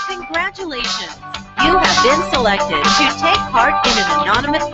Congratulations! You have been selected to take part in an anonymous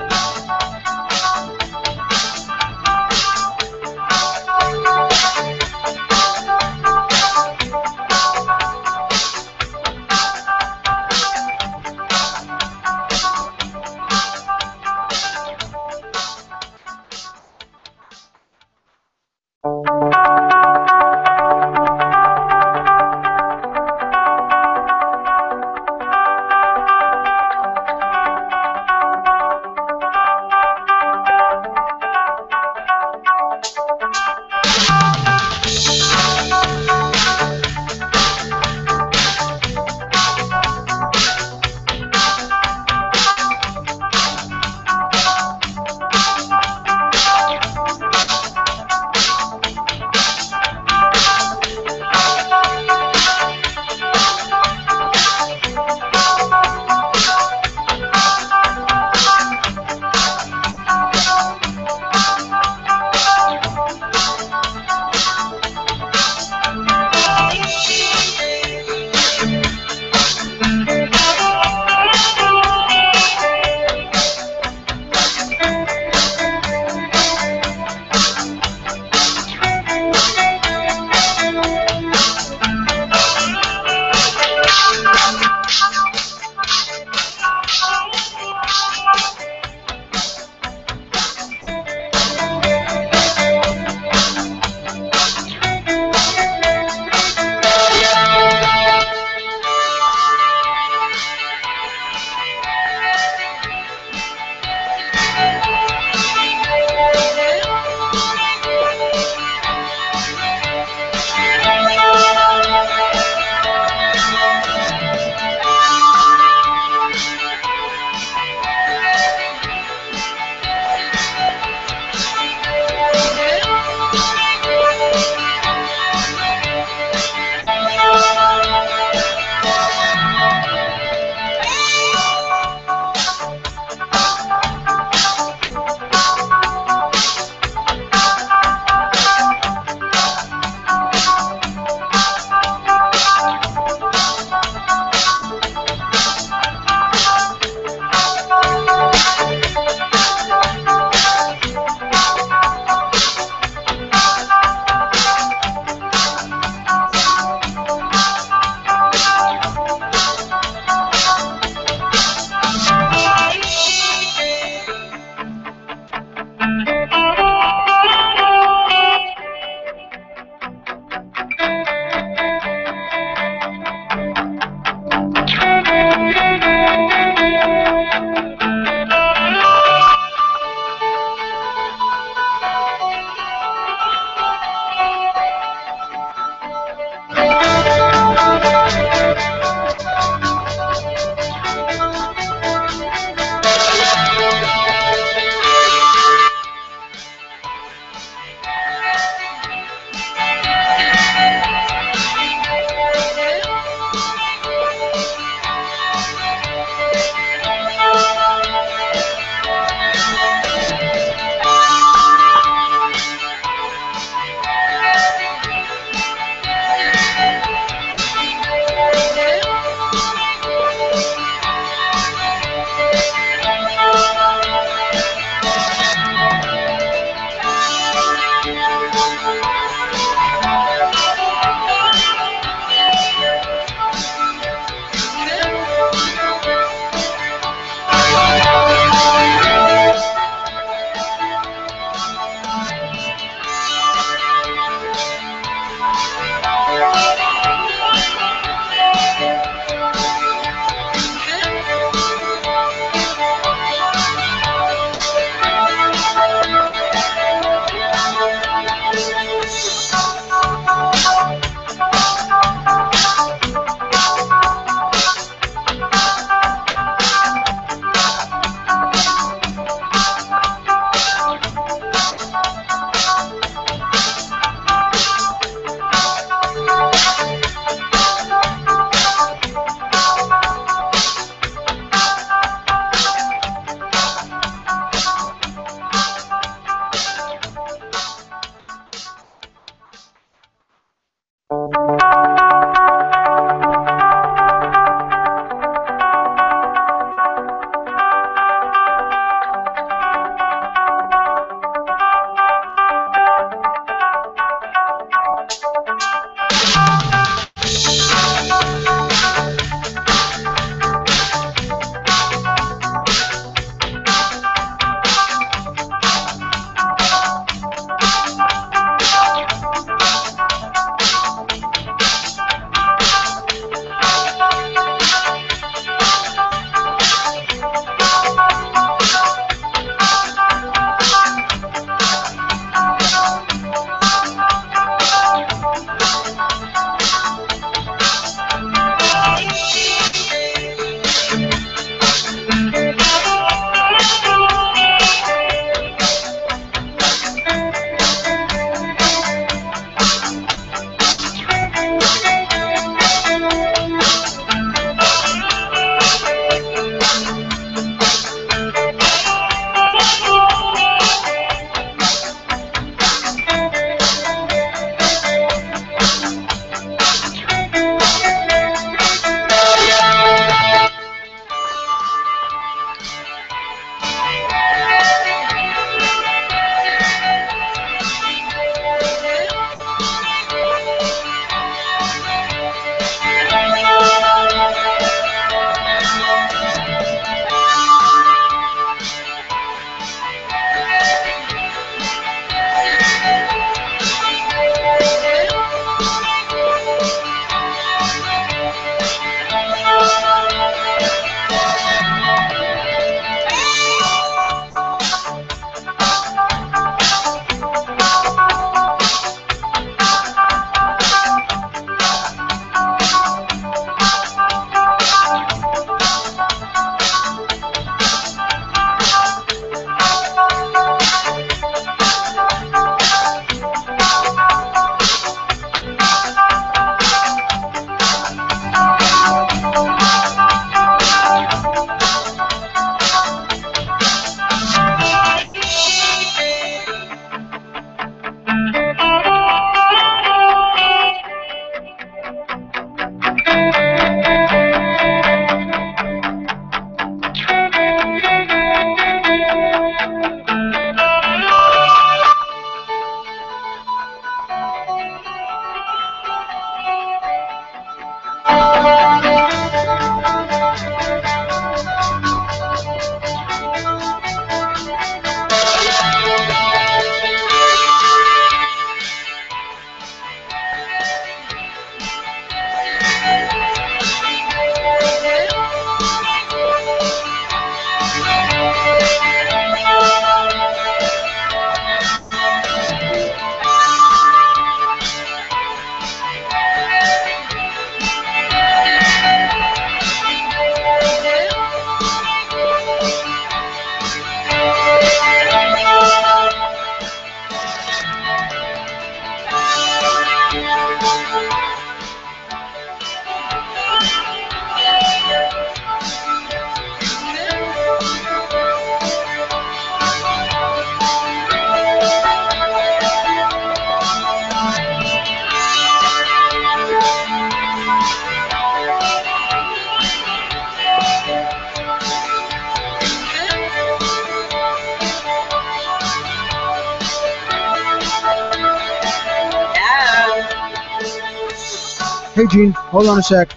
Hey, Gene, hold on a sec.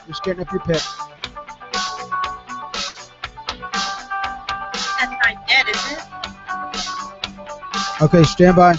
Just getting up your pick. That's not dead, is it? Okay, stand by.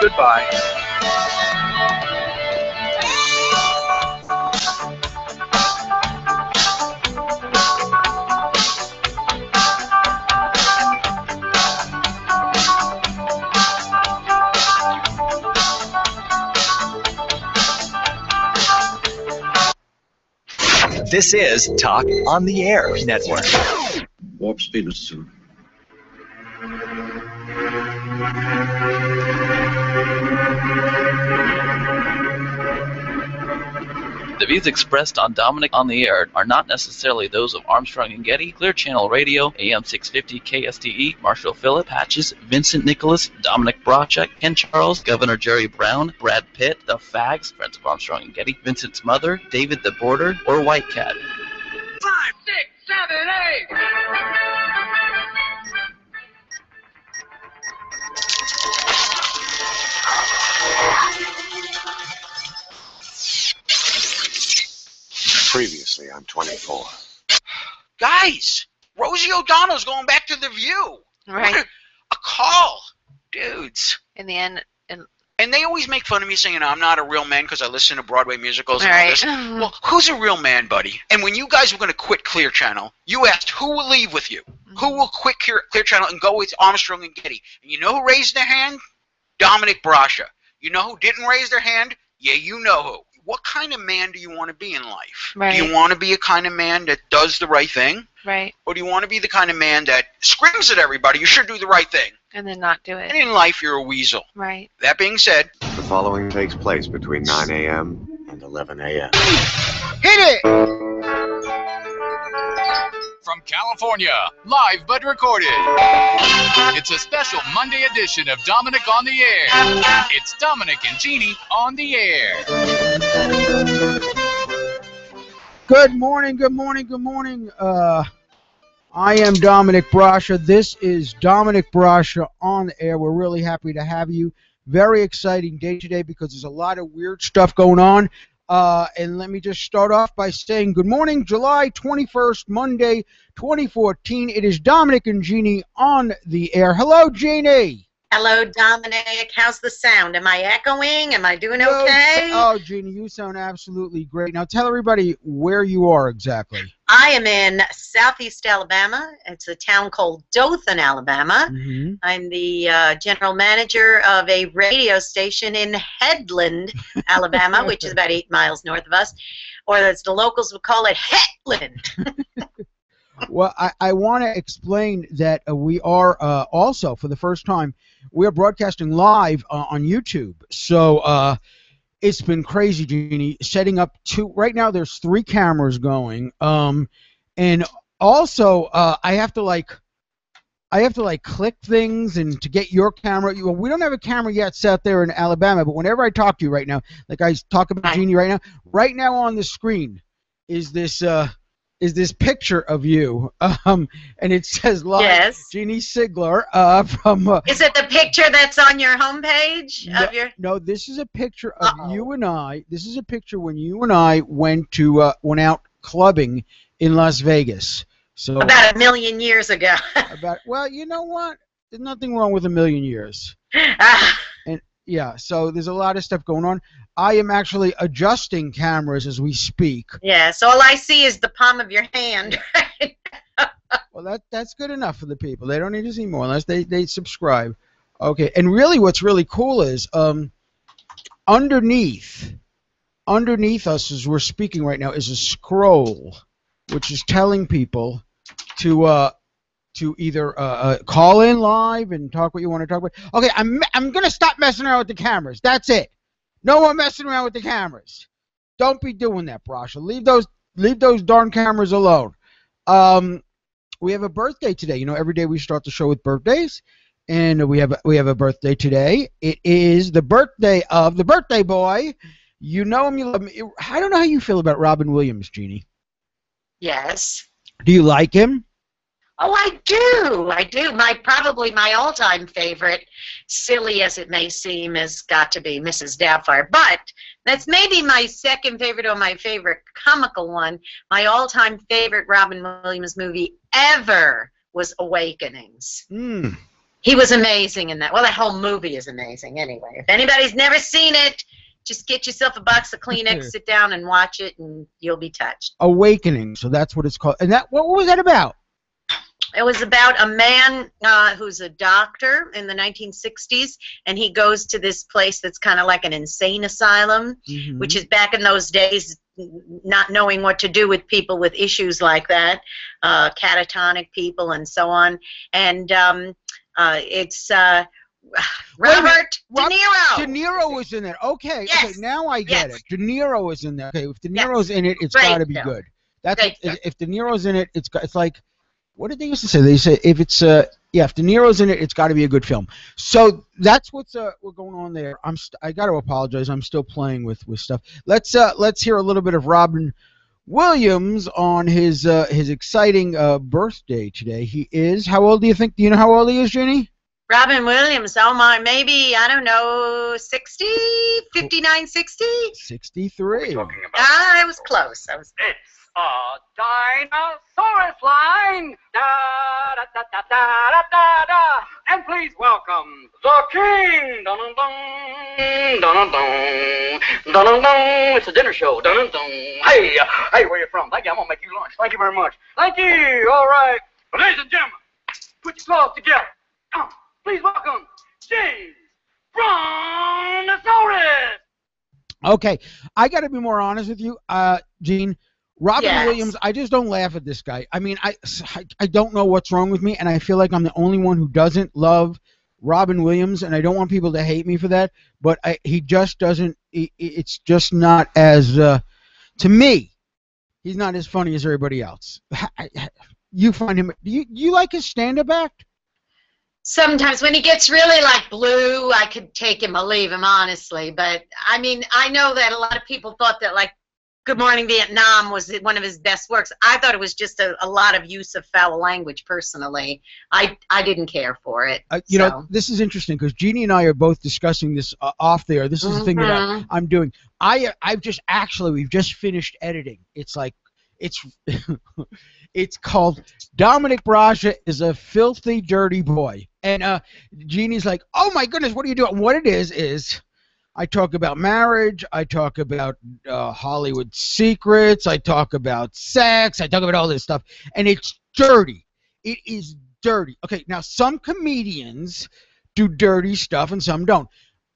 Goodbye. This is Talk on the Air Network. Warp speed is 2. The views expressed on Dominic on the Air are not necessarily those of Armstrong and Getty, Clear Channel Radio, AM 650 KSTE, Marshall Phillip, Patches, Vincent Nicholas, Dominic Brocek, Ken Charles, Governor Jerry Brown, Brad Pitt, The Fags, Friends of Armstrong and Getty, Vincent's mother, David the Border, or White Cat. 5, 6, 7, 8. Previously, I'm 24. Guys, Rosie O'Donnell's going back to The View. Right. A call. Dudes. In the end, And they always make fun of me saying I'm not a real man because I listen to Broadway musicals and all Right. this. Well, who's a real man, buddy? And when you guys were going to quit Clear Channel, you asked who will leave with you? Who will quit Clear Channel and go with Armstrong and Getty? And you know who raised their hand? Dominic Brasha. You know who didn't raise their hand? Yeah, you know who. What kind of man do you want to be in life? Right. Do you want to be a kind of man that does the right thing? right, Or do you want to be the kind of man that screams at everybody, you should do the right thing? and then not do And it. in life, you're a weasel. Right. That being said, The following takes place between 9 a.m. and 11 a.m. hit it! From California, live but recorded. It's a special Monday edition of Dominic on the Air. It's Dominic and Jeannie on the Air. Good morning, good morning, good morning. I am Dominic Brasha. This is Dominic Brasha on the air. We're really happy to have you. Very exciting day today because there's a lot of weird stuff going on. And let me just start off by saying good morning, July 21st, Monday, 2014. It is Dominic and Jeannie on the air. Hello, Jeannie. Hello, Dominic. How's the sound? Am I echoing? Am I doing okay? Oh, Jeannie, you sound absolutely great. Now tell everybody where you are exactly. I am in southeast Alabama. It's a town called Dothan, Alabama. Mm-hmm. I'm the general manager of a radio station in Headland, Alabama, which is about 8 miles north of us, or as the locals would call it, Hetland. Well, I want to explain that we are also, for the first time, we are broadcasting live on YouTube. So it's been crazy, Jeannie, setting up right now there's 3 cameras going. And also I have to click things and to get your camera. We don't have a camera yet set there in Alabama, but whenever I talk to you right now, like I talk about Jeannie right now on the screen is this picture of you, and it says live, yes. Jeannie Sigler from. Is it the picture that's on your homepage of your? No, this is a picture of you and I. This is a picture when you and I went out clubbing in Las Vegas. So about 1 million years ago. Well, you know what? There's nothing wrong with 1 million years. And yeah, so there's a lot of stuff going on. I am actually adjusting cameras as we speak. Yeah, so all I see is the palm of your hand. Well, that's good enough for the people. They don't need to see more unless they subscribe. Okay, and really what's really cool is underneath us as we're speaking right now is a scroll which is telling people to either call in live and talk what you want to talk about. Okay, I'm going to stop messing around with the cameras. That's it. No more messing around with the cameras. Don't be doing that, Brasha. Leave those darn cameras alone. We have a birthday today. You know, every day we start the show with birthdays, and we have a birthday today. It is the birthday of the birthday boy. You know him, you love him. I don't know how you feel about Robin Williams, Jeannie. Yes. Do you like him? Oh, I do. Probably my all-time favorite, silly as it may seem, has got to be Mrs. Doubtfire. But that's maybe my second favorite or my favorite comical one. My all-time favorite Robin Williams movie ever was Awakenings. He was amazing in that. Well, that whole movie is amazing anyway. If anybody's never seen it, just get yourself a box of Kleenex, sit down and watch it, and you'll be touched. Awakening, so that's what it's called. And what was that about? It was about a man who's a doctor in the 1960s, and he goes to this place that's kind of like an insane asylum, which is back in those days, not knowing what to do with people with issues like that, catatonic people and so on. And it's Robert De Niro. De Niro was in there. Okay, yes. Okay, now I get it. De Niro was in there. Okay, if De Yes. Niro's in it, it's Great got to be film. good. That's Great film. if De Niro's in it, it's like. What did they used to say? They say if it's if De Niro's in it, it's got to be a good film. So that's what's going on there. I got to apologize. I'm still playing with stuff. Let's hear a little bit of Robin Williams on his exciting birthday today. He is, how old do you think? Do you know how old he is, Jenny? Robin Williams, oh my, maybe, I don't know, 60, 59, 60? 63. I was close. It's a dinosaurus line. Da da da da da da da da. And please welcome the king. Dun dun dun dun dun dun dun dun. It's a dinner show. Dun dun dun. Hey, where you from? Thank you. I'm gonna make you lunch. Thank you very much. Thank you. All right. Well, ladies and gentlemen, put your claws together. Please welcome James Brontosaurus. Okay, I got to be more honest with you, Gene. Robin Yes. Williams, I just don't laugh at this guy. I mean, I don't know what's wrong with me, and I feel like I'm the only one who doesn't love Robin Williams, and I don't want people to hate me for that, but he just doesn't, it's just not as, to me, he's not as funny as everybody else. You find him, do you like his stand-up act? Sometimes when he gets really like blue, I could take him or leave him, honestly. But I mean, I know that a lot of people thought that like Good Morning Vietnam was one of his best works. I thought it was just a lot of use of foul language, personally. I didn't care for it. You know, this is interesting because Jeannie and I are both discussing this off there. This is the thing that I'm doing. We've just finished editing. It's like, It's it's called Dominick Brascia is a filthy, dirty boy. And Jeannie's like, oh my goodness, what are you doing? And what it is I talk about marriage, I talk about Hollywood secrets, I talk about sex, I talk about all this stuff, and it's dirty. It is dirty. Okay, now some comedians do dirty stuff and some don't.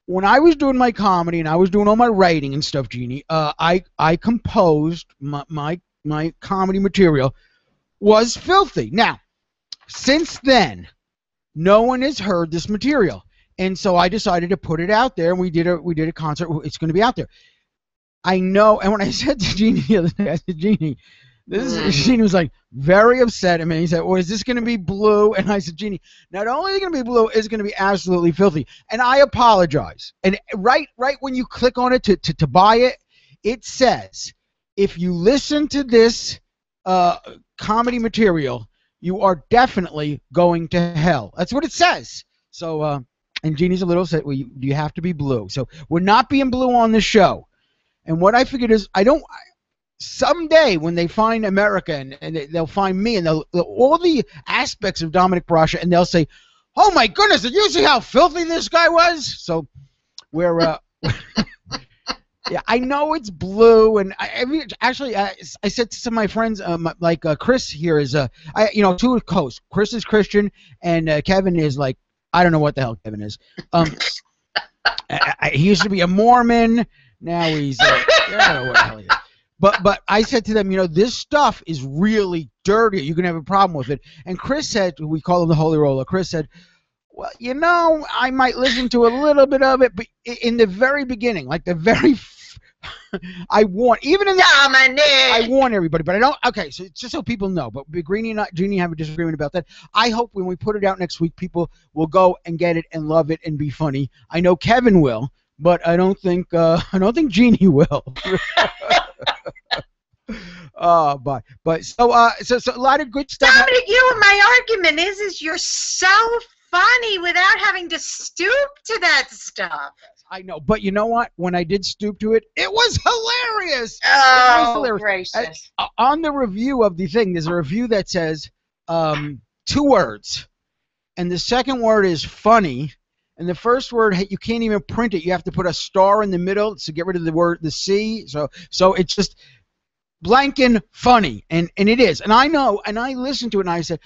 When I was doing my comedy and I was doing all my writing and stuff, Jeannie, I composed my comedy material was filthy. Now, since then, no one has heard this material, and so I decided to put it out there. And we did a concert. It's going to be out there. I know. And when I said to Jeannie the other day, I said, Jeannie, Jeannie was like very upset at me. He said, well, is this going to be blue? And I said, Jeannie, not only is it going to be blue, it's going to be absolutely filthy. And I apologize. And right when you click on it to buy it, it says, if you listen to this comedy material, you are definitely going to hell. That's what it says. So, and Jeannie's a little upset. Well, you have to be blue. So we're not being blue on the show. And what I figured is, someday when they find America and they'll find me and they'll all the aspects of Dominick Brascia, and they'll say, oh my goodness, did you see how filthy this guy was? So we're yeah, I know it's blue, and I said to some of my friends, like Chris here is two hosts. Chris is Christian, and Kevin is like, I don't know what the hell Kevin is. He used to be a Mormon. Now he's I don't know what the hell he is. But I said to them, this stuff is really dirty. You can have a problem with it. And Chris said, we call him the Holy Roller. Chris said, well, I might listen to a little bit of it, but in the very beginning, like the very, I warn, even in the, I warn everybody, but I don't, okay, so just so people know, but Greenie and Jeannie have a disagreement about that. I hope when we put it out next week, people will go and get it and love it and be funny. I know Kevin will, but I don't think Jeannie will. But so a lot of good stuff. Dominick, my argument is you're so funny without having to stoop to that stuff. I know, but you know what? When I did stoop to it, it was hilarious. Oh, it was hilarious. Gracious. On the review of the thing, there's a review that says 2 words, and the second word is funny, and the first word, you can't even print it. You have to put a star in the middle to get rid of the C. So it's just blanking funny, and it is. And I know, and I listened to it, and I said,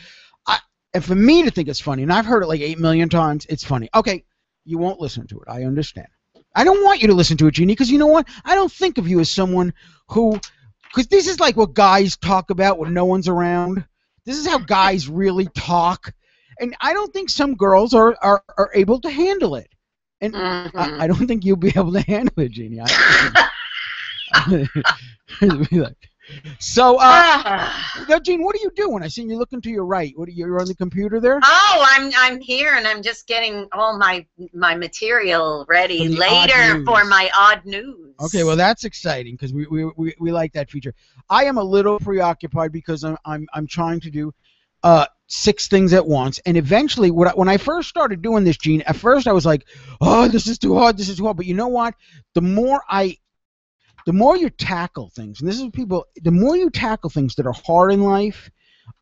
and for me to think it's funny, and I've heard it like 8 million times, it's funny. Okay, you won't listen to it. I understand. I don't want you to listen to it, Jeannie, because you know what? I don't think of you as someone who, because this is like what guys talk about when no one's around. This is how guys really talk. And I don't think some girls are able to handle it. And I don't think you'll be able to handle it, Jeannie. So, now, Jean, what are you doing? I seen you looking to your right. You're on the computer there? Oh, I'm here, and I'm just getting all my material ready later for my odd news. Okay, well that's exciting because we like that feature. I am a little preoccupied because I'm trying to do 6 things at once, and eventually, when I first started doing this, Jean, at first I was like, oh, this is too hard, but you know what? The more you tackle things, and this is the more you tackle things that are hard in life,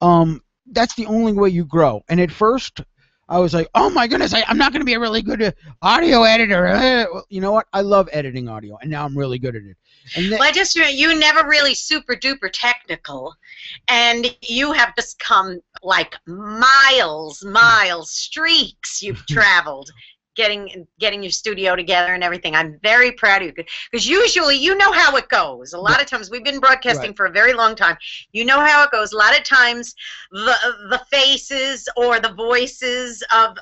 that's the only way you grow. And at first, I was like, oh my goodness, I'm not going to be a really good audio editor. Well, you know what? I love editing audio, and now I'm really good at it. And well, you never really super duper technical, and you have just come like miles, streaks you've traveled. Getting your studio together and everything. I'm very proud of you because usually you know how it goes. A lot of times we've been broadcasting for a very long time. You know how it goes. A lot of times the faces or the voices of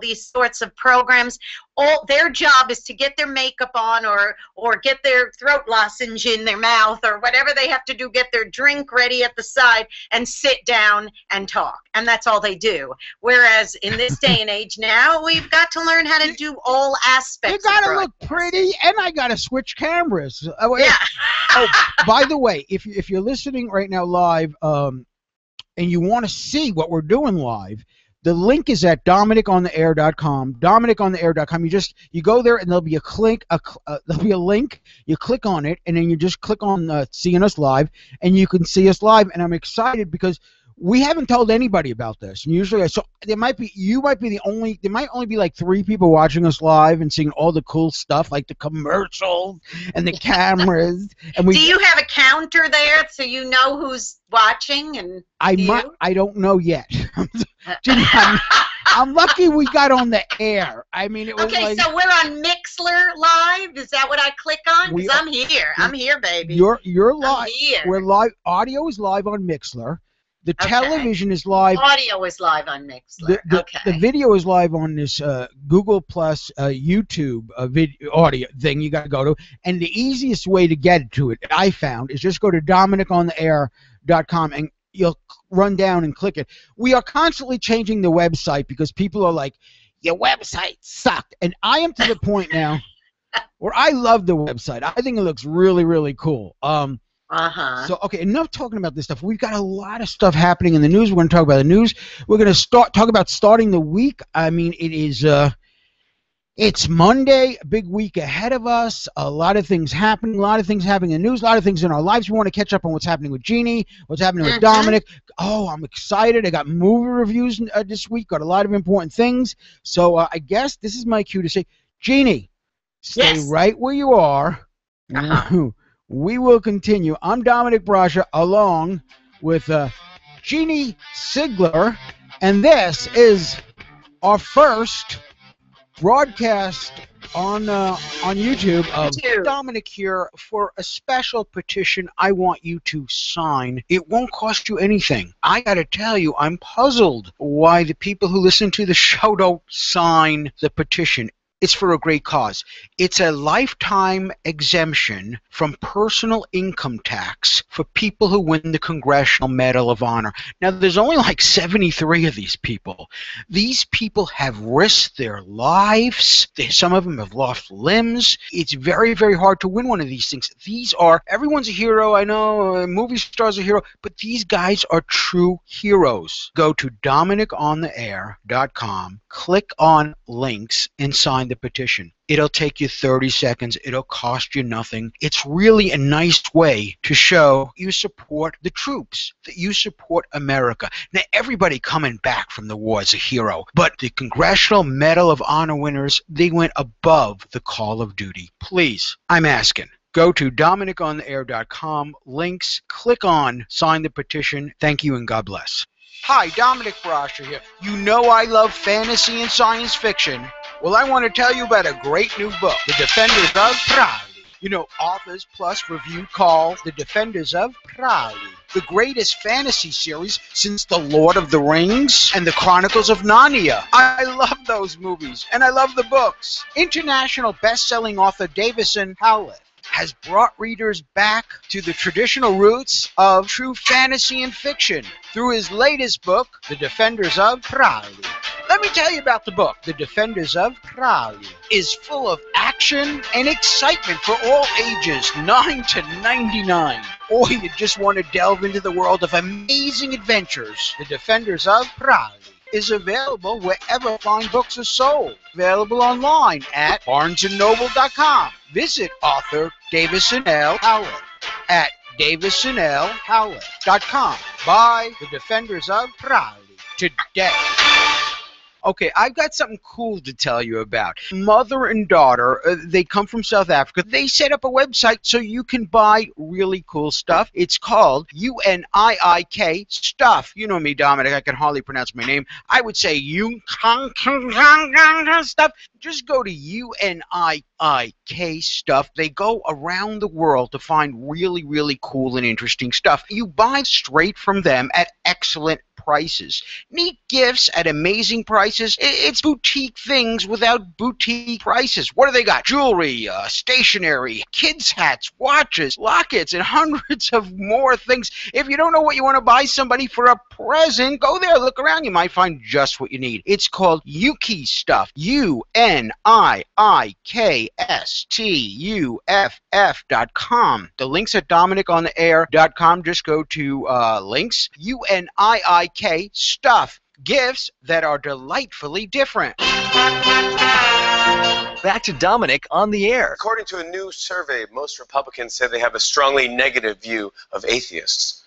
these sorts of programs, all their job is to get their makeup on or get their throat lozenge in their mouth or whatever they have to do, get their drink ready at the side and sit down and talk. And that's all they do. Whereas in this day and age now, we've got to learn how to do all aspects. You got to look pretty, and I got to switch cameras. Yeah. Oh, by the way, if you're listening right now live and you want to see what we're doing live, The link is at DominickOnTheAir.com. DominickOnTheAir.com. You go there and there'll be there'll be a link. You click on it and then you just click on seeing us live, and you can see us live. And I'm excited because we haven't told anybody about this. And usually, there might only be like 3 people watching us live and seeing all the cool stuff, like the commercials and the cameras. And do you have a counter there so you know who's watching? And I don't know yet. Ginny, I'm lucky we got on the air. I mean, it was okay. So we're on Mixler Live. Is that what I click on? Because I'm here. I'm here, baby. You're live. I'm here. We're live. Audio is live on Mixler. The television is live. Audio is live on Mixler. The video is live on this Google Plus YouTube audio thing you got to go to. And the easiest way to get to it, I found, is just go to DominickOnTheAir.com and you'll run down and click it. We are constantly changing the website because people are like, your website sucked. And I am to the point now where I love the website. I think it looks really, really cool. So, okay, enough talking about this stuff. We've got a lot of stuff happening in the news. We're going to talk about the news. We're going to talk about starting the week. I mean, it's Monday, a big week ahead of us. A lot of things happening. A lot of things happening in the news. A lot of things in our lives. We want to catch up on what's happening with Jeannie, what's happening with Dominic. Oh, I'm excited. I got movie reviews this week. Got a lot of important things. So I guess this is my cue to say, Jeannie, stay right where you are. We will continue. I'm Dominick Brascia along with Jeannie Sigler, and this is our first broadcast on YouTube of Dominic here for a special petition I want you to sign. It won't cost you anything. I gotta tell you, I'm puzzled why the people who listen to the show don't sign the petition. It's for a great cause. It's a lifetime exemption from personal income tax for people who win the Congressional Medal of Honor. Now, there's only like 73 of these people. These people have risked their lives. Some of them have lost limbs. It's very, very hard to win one of these things. Everyone's a hero. I know movie stars are a hero, but these guys are true heroes. Go to DominickOnTheAir.com, click on links, and sign the petition. It'll take you 30 seconds. It'll cost you nothing. It's really a nice way to show you support the troops, that you support America. Now, everybody coming back from the war is a hero, but the Congressional Medal of Honor winners, they went above the call of duty. Please, I'm asking. Go to DominickOnTheAir.com, links, click on sign the petition. Thank you and God bless. Hi, Dominick Brascia here. You know I love fantasy and science fiction. Well, I want to tell you about a great new book, The Defenders of Prowley. You know, Authors Plus Review call The Defenders of Prowley the greatest fantasy series since The Lord of the Rings and The Chronicles of Narnia. I love those movies, and I love the books. International best-selling author Davison Howlett has brought readers back to the traditional roots of true fantasy and fiction through his latest book, The Defenders of Prowley. Let me tell you about the book. The Defenders of Prowley is full of action and excitement for all ages, 9 to 99. Or you just want to delve into the world of amazing adventures. The Defenders of Prowley is available wherever fine books are sold. Available online at barnesandnoble.com. Visit author Davison L. Howlett at davisonlhowlett.com. Buy The Defenders of Prowley today. Okay, I've got something cool to tell you about. Mother and daughter, they come from South Africa. They set up a website so you can buy really cool stuff. It's called UNIIK Stuff. You know me, Dominic. I can hardly pronounce my name. I would say Stuff. Just go to UNIIK Stuff. They go around the world to find really, really cool and interesting stuff. You buy straight from them at excellent prices. Neat gifts at amazing prices. It's boutique things without boutique prices. What do they got? Jewelry, stationery, kids' hats, watches, lockets, and hundreds of more things. If you don't know what you want to buy somebody for a present, go there, look around. You might find just what you need. It's called Yuki Stuff. UNIIKSTUFF.com. The link's at DominickOnTheAir.com. Just go to links. UNIIK Stuff. gifts that are delightfully different. Back to Dominic on the air. According to a new survey, most Republicans say they have a strongly negative view of atheists.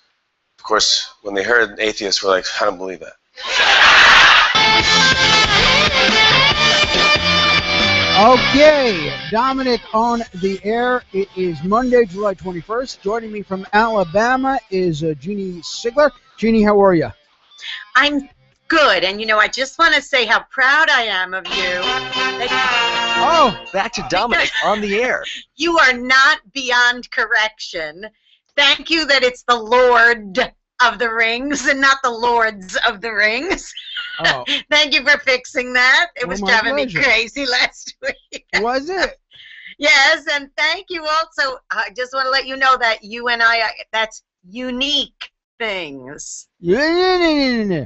Of course, when they heard atheists, we're like, I don't believe that. Okay, Dominic on the air. It is Monday, July 21st. Joining me from Alabama is Jeannie Sigler. Jeannie, how are you? I'm good, and I just want to say how proud I am of you. Back to Dominic on the air. You are not beyond correction. Thank you that it's the Lord of the Rings and not the Lords of the Rings. Oh. Thank you for fixing that. It was driving me crazy last week. Was it? Yes, and thank you also. I just want to let you know that you and I, that's unique things. Yeah.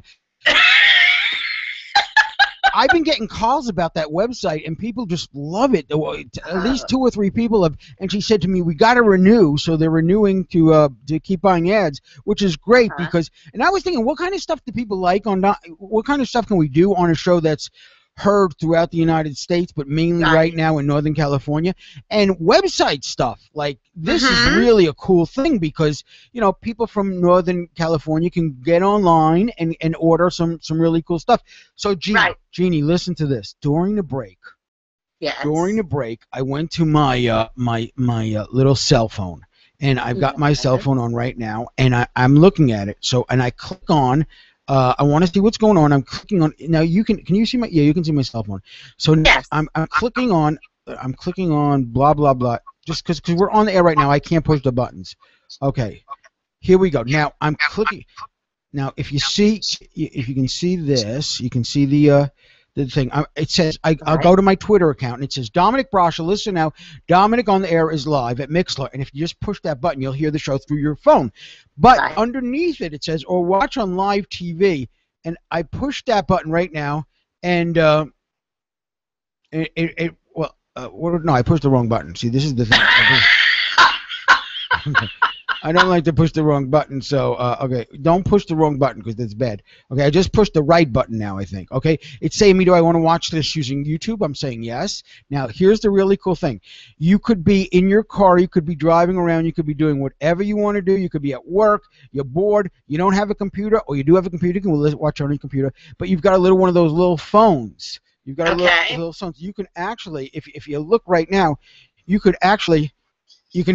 I've been getting calls about that website, and people just love it. At least 2 or 3 people have, and she said to me, "We got to renew," so they're renewing to keep buying ads, which is great because. And I was thinking, what kind of stuff do people like on? What kind of stuff can we do on a show that's heard throughout the United States, but mainly right now in Northern California? And website stuff like this is really a cool thing because people from Northern California can get online and order some really cool stuff. So Jeannie, listen to this. During the break, I went to my my little cell phone, and I've got my cell phone on right now, and I'm looking at it. So and I click on. I want to see what's going on. I'm clicking on now. You can you see my? Yeah, you can see my cell phone. So now I'm clicking on. I'm clicking on blah blah blah. Just because we're on the air right now, I can't push the buttons. Okay, here we go. Now I'm clicking. Now if you can see this, you can see the thing. It says I'll go to my Twitter account, and it says Dominic Brasha. Listen now, Dominic on the air is live at Mixlr, and if you just push that button, you'll hear the show through your phone. But underneath it I watch on live TV, and I push that button right now, and no, I pushed the wrong button. See, this is the thing. I don't like to push the wrong button, so okay, don't push the wrong button because that's bad. Okay, I just pushed the right button now, I think. Okay, it's saying me, do I want to watch this using YouTube? I'm saying yes. Now, here's the really cool thing. You could be in your car, you could be driving around, you could be doing whatever you want to do. You could be at work, you're bored, you don't have a computer, or you do have a computer, you can watch on your computer, but you've got a little one of those little phones. You've got a little phone. You can actually, if you look right now, you can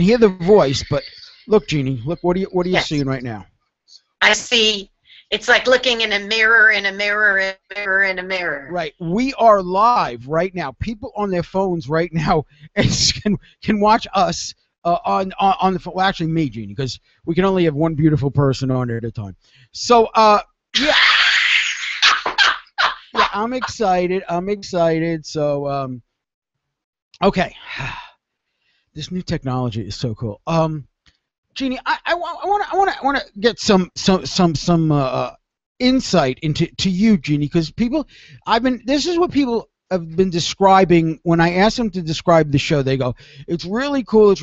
hear the voice, but look, Jeannie, look, what are you seeing right now? I see. It's like looking in a mirror, in a mirror, in a mirror, in a mirror. Right. We are live right now. People on their phones right now can watch us on the phone. Well, actually, me, Jeannie, because we can only have one beautiful person on it at a time. So, yeah, I'm excited. So, okay, this new technology is so cool. Jeannie, I want to get some insight into you, Jeannie, because this is what people have been describing when I ask them to describe the show. They go, it's really cool,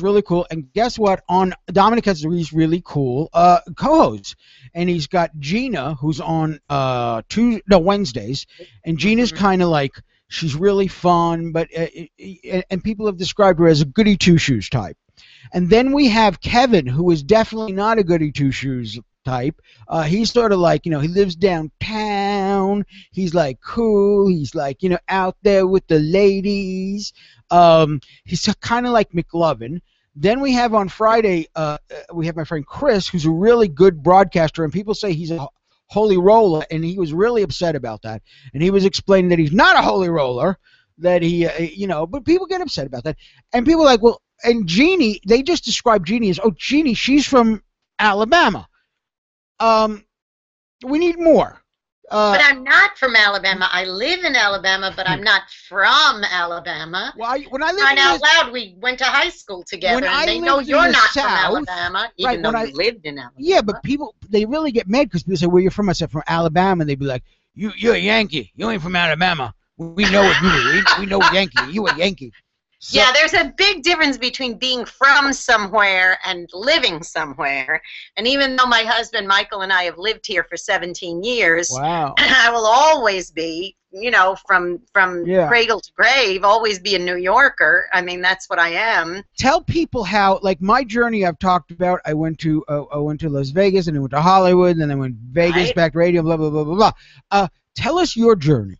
and guess what? On Dominic has these really cool co-hosts, and he's got Gina, who's on Wednesdays, and Gina's kind of like, she's really fun, but and people have described her as a goody two-shoes type. And then we have Kevin, who is definitely not a goody two-shoes type. He's sort of like, he lives downtown. He's like cool. He's like, out there with the ladies. He's kind of like McLovin. Then we have on Friday, we have my friend Chris, who's a really good broadcaster, and people say he's a holy roller, and he was really upset about that. And he was explaining that he's not a holy roller, that he, but people get upset about that. And people are like, well, and Jeannie, they just described Jeannie as, Jeannie, she's from Alabama. We need more. But I'm not from Alabama. I live in Alabama, but I'm not from Alabama. Well, when I lived out loud, we went to high school together, and they know you're not from Alabama, even though you lived in Alabama. Yeah, but people, they really get mad because people say, where you're from? I said, from Alabama. And they'd be like, you're a Yankee. You ain't from Alabama. We know what you mean. We know Yankee. You a Yankee. So, yeah, there's a big difference between being from somewhere and living somewhere. And even though my husband Michael and I have lived here for 17 years, wow. I will always be, you know, from Yeah. cradle to grave, always be a New Yorker. I mean, that's what I am. Tell people how, like my journey I've talked about. I went to Las Vegas, and I went to Hollywood, and then I went Vegas, Right. back to radio, blah, blah, blah, blah, blah. Tell us your journey.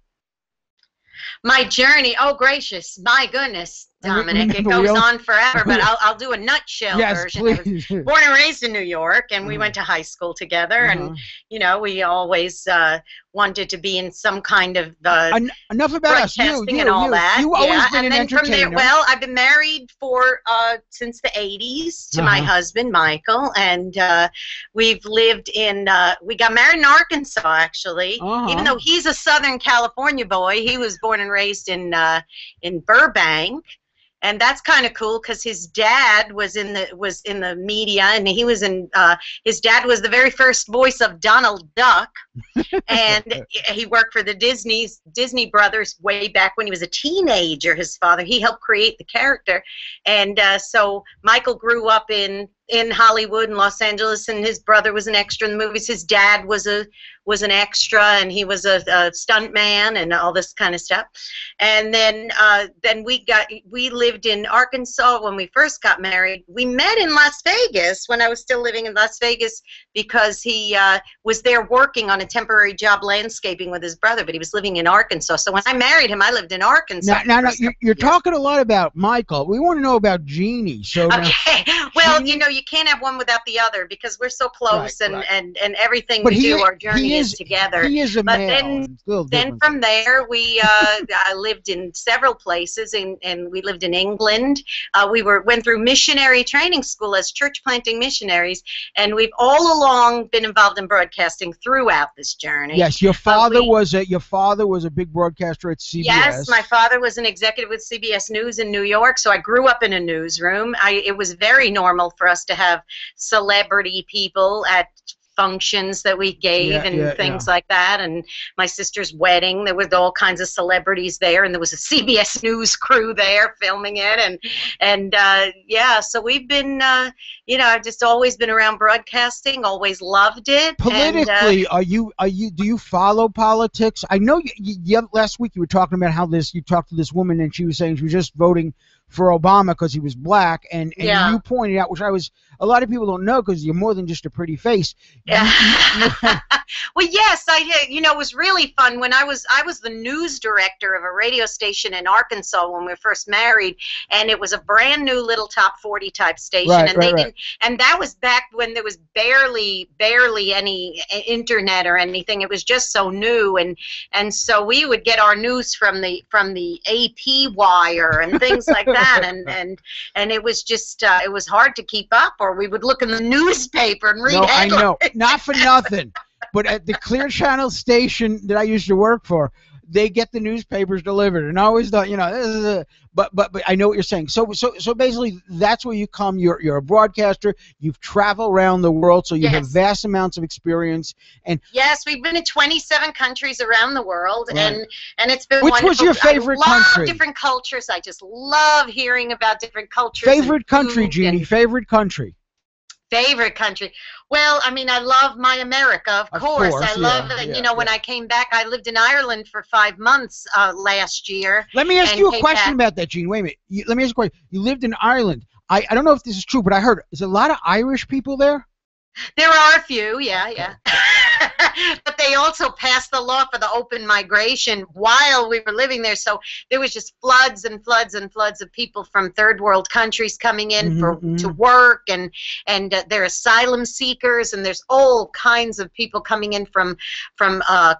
My journey, oh gracious, my goodness, Dominic, it goes on forever, but I'll do a nutshell version. I Please. was born and raised in New York, and we went to high school together, and, you know, we always wanted to be in some kind of Enough about us. broadcasting and all that. You always yeah. been and an then from there, entertainer. well, I've been married for since the 80s to my husband, Michael, and we've lived in, we got married in Arkansas, actually. Even though he's a Southern California boy, he was born and raised in Burbank. And that's kind of cool because his dad was in the media, and he was in his dad was the very first voice of Donald Duck, and he worked for the Disney brothers way back when he was a teenager. His father, he helped create the character, and so Michael grew up in Hollywood and Los Angeles, and his brother was an extra in the movies. His dad was an extra, and he was a stunt man and all this kind of stuff. And then we lived in Arkansas when we first got married. We met in Las Vegas when I was still living in Las Vegas because he was there working on a temporary job landscaping with his brother, but he was living in Arkansas. So when I married him, I lived in Arkansas. Now, you're talking a lot about Michael. We want to know about Jeannie. So okay. Well, you know, you can't have one without the other because we're so close, Right. and everything But we do, our journey is together. He is a but male. then from there, we I lived in several places, and we lived in England. We went through missionary training school as church planting missionaries, and we've all along been involved in broadcasting throughout this journey. Yes, your father was a big broadcaster at CBS. Yes, my father was an executive with CBS News in New York, so I grew up in a newsroom. It was very normal for us to have celebrity people at functions that we gave things like that, and my sister's wedding, there was all kinds of celebrities there, and there was a CBS News crew there filming it, and so we've been you know, I've just always been around broadcasting, always loved it. Politically, do you follow politics? I know last week you were talking about how you talked to this woman, and she was saying she was just voting for Obama because he was black, and you pointed out, which a lot of people don't know because you're more than just a pretty face. Well, yes, I did. You know, it was really fun when I was the news director of a radio station in Arkansas when we were first married, and it was a brand new little top 40 type station, and that was back when there was barely any internet or anything. It was just so new, and so we would get our news from the AP wire and things like that, and it was just it was hard to keep up, or we would look in the newspaper and read headlines. I know, not for nothing. But at the Clear Channel station that I used to work for, they get the newspapers delivered, and I always thought, you know, this is but I know what you're saying. So basically, that's where you come. You're a broadcaster. You've traveled around the world, so you have vast amounts of experience. And yes, we've been in 27 countries around the world, and it's been Which wonderful. was your favorite I love country? Different cultures. I just love hearing about different cultures. Favorite country, Jeannie? Favorite country? Favorite country. Well, I mean, I love my America, of course. I love it. You know, when I came back, I lived in Ireland for 5 months last year. Let me ask you a question about that, Jeannie. Wait a minute. Let me ask you a question. You lived in Ireland. I don't know if this is true, but I heard, is there a lot of Irish people there? There are a few, yeah. But they also passed the law for the open migration while we were living there. So there was just floods and floods and floods of people from third world countries coming in to work, and they're asylum seekers, and there's all kinds of people coming in from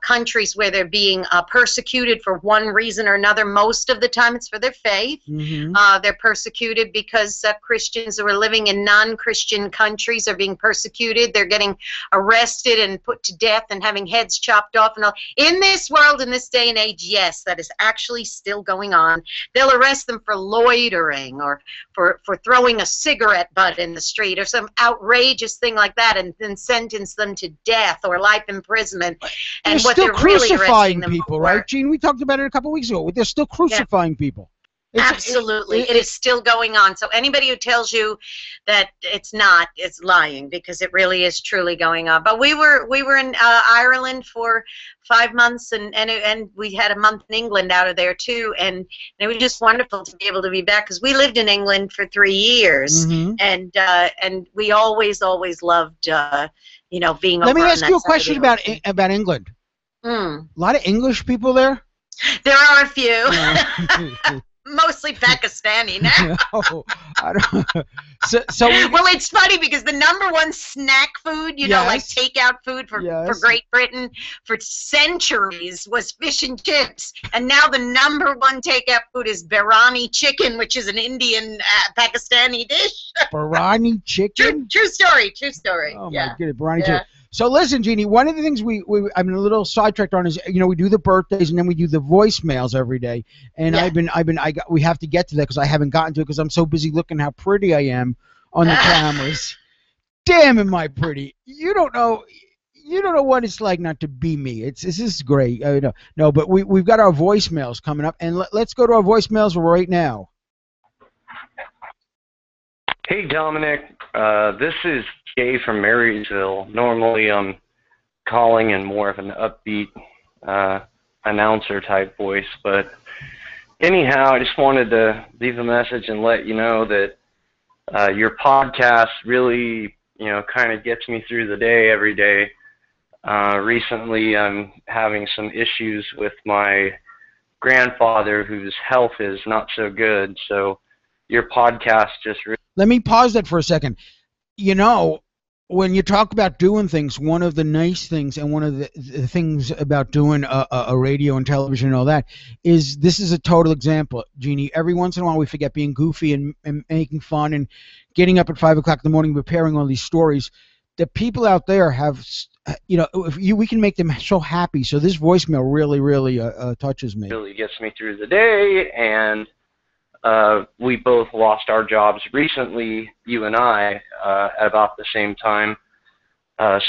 countries where they're being persecuted for one reason or another. Most of the time it's for their faith. They're persecuted because Christians who are living in non-Christian countries are being persecuted. They're getting arrested and put to death and having heads chopped off and all. In this world, in this day and age, yes, that is actually still going on. They'll arrest them for loitering or for throwing a cigarette butt in the street or some outrageous thing like that, and then sentence them to death or life imprisonment. And they're what still they're really crucifying arresting them people, for, right, Gene? We talked about it a couple weeks ago. They're still crucifying people. Absolutely. It is still going on. So anybody who tells you that it's not, it's lying, because it really is truly going on. But we were in Ireland for 5 months, and we had a month in England out of there too, and it was just wonderful to be able to be back, because we lived in England for 3 years, and we always loved being. Let over me on ask that you a side of question the about England. ocean. A lot of English people there. There are a few. Mostly Pakistani now. No, I don't. So well, it's funny because the #1 snack food, like takeout food for Great Britain for centuries was fish and chips, and now the #1 takeout food is biryani chicken, which is an Indian Pakistani dish. Biryani chicken. True story. Oh my goodness, biryani chicken. So listen, Jeannie, one of the things I'm a little sidetracked on is, we do the birthdays and then we do the voicemails every day. And we have to get to that because I haven't gotten to it because I'm so busy looking how pretty I am on the cameras. Damn, am I pretty? You don't know what it's like not to be me. This is great. No, but we've got our voicemails coming up, and let's go to our voicemails right now. Hey, Dominic. This is Jay from Marysville. Normally I'm calling in more of an upbeat announcer type voice, but anyhow, I just wanted to leave a message and let you know that your podcast really, kind of gets me through the day every day. Recently I'm having some issues with my grandfather whose health is not so good, so your podcast just really... Let me pause that for a second. When you talk about doing things, one of the nice things and one of the things about doing a radio and television and all that is this is a total example, Jeannie. Every once in a while we forget being goofy and making fun and getting up at 5 o'clock in the morning preparing all these stories. The people out there have, we can make them so happy. So this voicemail really, really touches me. It really gets me through the day, and we both lost our jobs recently, you and I, at about the same time.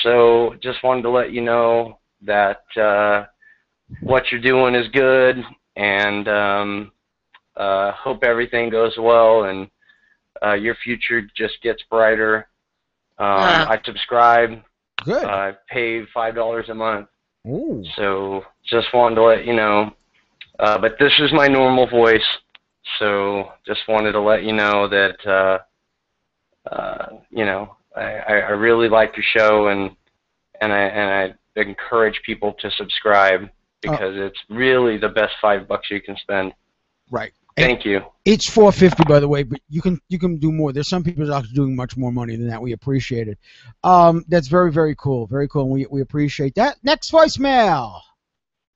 So just wanted to let you know that what you're doing is good, and hope everything goes well and your future just gets brighter. I subscribe. Good. I pay $5 a month. Ooh. So just wanted to let you know. But this is my normal voice. So just wanted to let you know that, I really like your show, and I encourage people to subscribe because it's really the best $5 you can spend. Right. Thank you. It's $4.50, by the way, but you can do more. There's some people actually doing much more money than that. We appreciate it. That's very, very cool. Very cool. And we appreciate that. Next voicemail.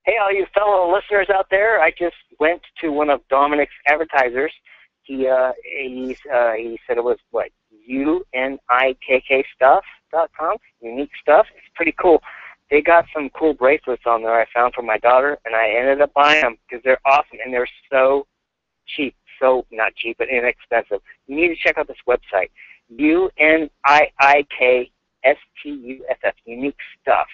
Hey, all you fellow listeners out there! I just went to one of Dominick's advertisers. He said it was UNIKKstuff.com, unique stuff. It's pretty cool. They got some cool bracelets on there I found for my daughter, and I ended up buying them because they're awesome and they're so cheap. So not cheap, but inexpensive. You need to check out this website, UNIKKstuff, unique stuff.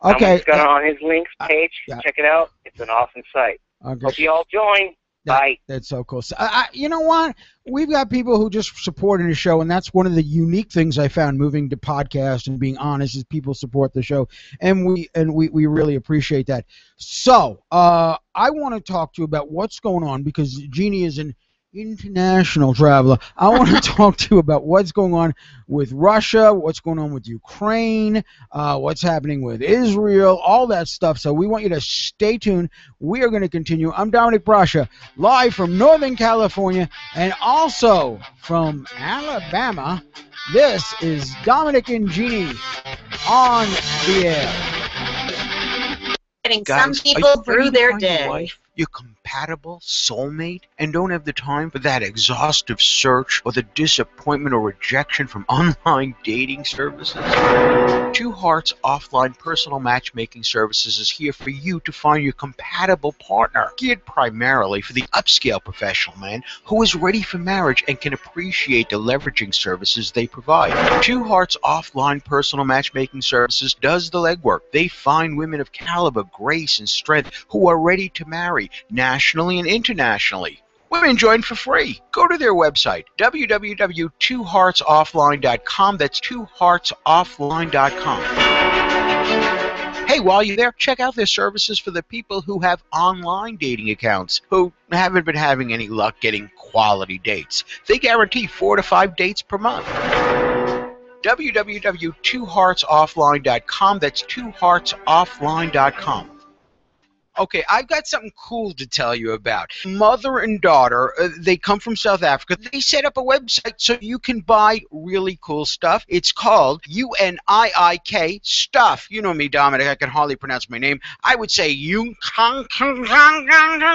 Okay. He's got it on his links page. Check it out. It's an awesome site. Okay. Hope you all join. Bye. That's so cool. So, you know what? We've got people who just supporting the show, and that's one of the unique things I found moving to podcast and being honest is people support the show, and we really appreciate that. So I want to talk to you about what's going on because Jeannie is an international traveler. I want to talk to you about what's going on with Russia, what's going on with Ukraine, what's happening with Israel, all that stuff. So we want you to stay tuned. We are going to continue. I'm Dominick Brascia, live from Northern California and also from Alabama. This is Dominick and Jeannie on the air. Getting some people through their day. Your compatible soulmate and don't have the time for that exhaustive search or the disappointment or rejection from online dating services? Two Hearts Offline Personal Matchmaking Services is here for you to find your compatible partner, geared primarily for the upscale professional man who is ready for marriage and can appreciate the leveraging services they provide. Two Hearts Offline Personal Matchmaking Services does the legwork. They find women of caliber, grace, and strength who are ready to marry nationally and internationally. Women join for free. Go to their website, www.twoheartsoffline.com. That's twoheartsoffline.com. Hey, while you're there, check out their services for the people who have online dating accounts, who haven't been having any luck getting quality dates. They guarantee 4 to 5 dates per month. www.twoheartsoffline.com. That's twoheartsoffline.com. Okay, I've got something cool to tell you about. Mother and daughter, they come from South Africa. They set up a website so you can buy really cool stuff. It's called UNIIK Stuff. You know me, Dominic. I can hardly pronounce my name. I would say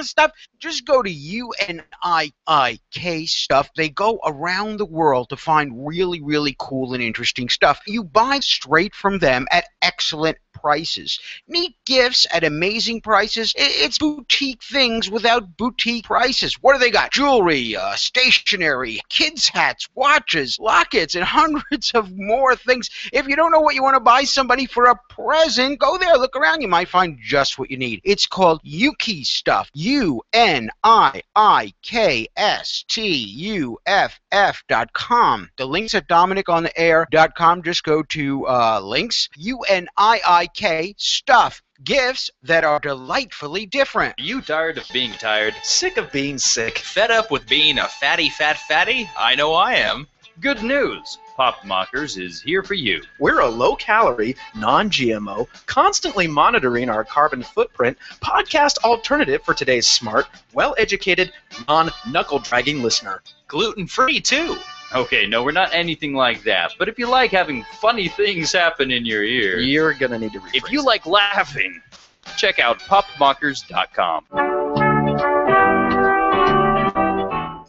Stuff. Just go to UNIIK Stuff. They go around the world to find really, really cool and interesting stuff. You buy straight from them at excellent prices. Neat gifts at amazing prices. It's boutique things without boutique prices. What do they got? Jewelry, stationery, kids' hats, watches, lockets, and hundreds of more things. If you don't know what you want to buy somebody for a present, go there, look around. You might find just what you need. It's called Yuki Stuff. UNIIKSTUFF.com. The link's at DominiconTheAir.com. Just go to links. UNIIK Stuff. Gifts that are delightfully different. Are you tired of being tired? Sick of being sick? Fed up with being a fatty? I know I am. Good news. Pop Mockers is here for you. We're a low-calorie, non-GMO, constantly monitoring our carbon footprint podcast alternative for today's smart, well-educated, non-knuckle-dragging listener. Gluten-free, too. Okay, no, we're not anything like that. But if you like having funny things happen in your ear, you're going to need to rephrase. If you like laughing, check out popmockers.com.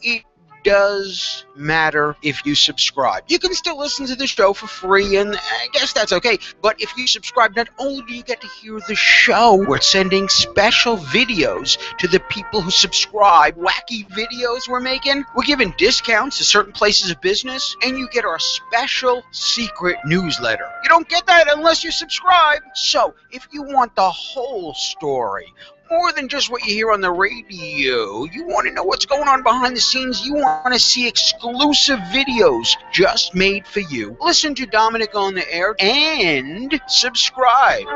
It does matter if you subscribe. You can still listen to the show for free, and I guess that's okay. But if you subscribe, not only do you get to hear the show, we're sending special videos to the people who subscribe. Wacky videos we're making. We're giving discounts to certain places of business, and you get our special secret newsletter. You don't get that unless you subscribe. So, if you want the whole story, more than just what you hear on the radio, you want to know what's going on behind the scenes, you want to see exclusive videos just made for you, listen to Dominic on the Air and subscribe.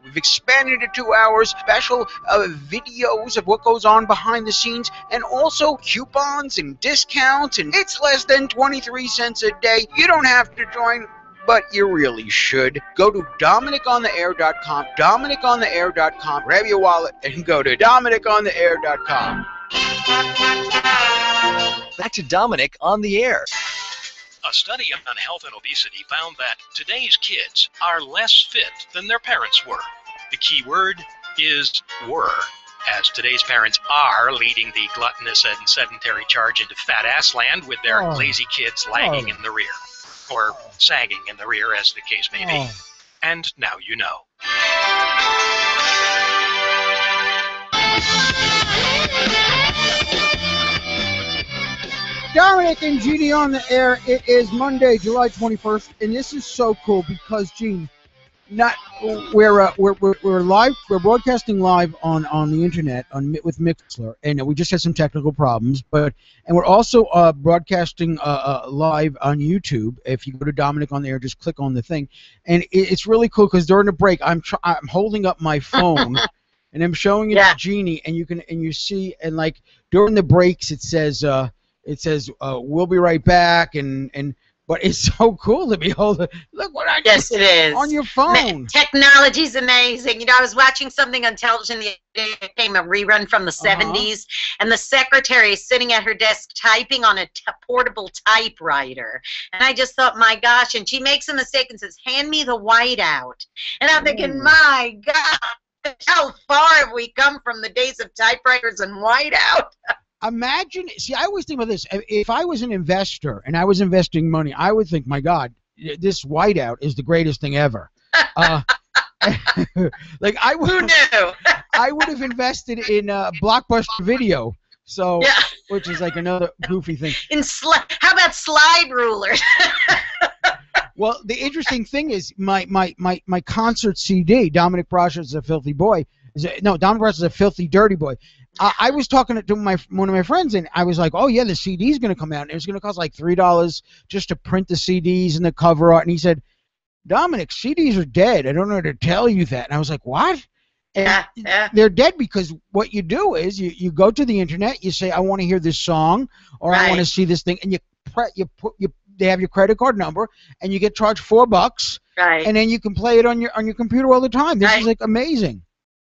We've expanded to 2 hours, special videos of what goes on behind the scenes, and also coupons and discounts, and it's less than 23 cents a day. You don't have to join, but you really should. Go to DominiconTheAir.com, DominiconTheAir.com, grab your wallet, and go to DominiconTheAir.com. Back to Dominic on the Air. A study on health and obesity found that today's kids are less fit than their parents were. The key word is were, as today's parents are leading the gluttonous and sedentary charge into fat ass land with their lazy kids lagging in the rear. Or sagging in the rear, as the case may be. And now you know. Dominic and Jeannie on the Air. It is Monday, July 21st, and this is so cool because, Gene, we're live. We're broadcasting live on the internet with Mixler, and we just had some technical problems. And we're also broadcasting live on YouTube. If you go to Dominic on the Air, just click on the thing, and it's really cool because during the break, I'm holding up my phone, and I'm showing it to Jeannie, and you see, and like during the breaks, it says we'll be right back, But it's so cool to behold. Look what I Yes, it is. On your phone. Technology's amazing. You know, I was watching something on television the other day. It came a rerun from the 70s, and the secretary is sitting at her desk typing on a portable typewriter. And I just thought, my gosh, and she makes a mistake and says, hand me the whiteout. And I'm thinking, my God, how far have we come from the days of typewriters and whiteout? Imagine, see, I always think about this. If I was an investor and I was investing money, I would think, my God, this whiteout is the greatest thing ever. Like I would, who knew? I would have invested in Blockbuster Video, so which is like another goofy thing. How about slide rulers? Well, the interesting thing is my concert CD, Dominic Brasha is a filthy boy. Dominic Brasha is a filthy dirty boy. I was talking to one of my friends, and I was like, "Oh yeah, the CD's going to come out, and it's going to cost like $3 just to print the CDs and the cover art." And he said, "Dominic, CDs are dead. I don't know how to tell you that." And I was like, "What?" And they're dead because what you do is you go to the internet, you say, "I want to hear this song," or "I want to see this thing," and they have your credit card number, and you get charged $4, and then you can play it on your computer all the time. This is like amazing.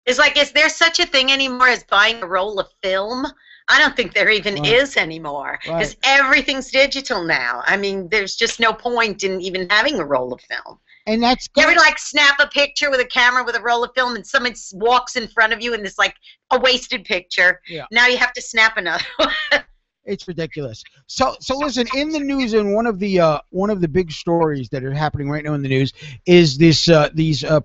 It's like, is there such a thing anymore as buying a roll of film? I don't think there even is anymore, because everything's digital now. I mean, there's just no point in even having a roll of film. And that's good. You ever like snap a picture with a camera with a roll of film, and someone walks in front of you and it's like a wasted picture? Yeah. Now you have to snap another one. It's ridiculous. So listen, in the news, and one of the big stories that are happening right now in the news is these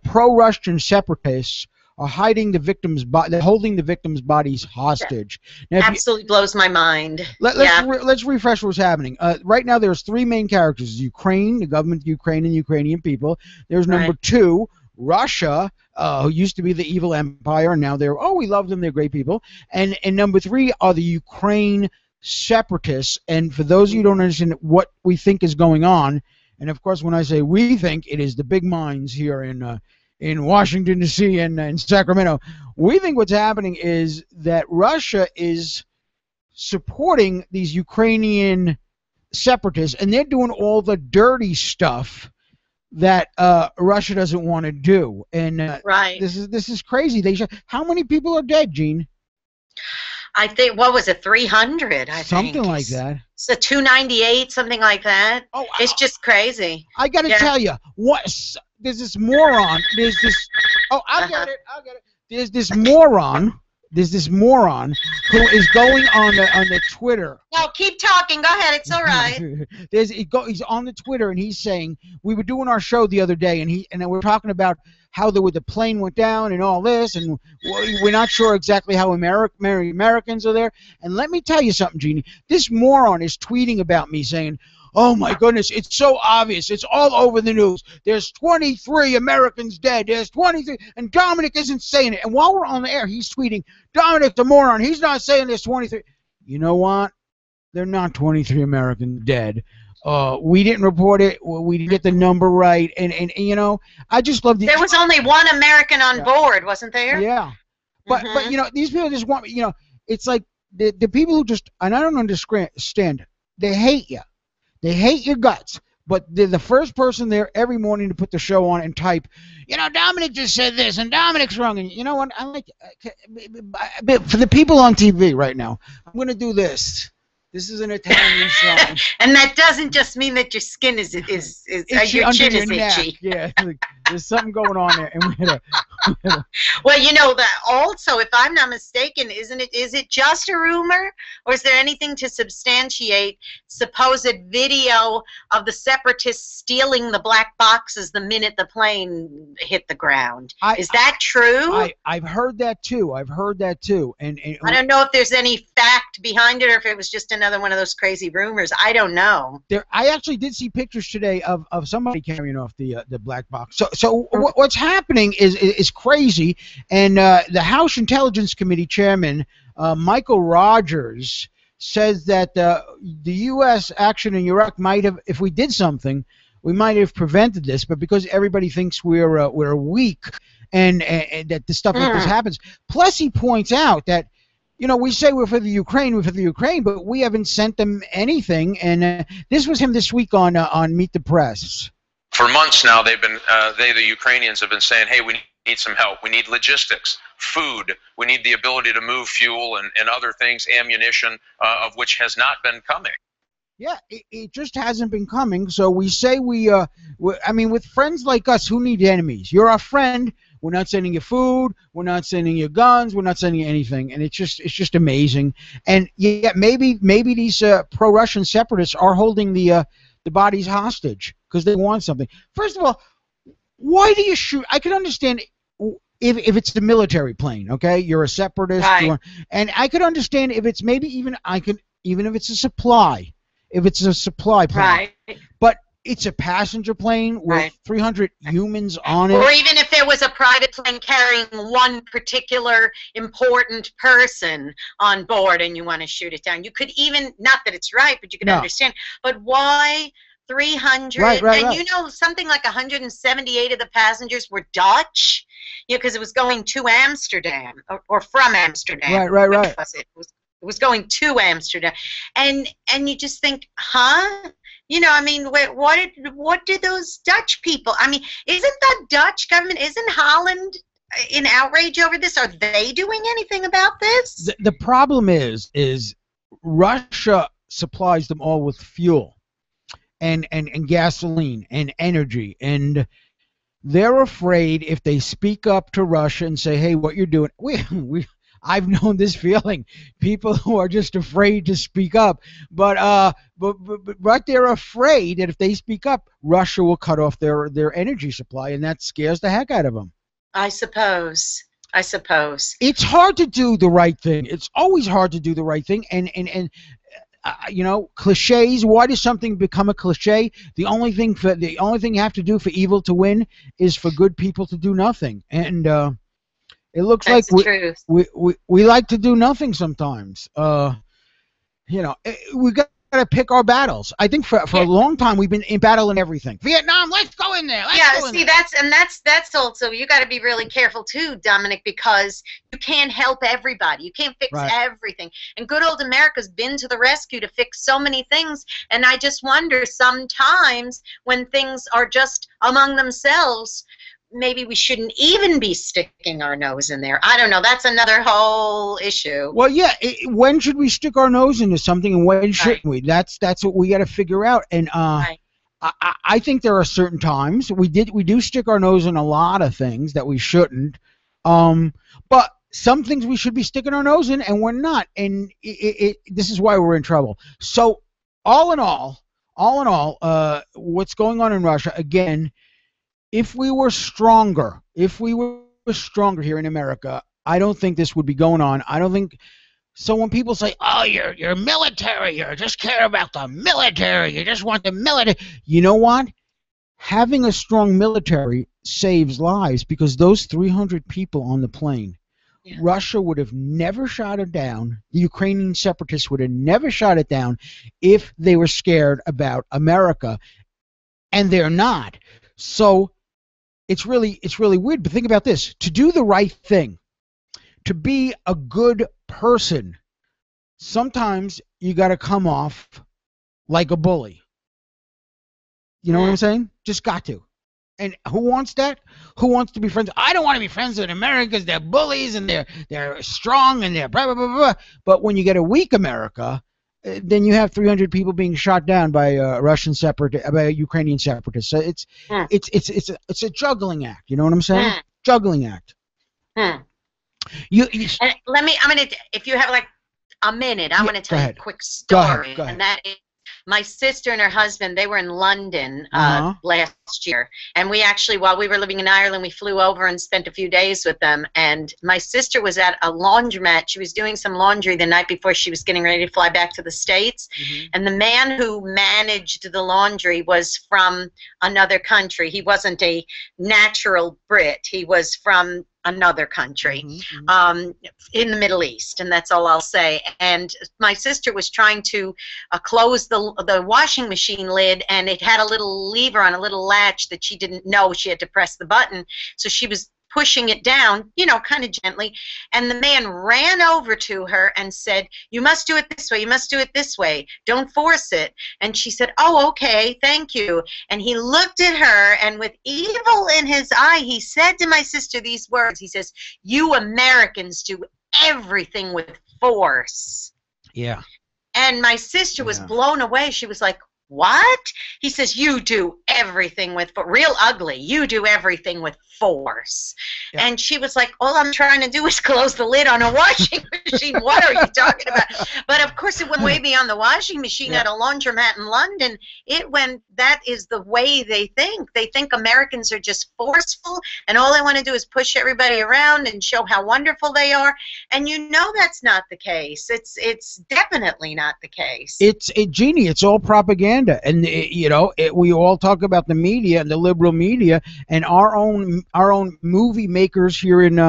pro-Russian separatists are hiding the victims' they're holding the victims' bodies hostage. Now, absolutely blows my mind. Let's refresh what's happening. Right now, there's three main characters: Ukraine, the government of Ukraine, and Ukrainian people. There's number two, Russia, who used to be the evil empire, and now we love them, they're great people. And number three are the Ukraine separatists. And for those of you who don't understand what we think is going on, and of course, when I say we think, it is the big minds here in Washington, D.C. and in Sacramento. We think what's happening is that Russia is supporting these Ukrainian separatists, and they're doing all the dirty stuff that Russia doesn't want to do. And this is crazy. How many people are dead, Gene? I think, what was it, 300? Something like that. So 298, something like that. Oh, it's just crazy. I got to tell you, there's this moron. There's this. Oh, I get it. There's this moron. There's this moron who is going on the Twitter. No, keep talking. Go ahead. It's all right. He's on the Twitter, and he's saying, we were doing our show the other day, and we're talking about how the plane went down and all this, and we're not sure exactly how many Americans are there. And let me tell you something, Jeannie. This moron is tweeting about me saying, "Oh my goodness, it's so obvious. It's all over the news. There's 23 Americans dead. There's 23, and Dominic isn't saying it." And while we're on the air, he's tweeting, "Dominic's a moron. He's not saying there's 23." You know what? They're not 23 Americans dead. We didn't report it. We didn't get the number right. And you know, I just love the. There was only one American on board, wasn't there? Yeah. But you know, these people just want, you know, it's like the people who just, and I don't understand, they hate you. They hate your guts, but they're the first person there every morning to put the show on and type, you know, Dominic just said this, and Dominic's wrong. And you know what? I like, for the people on TV right now, I'm going to do this. This is an Italian song. And that doesn't just mean that your skin is your chin is itchy. Yeah, there's something going on there. And well, you know that also, if I'm not mistaken, is it just a rumor, or is there anything to substantiate supposed video of the separatists stealing the black boxes the minute the plane hit the ground? Is that true? I've heard that too. And I don't know if there's any fact behind it, or if it was just another one of those crazy rumors. I don't know. I actually did see pictures today of somebody carrying off the black box. So what's happening is crazy, and the House Intelligence Committee Chairman Michael Rogers says that the U.S. action in Iraq might have, if we did something, we might have prevented this, but because everybody thinks we're weak and that the stuff like this happens. Plus, he points out that, you know, we say we're for the Ukraine, but we haven't sent them anything. And this was him this week on Meet the Press. For months now, they've been the Ukrainians have been saying, "Hey, we need some help. We need logistics, food. We need the ability to move fuel and other things, ammunition, of which has not been coming." Yeah, it just hasn't been coming. So we say I mean, with friends like us, who need enemies? You're our friend. We're not sending you food. We're not sending you guns. We're not sending you anything. And it's just amazing. And yeah, maybe these pro-Russian separatists are holding the bodies hostage because they want something. First of all, why do you shoot? I can understand if it's the military plane. Okay, you're a separatist, right. And I could understand if it's maybe even if it's a supply. If it's a supply plane. Right. But it's a passenger plane with Right. 300 humans on Or it. even if there was a private plane carrying one particular important person on board and you want to shoot it down, you could even, not that it's right, but you could No. understand, but why 300? Right, and right. you know, something like 178 of the passengers were Dutch, because it was going to Amsterdam or from Amsterdam. Right. Which was it? It was going to Amsterdam. And you just think, huh? You know, I mean, what did those Dutch people? I mean, isn't the Dutch government, isn't Holland in outrage over this? Are they doing anything about this? The problem is Russia supplies them all with fuel and gasoline and energy, and they're afraid if they speak up to Russia and say, hey, what you're doing, I've known this feeling. People who are just afraid to speak up, but they're afraid that if they speak up, Russia will cut off their energy supply, and that scares the heck out of them. I suppose. It's hard to do the right thing. It's always hard to do the right thing, and you know, cliches. Why does something become a cliche? The only thing you have to do for evil to win is for good people to do nothing, and it looks That's like the truth. we like to do nothing sometimes. You know, we got to pick our battles. I think for a long time we've been in battle in everything. Vietnam, let's go in there. That's also, you got to be really careful too, Dominic, because you can't help everybody. You can't fix everything. And good old America's been to the rescue to fix so many things. And I just wonder sometimes when things are just among themselves, maybe we shouldn't even be sticking our nose in there. I don't know. That's another whole issue. Well, yeah. When should we stick our nose into something, and when shouldn't we? That's what we got to figure out. And I think there are certain times we do stick our nose in a lot of things that we shouldn't. But some things we should be sticking our nose in, and we're not. And this is why we're in trouble. So all in all, what's going on in Russia again? If we were stronger here in America, I don't think this would be going on. I don't think so. When people say, "Oh, you're military, you just care about the military, you just want the military," you know what? Having a strong military saves lives, because those 300 people on the plane, Russia would have never shot it down. The Ukrainian separatists would have never shot it down if they were scared about America, and they're not. So it's really weird, but think about this. To do the right thing, to be a good person, sometimes you got to come off like a bully. You know what I'm saying? Just got to. And who wants that? Who wants to be friends? I don't want to be friends with Americans. They're bullies and they're strong and they're blah, blah, blah, blah. But when you get a weak America, then you have 300 people being shot down by Ukrainian separatists. So it's a juggling act. You know what I'm saying? Juggling act. And if you have like a minute, I want to tell you a quick story. Go ahead. And that is, my sister and her husband, they were in London last year. And we actually, while we were living in Ireland, we flew over and spent a few days with them. And my sister was at a laundromat. She was doing some laundry the night before she was getting ready to fly back to the States. And the man who managed the laundry was from another country. He wasn't a natural Brit. He was from another country in the Middle East, and that's all I'll say. And my sister was trying to close the washing machine lid, and it had a little lever on a little latch that she didn't know. She had to press the button, so she was pushing it down, you know, kind of gently, and the man ran over to her and said, "You must do it this way, you must do it this way, don't force it." And she said, "Oh, okay, thank you." And he looked at her, and with evil in his eye, he said to my sister these words. He says, "You Americans do everything with force." Yeah. And my sister was blown away. She was like, "What?" He says, "You do everything with real ugly. You do everything with force. Yeah. And she was like, all I'm trying to do is close the lid on a washing machine. What are you talking about? But of course it went way beyond the washing machine. At a laundromat in London. That is the way they think. They think Americans are just forceful and all they want to do is push everybody around and show how wonderful they are. And you know that's not the case. It's definitely not the case. Jeannie, it's all propaganda. And, we all talk about the media and the liberal media and our own movie makers here in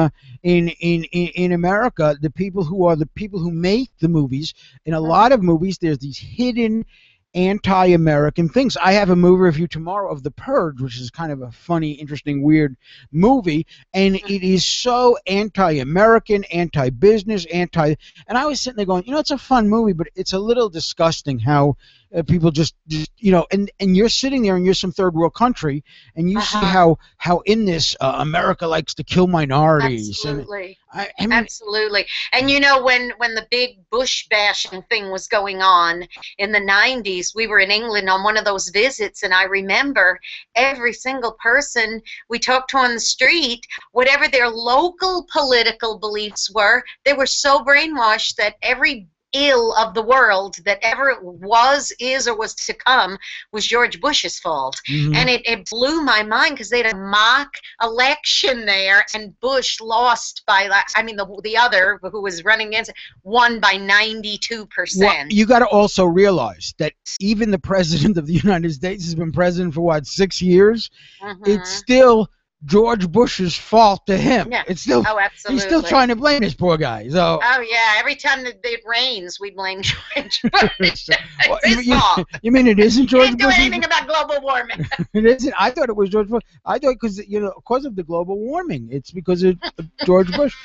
America, the people who make the movies. In a lot of movies, there's these hidden anti-American things. I have a movie review tomorrow of The Purge, which is kind of a funny, interesting, weird movie, and it is so anti-American, anti-business, and I was sitting there going, it's a fun movie, but it's a little disgusting how people just and you're sitting there and you're some third world country and you see how in this America likes to kill minorities. Absolutely. I mean, absolutely. And when the big Bush bashing thing was going on in the 90s, we were in England on one of those visits, and I remember every single person we talked to on the street, whatever their local political beliefs were, they were so brainwashed that every ill of the world that ever was, is, or was to come was George Bush's fault. And it blew my mind because they had a mock election there, and Bush lost by, the other who was running against won by 92%. Well, you got to also realize that even the president of the United States has been president for 6 years. It's still George Bush's fault to him. Yeah. It's still, absolutely. he's still trying to blame this poor guy. So. Oh yeah, every time it rains, we blame George Bush. Well, you mean it isn't George Bush? Can't do anything about global warming. It isn't. I thought it was George Bush. I thought because of the global warming. It's because of George Bush.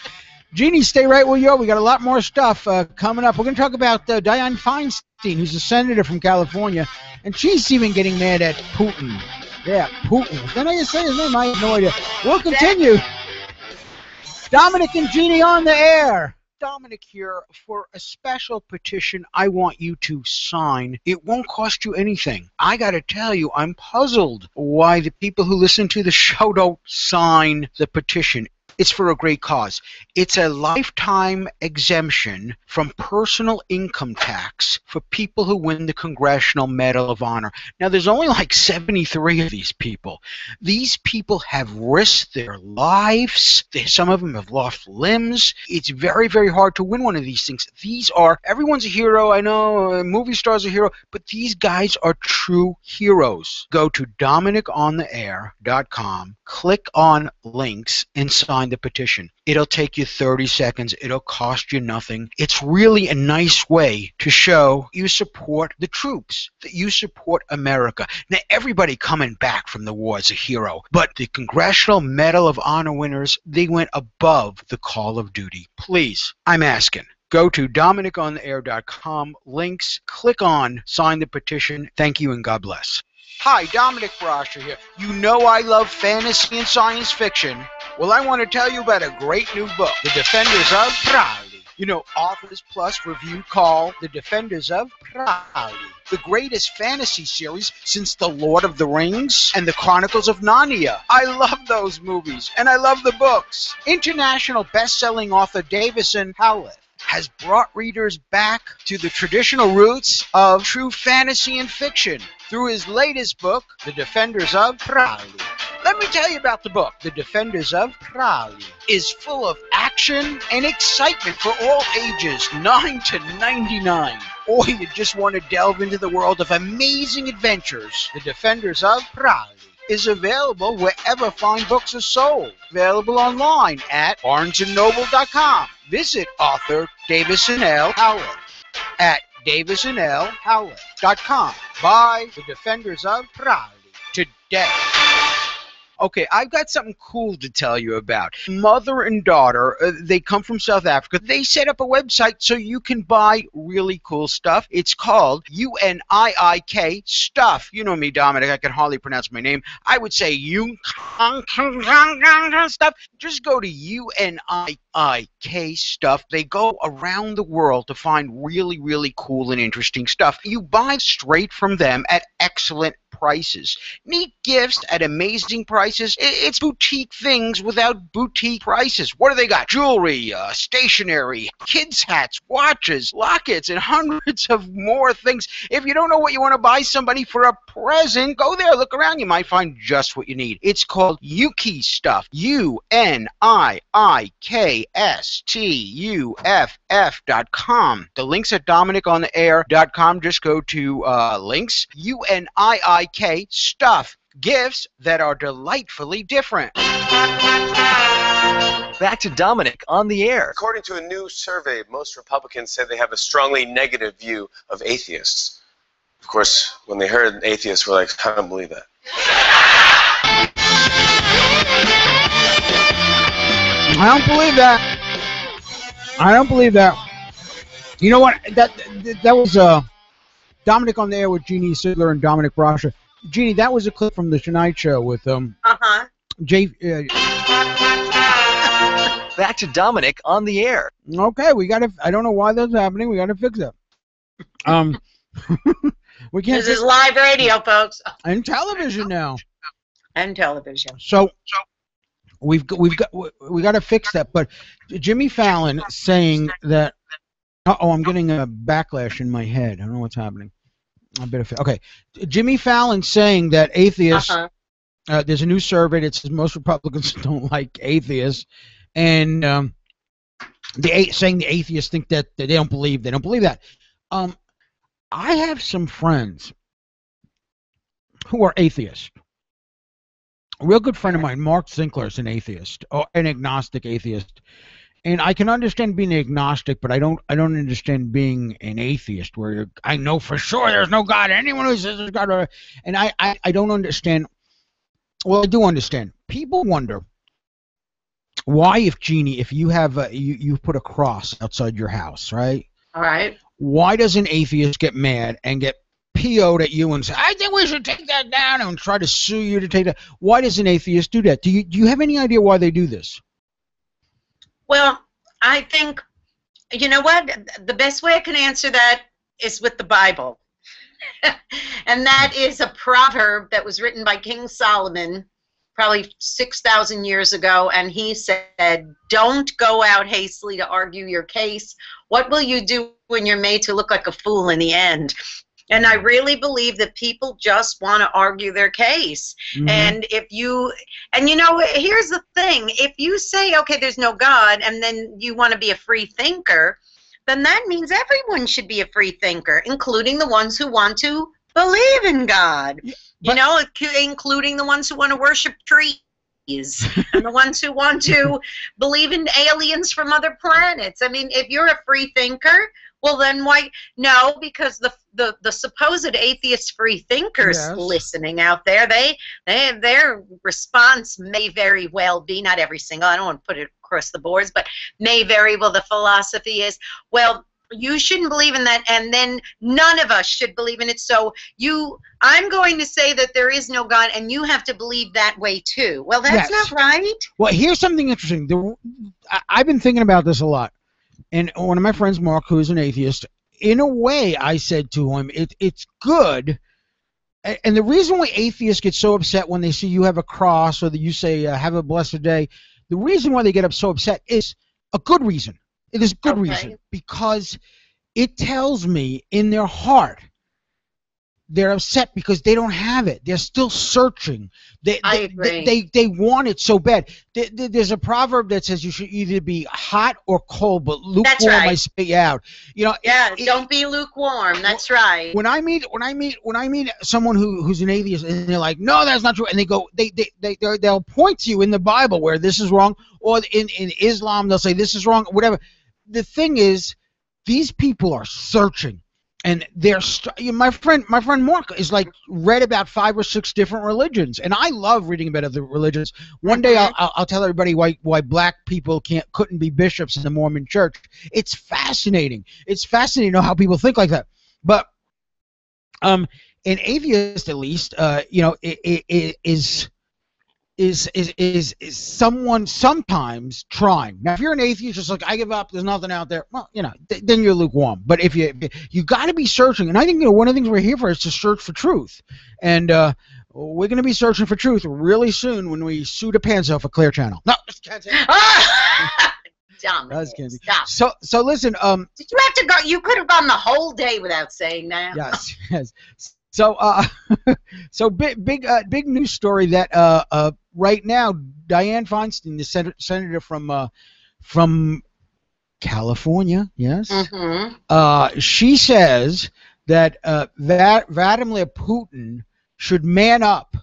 Jeannie, stay right where you are. We got a lot more stuff coming up. We're going to talk about Dianne Feinstein, who's a senator from California, and she's even getting mad at Putin. Yeah, Putin. Did I say his name? I have no idea. We'll continue. Dominick and Jeannie on the air. Dominick here for a special petition I want you to sign. It won't cost you anything. I got to tell you, I'm puzzled why the people who listen to the show don't sign the petition. It's for a great cause. It's a lifetime exemption from personal income tax for people who win the Congressional Medal of Honor. Now, there's only 73 of these people. These people have risked their lives. Some of them have lost limbs. It's very, very hard to win one of these things. Everyone's a hero. I know movie stars are a hero, but these guys are true heroes. Go to DominickOnTheAir.com, click on links, and sign the petition. It'll take you 30 seconds. It'll cost you nothing. It's really a nice way to show you support the troops, that you support America. Now, everybody coming back from the war is a hero, but the Congressional Medal of Honor winners, they went above the call of duty. Please, I'm asking. Go to DominickOnTheAir.com, links, click on sign the petition. Thank you and God bless. Hi, Dominick Brasher here. You know I love fantasy and science fiction. Well, I want to tell you about a great new book, The Defenders of Crowley. Authors Plus review call The Defenders of Crowley the greatest fantasy series since The Lord of the Rings and The Chronicles of Narnia. I love those movies, and I love the books. International best-selling author Davison Howlett has brought readers back to the traditional roots of true fantasy and fiction through his latest book, The Defenders of Crowley. Let me tell you about the book. The Defenders of Crowley is full of action and excitement for all ages, 9 to 99. Or you just want to delve into the world of amazing adventures. The Defenders of Crowley is available wherever fine books are sold. Available online at barnesandnoble.com. Visit author Davison L. Howlett at davisonlhowlett.com. Buy The Defenders of Crowley today. Okay, I've got something cool to tell you about. Mother and daughter, they come from South Africa. They set up a website so you can buy really cool stuff. It's called UNIIK Stuff. You know me, Dominic. I can hardly pronounce my name. I would say Stuff. Just go to UNIIK Stuff. They go around the world to find really, really cool and interesting stuff. You buy straight from them at excellent prices. Neat gifts at amazing prices. It's boutique things without boutique prices. What do they got? Jewelry, stationery, kids' hats, watches, lockets, and hundreds of more things. If you don't know what you want to buy somebody for a present, go there, look around. You might find just what you need. It's called Yuki Stuff. UNIIKSTUFF.com. The links at DominickOnTheAir.com. Just go to links. UNIIK Stuff. Gifts that are delightfully different. Back to Dominick on the air. According to a new survey, most Republicans say they have a strongly negative view of atheists. Of course, when they heard atheists, we're like, I don't believe that. I don't believe that. I don't believe that. You know what? That was Dominick on the Air with Jeannie Sigler and Dominick Brasha. Jeannie, that was a clip from the Tonight Show with Jay. Back to Dominick on the air. Okay, we got to. I don't know why that's happening. We got to fix that. We can't. This is live radio, folks. And television now. And television. So we got to fix that. But Jimmy Fallon saying that. I'm getting a backlash in my head. I don't know what's happening. Okay. Jimmy Fallon saying that atheists. There's a new survey that says most Republicans don't like atheists, and saying the atheists think that they don't believe that. I have some friends who are atheists. A real good friend of mine, Mark Zinkler, is an atheist, or an agnostic atheist. And I can understand being agnostic, but I don't understand being an atheist, where I know for sure there's no God. Anyone who says there's God, and I don't understand. Well, I do understand. People wonder why, if you have you put a cross outside your house, right? All right. Why does an atheist get mad and get PO'd at you and say, I think we should take that down, and try to sue you to take that? Why does an atheist do that? Do you have any idea why they do this? Well, I think, you know what? The best way I can answer that is with the Bible. And that is a proverb that was written by King Solomon probably 6,000 years ago, and he said, don't go out hastily to argue your case. What will you do when you're made to look like a fool in the end? And I really believe that people just want to argue their case. Mm-hmm. And you know, here's the thing. If you say, okay, there's no God, and then you want to be a free thinker, then that means everyone should be a free thinker, including the ones who want to believe in God. You know, including the ones who want to worship trees and the ones who want to believe in aliens from other planets. I mean, if you're a free thinker, well, then why? No, because the supposed atheist free thinkers listening out there, their response may very well be, not every single, I don't want to put it across the boards, but may very well, the philosophy is, well, you shouldn't believe in that, and then none of us should believe in it. So I'm going to say that there is no God, and you have to believe that way too. Well, that's not right. Well, here's something interesting. I've been thinking about this a lot. And one of my friends, Mark, who is an atheist, in a way, I said to him, it's good. And the reason why atheists get so upset when they see you have a cross, or that you say, have a blessed day, the reason why they get so upset is a good reason. It is a good reason, because it tells me in their heart they're upset because they don't have it. They're still searching. I agree. They want it so bad. There's a proverb that says you should either be hot or cold, but lukewarm I spit you out. You know. Yeah, don't be lukewarm. That's right. When I meet someone who's an atheist, and they're like, no, that's not true, and they'll point to you in the Bible where this is wrong, or in Islam they'll say this is wrong, whatever. The thing is, these people are searching. And my friend Mark is like read about 5 or 6 different religions, and I love reading about other religions. One day I'll tell everybody why black people couldn't be bishops in the Mormon Church. It's fascinating. It's fascinating to know how people think like that. But an atheist, at least, you know, is is someone sometimes trying. Now, if you're an atheist, just like I give up, there's nothing out there. Well, then you're lukewarm. But if you got to be searching, and I think one of the things we're here for is to search for truth, and we're going to be searching for truth really soon when we sue the pants off a Clear Channel. No, just can't say. Stop. So listen. Did you have to go? You could have gone the whole day without saying that. Yes. So so big news story that right now Dianne Feinstein, the senator from California, yes, she says that Vladimir Putin should man up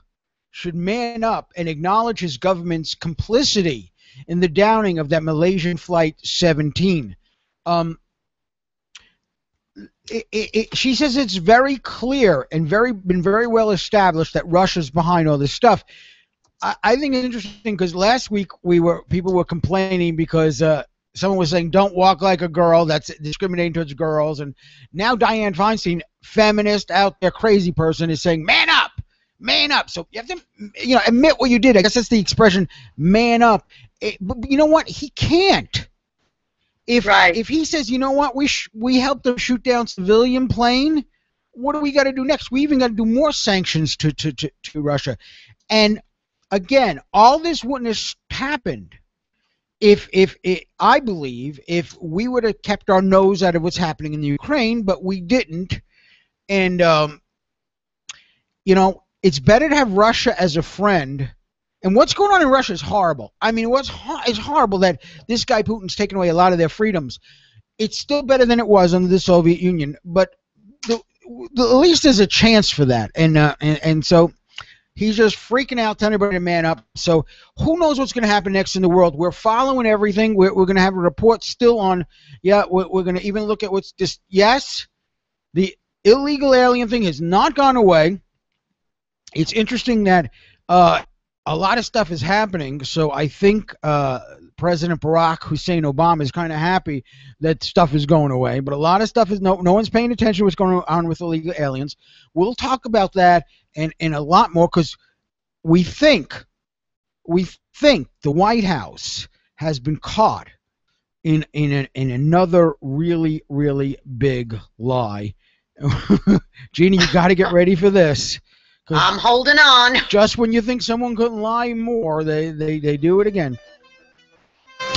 and acknowledge his government's complicity in the downing of that Malaysian Flight 17. She says it's very clear and been very well established that Russia's behind all this stuff. I think it's interesting because last week people were complaining because someone was saying don't walk like a girl, that's discriminating towards girls, and now Dianne Feinstein, feminist out there, crazy person, is saying man up. So you have to admit what you did. I guess that's the expression, man up. But you know what? He can't. If he says, you know what, we helped them shoot down civilian plane, what do we got to do next? We even got to do more sanctions to Russia. And again, all this wouldn't have happened I believe, if we would have kept our nose out of what's happening in the Ukraine, but we didn't. And it's better to have Russia as a friend. And what's going on in Russia is horrible. I mean, it's horrible that this guy Putin's taken away a lot of their freedoms. It's still better than it was under the Soviet Union, but at least there's a chance for that. And so he's just freaking out, telling everybody to man up. So who knows what's going to happen next in the world? We're following everything. We're going to have a report still on. Yeah, we're going to even look at what's just. Yes, the illegal alien thing has not gone away. It's interesting that. A lot of stuff is happening, so I think President Barack Hussein Obama is kind of happy that stuff is going away. But a lot of stuff is no one's paying attention to what's going on with illegal aliens. We'll talk about that and a lot more because we think the White House has been caught in another really, really big lie. Jeannie, you got to get ready for this. I'm holding on. Just when you think someone couldn't lie more, they do it again.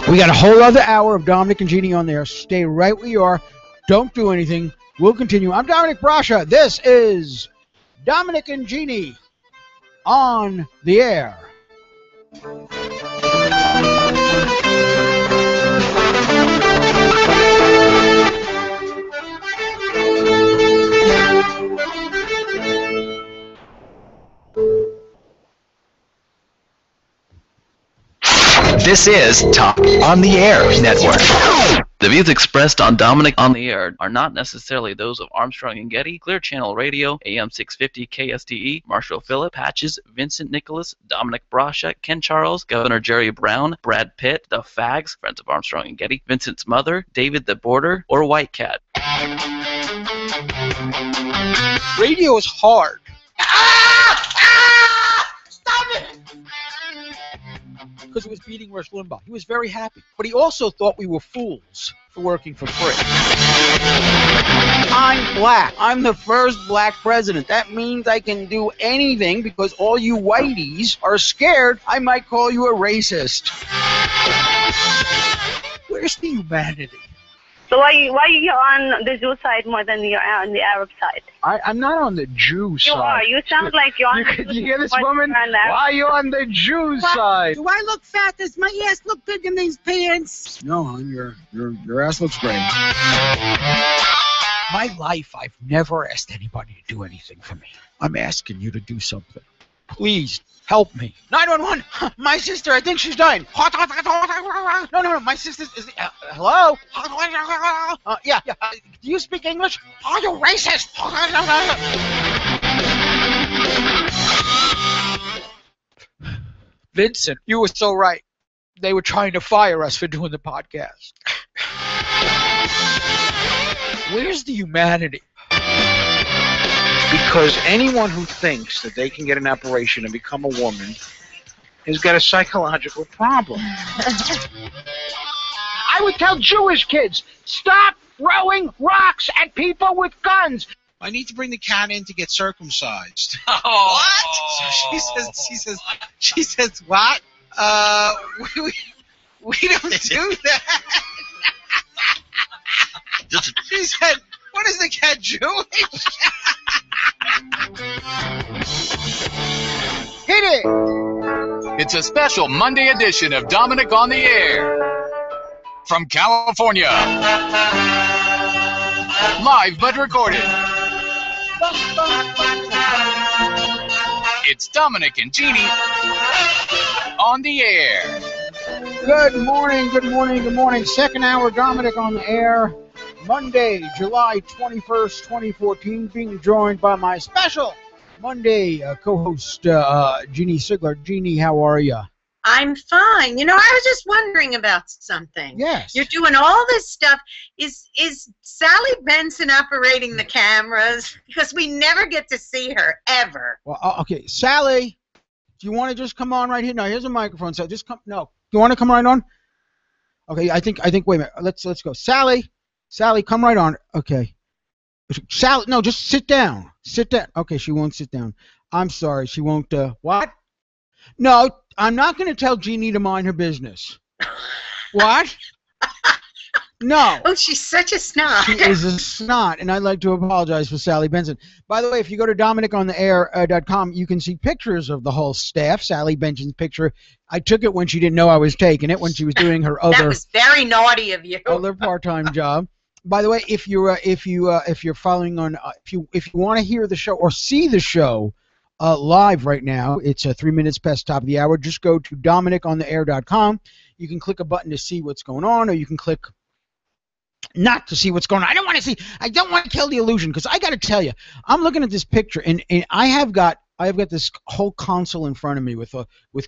We got a whole other hour of Dominick and Jeannie on there. Stay right where you are. Don't do anything. We'll continue. I'm Dominick Brascia. This is Dominick and Jeannie on the air. This is Talk on the Air Network. The views expressed on Dominick on the Air are not necessarily those of Armstrong and Getty, Clear Channel Radio, AM 650 KSTE, Marshall Phillip, Patches, Vincent Nicholas, Dominick Brascia, Ken Charles, Governor Jerry Brown, Brad Pitt, The Fags, Friends of Armstrong and Getty, Vincent's mother, David the Border, or White Cat. Radio is hard. Stop it! Because it was beating Rush Limbaugh. He was very happy. But he also thought we were fools for working for free. I'm black. I'm the first black president. That means I can do anything because all you whiteys are scared I might call you a racist. Where's the humanity? So why you on the Jew side more than you're on the Arab side? I'm not on the Jew side. You are. You sound like you're on you hear this woman? Why are you on the Jew side? Do I look fat? Does my ass look big in these pants? No, hon, your ass looks great. My life, I've never asked anybody to do anything for me. I'm asking you to do something. Please. Help me. 911! My sister, I think she's dying. No, my sister is... hello? Yeah. Do you speak English? Are you racist? Vincent, you were so right. They were trying to fire us for doing the podcast. Where's the humanity? Because anyone who thinks that they can get an operation and become a woman has got a psychological problem. I would tell Jewish kids, stop throwing rocks at people with guns. I need to bring the cat in to get circumcised. Oh. What? So she says, what? We don't do that. She said, what is the cat, Jewish? Hit it! It's a special Monday edition of Dominic on the Air. From California. Live but recorded. It's Dominic and Jeannie on the air. Good morning, good morning, good morning. Second hour, Dominic on the air. Monday, July 21st, 2014. Being joined by my special Monday co-host, Jeannie Sigler. Jeannie, how are you? I'm fine. You know, I was just wondering about something. Yes. You're doing all this stuff. Is Sally Benson operating the cameras? Because we never get to see her, ever. Well, okay. Sally, do you want to just come on right here? No, here's a microphone. So just come. No. You want to come right on? Okay, I think, wait a minute. Let's go. Sally, come right on. Okay. Sally, no, just sit down. Sit down. Okay, she won't sit down. I'm sorry. She won't, what? No, I'm not going to tell Jeannie to mind her business. What? No. Oh, she's such a snot. She is a snot, and I'd like to apologize for Sally Benson. By the way, if you go to DominiconTheAir.com, you can see pictures of the whole staff. Sally Benson's picture. I took it when she didn't know I was taking it, when she was doing her other. That was very naughty of you. Other part-time job. By the way, if you're following on, if you want to hear the show or see the show live right now, it's 3 minutes past top of the hour. Just go to DominiconTheAir.com. You can click a button to see what's going on, or you can click not to see what's going on. I don't want to see. I don't want to kill the illusion, because I got to tell you, I'm looking at this picture, and I have got this whole console in front of me with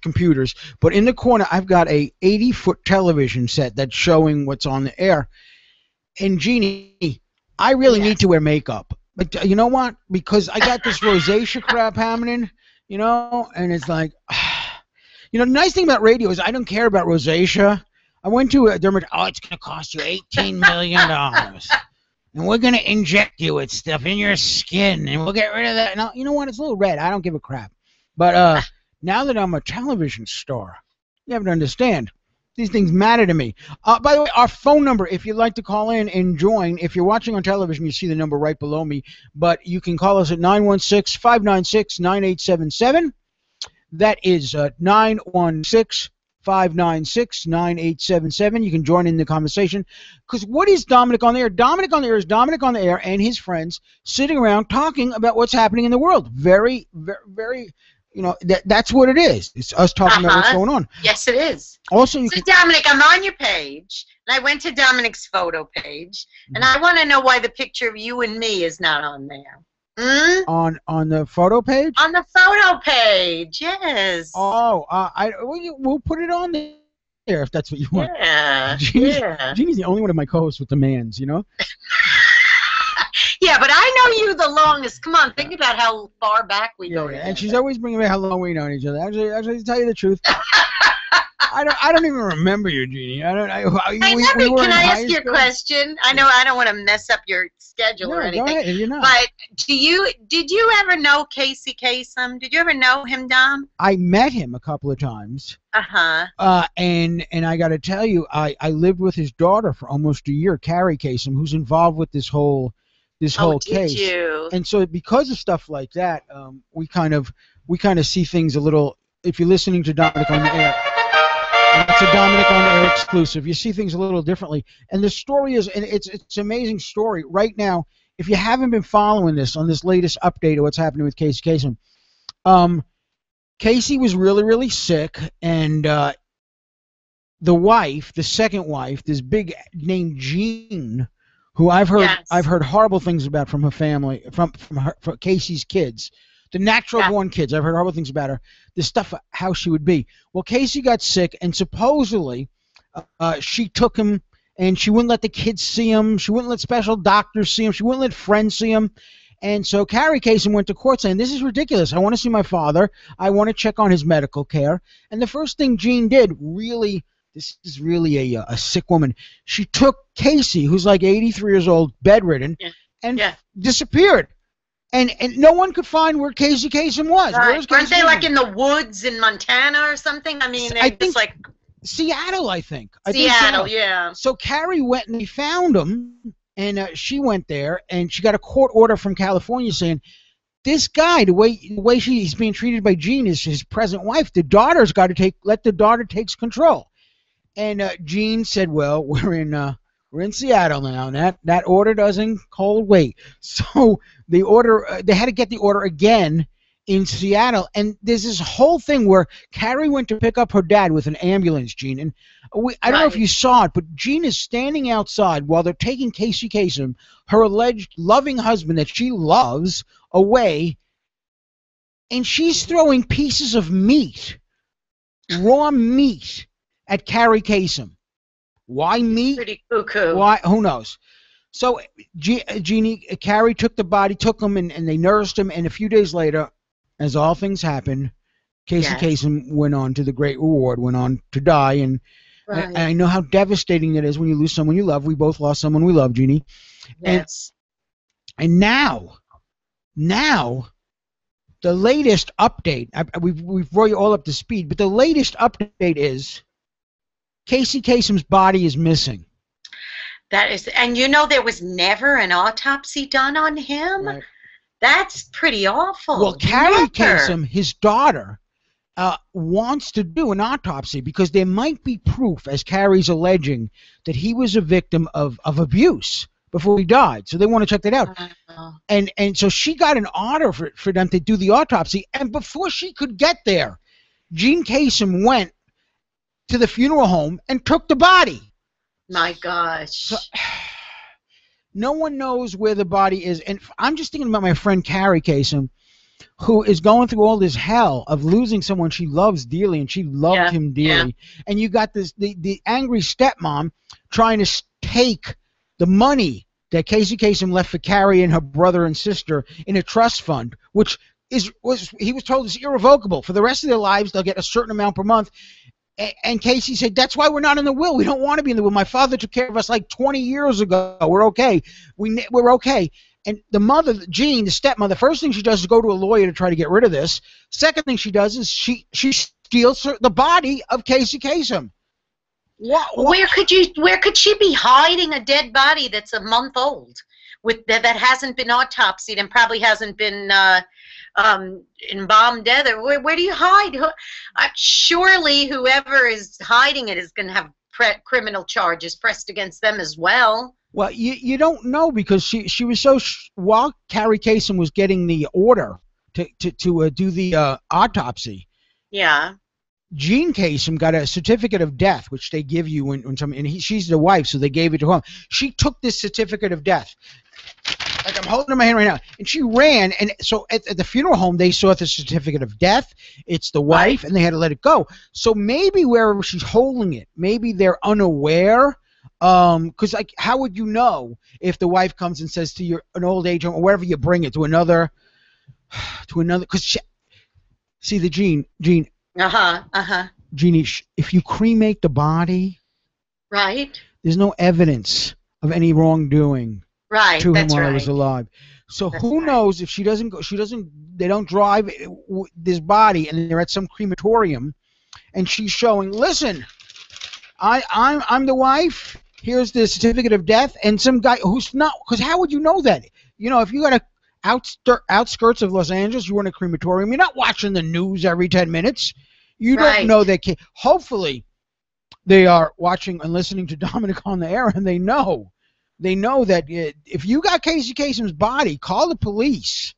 computers, but in the corner I've got a 80-foot television set that's showing what's on the air. And Jeannie, I really need to wear makeup. But you know what? Because I got this rosacea crap happening, you know, and it's like, you know, the nice thing about radio is I don't care about rosacea. I went to a dermatologist. Oh, it's going to cost you $18 million. And we're going to inject you with stuff in your skin, and we'll get rid of that. Now, you know what? It's a little red. I don't give a crap. But now that I'm a television star, you have to understand, these things matter to me. By the way, our phone number, if you'd like to call in and join, if you're watching on television, you see the number right below me, but you can call us at 916-596-9877. That is 916-596-9877. You can join in the conversation. Because what is Dominic on the Air? Dominic on the Air is Dominic on the Air and his friends sitting around talking about what's happening in the world. Very, very, very, you know, that's what it is. It's us talking about what's going on. Yes, it is. Also, so Dominic, I'm on your page, and I went to Dominic's photo page, and I want to know why the picture of you and me is not on there. On the photo page? On the photo page, yes. Oh, we'll put it on there if that's what you want. Yeah, Jeannie's the only one of my co-hosts with demands, you know? Yeah, but I know you the longest. Come on, think about how far back we go. Yeah, and she's always bringing me how long we know each other. Actually, to tell you the truth, I don't even remember you, Jeannie. I don't. Can I ask you a question? I know I don't want to mess up your schedule or anything. Go ahead, you're not. But did you ever know Casey Kasem? Did you ever know him, Dom? I met him a couple of times. And I got to tell you, I lived with his daughter for almost a year, Carrie Kasem, who's involved with this whole case. Did you? And so because of stuff like that, we kind of see things a little. If you're listening to Dominic on the Air, it's a Dominic on the Air exclusive. You see things a little differently, and the story is, and it's an amazing story right now. If you haven't been following this on this latest update of what's happening with Casey Kasem, Casey was really, really sick, and the wife, the second wife, this big named Jean, who I've heard horrible things about from her family, from Casey's kids, the natural born kids. I've heard horrible things about her. This stuff, how she would be. Well, Casey got sick, and supposedly she took him, and she wouldn't let the kids see him. She wouldn't let special doctors see him. She wouldn't let friends see him. And so Carrie Kasem went to court saying, this is ridiculous. I want to see my father. I want to check on his medical care. And the first thing Jean did, really, this is really a sick woman. She took Casey, who's like 83 years old, bedridden, and disappeared. And no one could find where Casey Kasem was. Right. Weren't they like in the woods in Montana or something? I mean, I think it's like Seattle, I think. Seattle, yeah. So Carrie went and they found him, and she went there, and she got a court order from California saying, this guy, the way he's being treated by Jean is his present wife. The daughter's got to let the daughter takes control. And Jean said, well, we're in Seattle now, and that order doesn't hold weight. So the order, they had to get the order again in Seattle. And there's this whole thing where Carrie went to pick up her dad with an ambulance, Jean. And I don't know if you saw it, but Jean is standing outside while they're taking Casey Kasem, her alleged loving husband that she loves, away. And she's throwing pieces of meat, raw meat, at Carrie Kasem. Why meat? Pretty cuckoo. Why? Who knows? So Carrie took the body, took him, and they nursed him. And a few days later, as all things happen, Casey Kasem went on to the great reward, went on to die. And I know how devastating it is when you lose someone you love. We both lost someone we love, Jeannie. Yes. And now, the latest update, we've brought you all up to speed, but the latest update is Casey Kasem's body is missing. That is, and you know there was never an autopsy done on him? Right. That's pretty awful. Well, Carrie Kasem, his daughter, wants to do an autopsy because there might be proof, as Carrie's alleging, that he was a victim of abuse before he died. So they want to check that out. And so she got an order for them to do the autopsy. And before she could get there, Jean Kasem went to the funeral home and took the body. My gosh. So, no one knows where the body is. And I'm just thinking about my friend Carrie Kasem, who is going through all this hell of losing someone she loves dearly, and she loved him dearly. And you got the angry stepmom trying to take the money that Casey Kasem left for Carrie and her brother and sister in a trust fund, which he was told is irrevocable. For the rest of their lives, they'll get a certain amount per month. And Casey said, that's why we're not in the will. We don't want to be in the will. My father took care of us like 20 years ago. We're okay. We're okay. And the mother, Jean, the stepmother, first thing she does is go to a lawyer to try to get rid of this. Second thing she does is she steals the body of Casey Kasem. Where could she be hiding a dead body that's a month old that hasn't been autopsied and probably hasn't been embalmed dead? Where do you hide? Surely whoever is hiding it is going to have criminal charges pressed against them as well. Well, you don't know, because she was so while Carrie Kasem was getting the order to do the autopsy. Yeah. Jean Kasem got a certificate of death, which they give you when she's the wife, so they gave it to her. She took this certificate of death. Like I'm holding it in my hand right now. And she ran, and so at the funeral home, they saw the certificate of death. It's the wife, and they had to let it go. So maybe wherever she's holding it, maybe they're unaware. Because like, how would you know if the wife comes and says to an old age home or wherever you bring it to another? Because see the Jean. Jeannie, if you cremate the body, right? There's no evidence of any wrongdoing. Right, to him that's while right. he was alive. So who knows if she doesn't go? They don't drive this body, and they're at some crematorium, and she's showing. Listen, I'm the wife. Here's the certificate of death, and some guy who's not. Because how would you know that? You know, if you got a outskirts of Los Angeles, you were in a crematorium. You're not watching the news every 10 minutes. You don't know that. Hopefully, they are watching and listening to Dominick on the Air, and they know. They know that if you got Casey Kasem's body, call the police.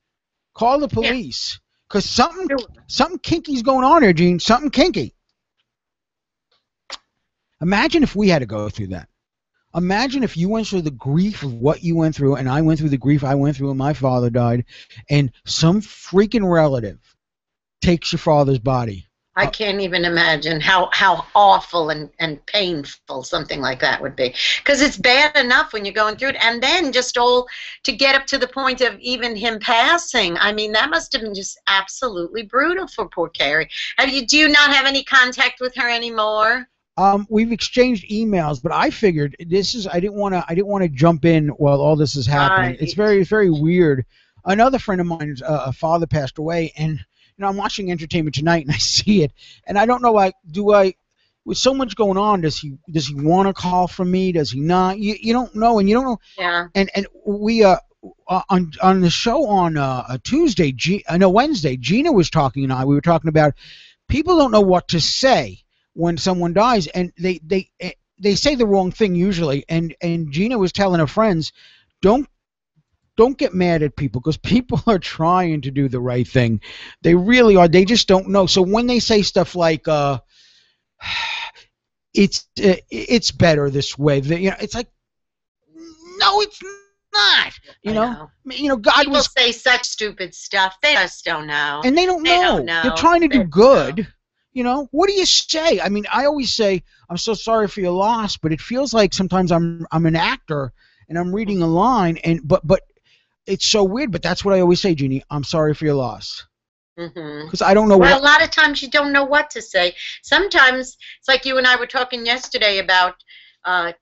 Call the police. Because something kinky's going on here, Gene. Something kinky. Imagine if we had to go through that. Imagine if you went through the grief of what you went through, and I went through the grief I went through when my father died, and some freaking relative takes your father's body. I can't even imagine how awful and painful something like that would be. Because it's bad enough when you're going through it, and then just all to get up to the point of even him passing. I mean, that must have been just absolutely brutal for poor Carrie. Do you not have any contact with her anymore? We've exchanged emails, but I figured I didn't want to jump in while all this is happening. Right. It's very weird. Another friend of mine's father passed away, and I'm watching Entertainment Tonight, and I see it, and I don't know, with so much going on, does he want to call from me? Does he not? You don't know, and you don't know. Yeah. And we on the show on a Tuesday, Wednesday, Gina was talking, and we were talking about people don't know what to say when someone dies, and they say the wrong thing usually, and Gina was telling her friends, don't get mad at people, because people are trying to do the right thing. They really are. They just don't know. So when they say stuff like it's better this way, it's like, no, it's not. You know, God People was say such stupid stuff. They just don't know. And they don't know. They're trying to do good. You know, what do you say? I mean, I always say, I'm so sorry for your loss, but it feels like sometimes I'm an actor and I'm reading a line, but it's so weird. But that's what I always say, Jeannie. I'm sorry for your loss. Because I don't know Well, a lot of times you don't know what to say. Sometimes it's like you and I were talking yesterday about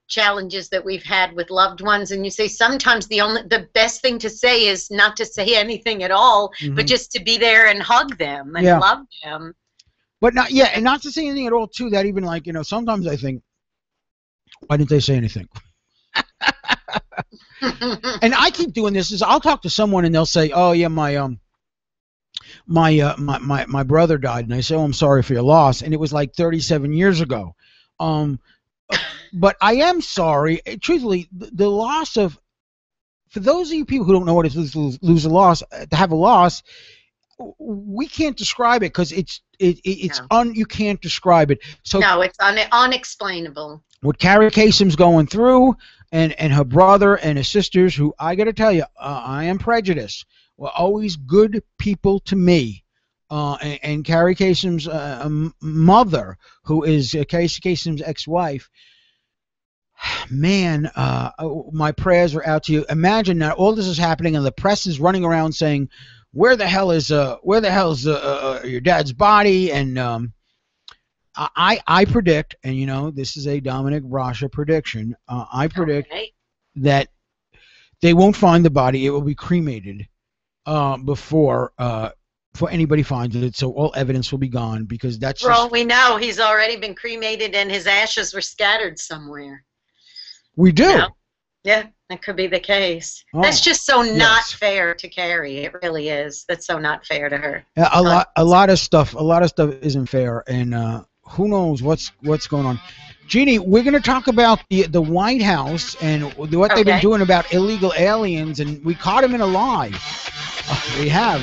challenges that we've had with loved ones, and you say sometimes the best thing to say is not to say anything at all, but just to be there and hug them and love them. But and not to say anything at all too. That even sometimes I think, why didn't they say anything? And I keep doing this. I'll talk to someone and they'll say, "Oh yeah, my brother died," and I say, "Oh, I'm sorry for your loss," and it was like 37 years ago. But I am sorry. Truthfully, the loss of, for those of you people who don't know what it is to lose a loss, to have a loss, we can't describe it, because you can't describe it. So no, it's unexplainable. What Carrie Kasem's going through, and her brother and his sisters, who I got to tell you, I am prejudiced, were always good people to me. And Carrie Kasem's mother, who is Casey Kasem's ex-wife, man, my prayers are out to you. Imagine now all this is happening, and the press is running around saying, where the hell is your dad's body? And I predict, and this is a Dominick Brascia prediction. I predict that they won't find the body; it will be cremated before anybody finds it. So all evidence will be gone, because that's. For all we know, he's already been cremated, and his ashes were scattered somewhere. We do. Yeah, that could be the case. That's just so not fair to Carrie. It really is. That's so not fair to her. Yeah, a lot of stuff isn't fair, and who knows what's going on. Jeannie, we're going to talk about the White House and what they've been doing about illegal aliens, and we caught him in a lie. We have.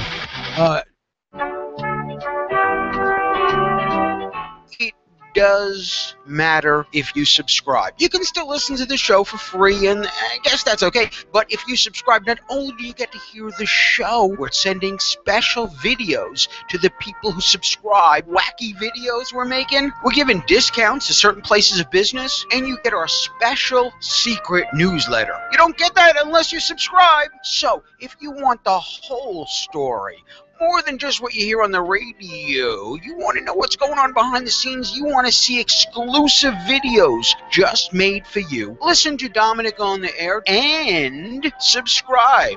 Does matter if you subscribe. You can still listen to the show for free, and I guess that's okay. But if you subscribe, not only do you get to hear the show, we're sending special videos to the people who subscribe. Wacky videos we're making. We're giving discounts to certain places of business, and you get our special secret newsletter. You don't get that unless you subscribe. So if you want the whole story, more than just what you hear on the radio, you want to know what's going on behind the scenes, you want to see exclusive videos just made for you, listen to Dominick on the Air and subscribe.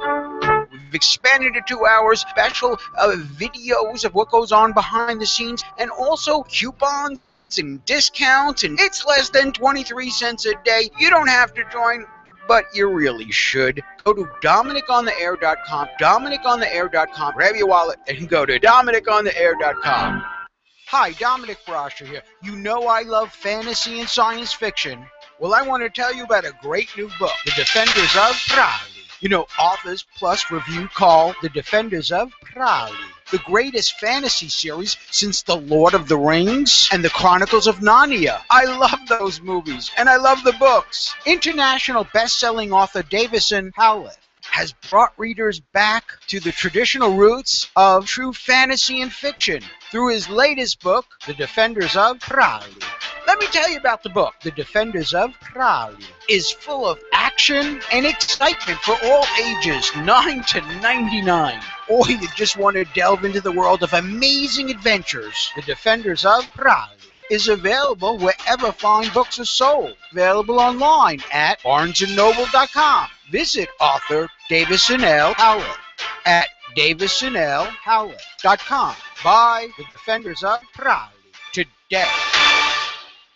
We've expanded it to 2 hours, special videos of what goes on behind the scenes, and also coupons and discounts, and it's less than 23 cents a day. You don't have to join, but you really should. Go to DominickOnTheAir.com, DominickOnTheAir.com, grab your wallet, and go to DominickOnTheAir.com. Hi, Dominick Brascia here. You know I love fantasy and science fiction. Well, I want to tell you about a great new book, The Defenders of Prowley. You know, authors plus review call The Defenders of Prowley the greatest fantasy series since The Lord of the Rings and The Chronicles of Narnia. I love those movies, and I love the books. International best-selling author Davison Howlett has brought readers back to the traditional roots of true fantasy and fiction. through his latest book, The Defenders of Raleigh. Let me tell you about the book. The Defenders of Raleigh is full of action and excitement for all ages, 9 to 99. Or you just want to delve into the world of amazing adventures. The Defenders of Raleigh is available wherever fine books are sold. Available online at barnesandnoble.com. Visit author Davison L. Howlett at davisonlhowlett.com. Buy The Defenders of Raleigh today.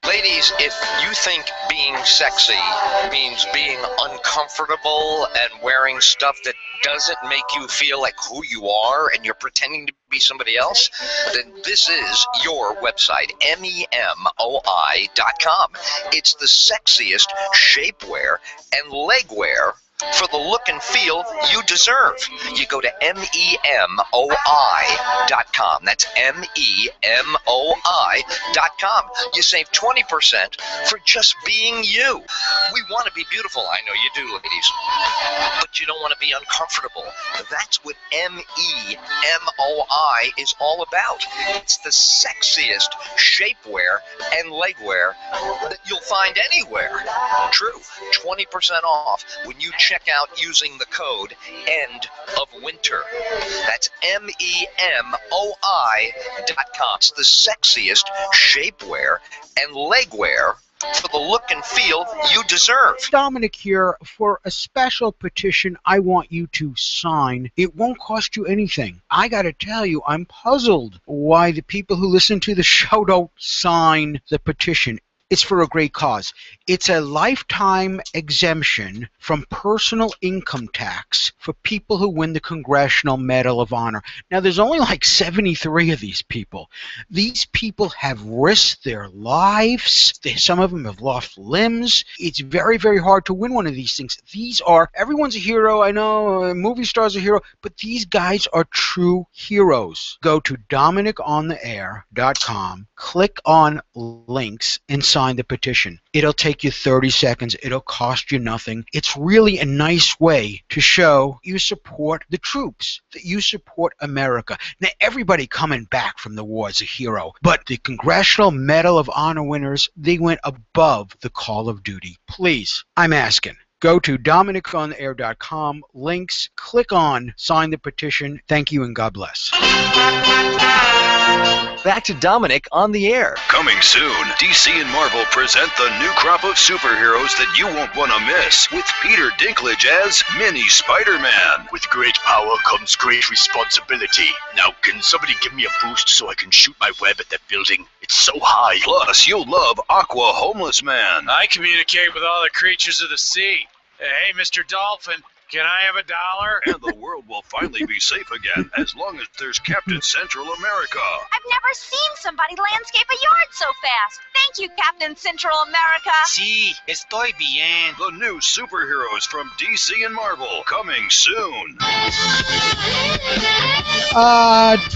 Ladies, if you think being sexy means being uncomfortable and wearing stuff that doesn't make you feel like who you are and you're pretending to be somebody else, then this is your website, MEMOI.com. It's the sexiest shapewear and legwear for the look and feel you deserve. You go to MEMOI.com. That's MEMOI.com. You save 20% for just being you. We want to be beautiful. I know you do, ladies. But you don't want to be uncomfortable. That's what MEMOI is all about. It's the sexiest shapewear and legwear that you'll find anywhere. True. 20% off when you check out using the code END of winter. That's MEMOI.com. It's the sexiest shapewear and legwear for the look and feel you deserve. Dominic here for a special petition I want you to sign. It won't cost you anything. I got to tell you, I'm puzzled why the people who listen to the show don't sign the petition. It's for a great cause. It's a lifetime exemption from personal income tax for people who win the Congressional Medal of Honor. Now, there's only like 73 of these people. These people have risked their lives. Some of them have lost limbs. It's very, very hard to win one of these things. Everyone's a hero, I know, a movie star's a hero, but these guys are true heroes. Go to DominickOnTheAir.com, click on links, and sign the petition. It'll take you 30 seconds. It'll cost you nothing. It's really a nice way to show you support the troops, that you support America. Now, everybody coming back from the war is a hero, but the Congressional Medal of Honor winners, they went above the call of duty. Please, I'm asking. Go to DominickOnTheAir.com, links, click on sign the petition. Thank you and God bless. Back to Dominic on the air. Coming soon, DC and Marvel present the new crop of superheroes that you won't want to miss, with Peter Dinklage as Mini Spider-Man. With great power comes great responsibility. Now, can somebody give me a boost so I can shoot my web at that building? It's so high. Plus, you'll love Aqua Homeless Man. I communicate with all the creatures of the sea. Hey, Mr. Dolphin, can I have $1? And the world will finally be safe again, as long as there's Captain Central America. I've never seen somebody landscape a yard so fast. Thank you, Captain Central America. Sí, estoy bien. The new superheroes from DC and Marvel, coming soon.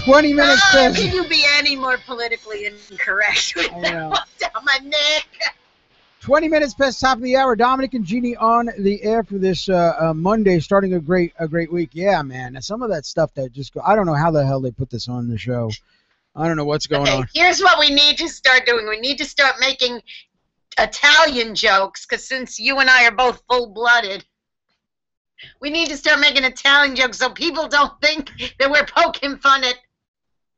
20 minutes. Oh, can you be any more politically incorrect? Down my neck. 20 minutes past top of the hour. Dominic and Jeannie on the air for this Monday, starting a great week. Yeah, man. Some of that stuff that just I don't know how the hell they put this on the show. I don't know what's going on. Here's what we need to start doing. We need to start making Italian jokes, because since you and I are both full-blooded, we need to start making Italian jokes so people don't think that we're poking fun at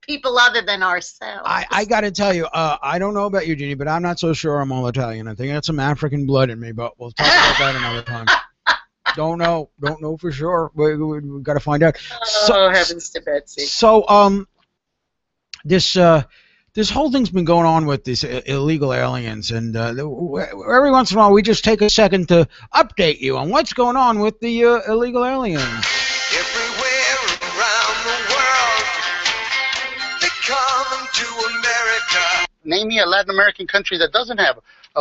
people other than ourselves. I got to tell you, I don't know about you, Jeannie, but I'm not so sure I'm all Italian. I think I got some African blood in me, but we'll talk about that another time. Don't know for sure. We've got to find out. Heavens to Betsy. So, this whole thing's been going on with these illegal aliens, and every once in a while we just take a second to update you on what's going on with the illegal aliens. Name me a Latin American country that doesn't have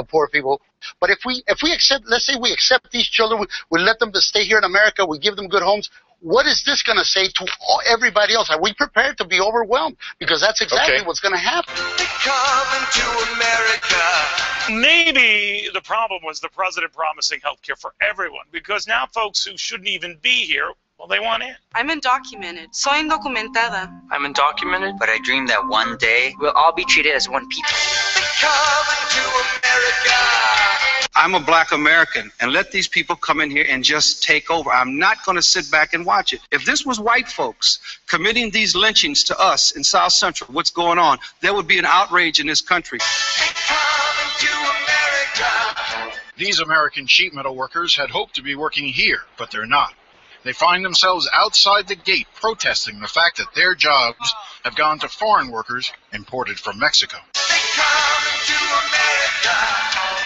poor people. But if we accept, let's say we accept these children, we let them to stay here in America, we give them good homes. What is this going to say to everybody else? Are we prepared to be overwhelmed? Because that's exactly what's going to happen. Maybe the problem was the president promising health care for everyone, because now folks who shouldn't even be here Well, they want in. I'm undocumented. Soy indocumentada. I'm undocumented, but I dream that one day we'll all be treated as one people. I'm a black American, and let these people come in here and just take over. I'm not going to sit back and watch it. If this was white folks committing these lynchings to us in South Central, what's going on, there would be an outrage in this country. These American sheet metal workers had hoped to be working here, but they're not. They find themselves outside the gate protesting the fact that their jobs have gone to foreign workers imported from Mexico.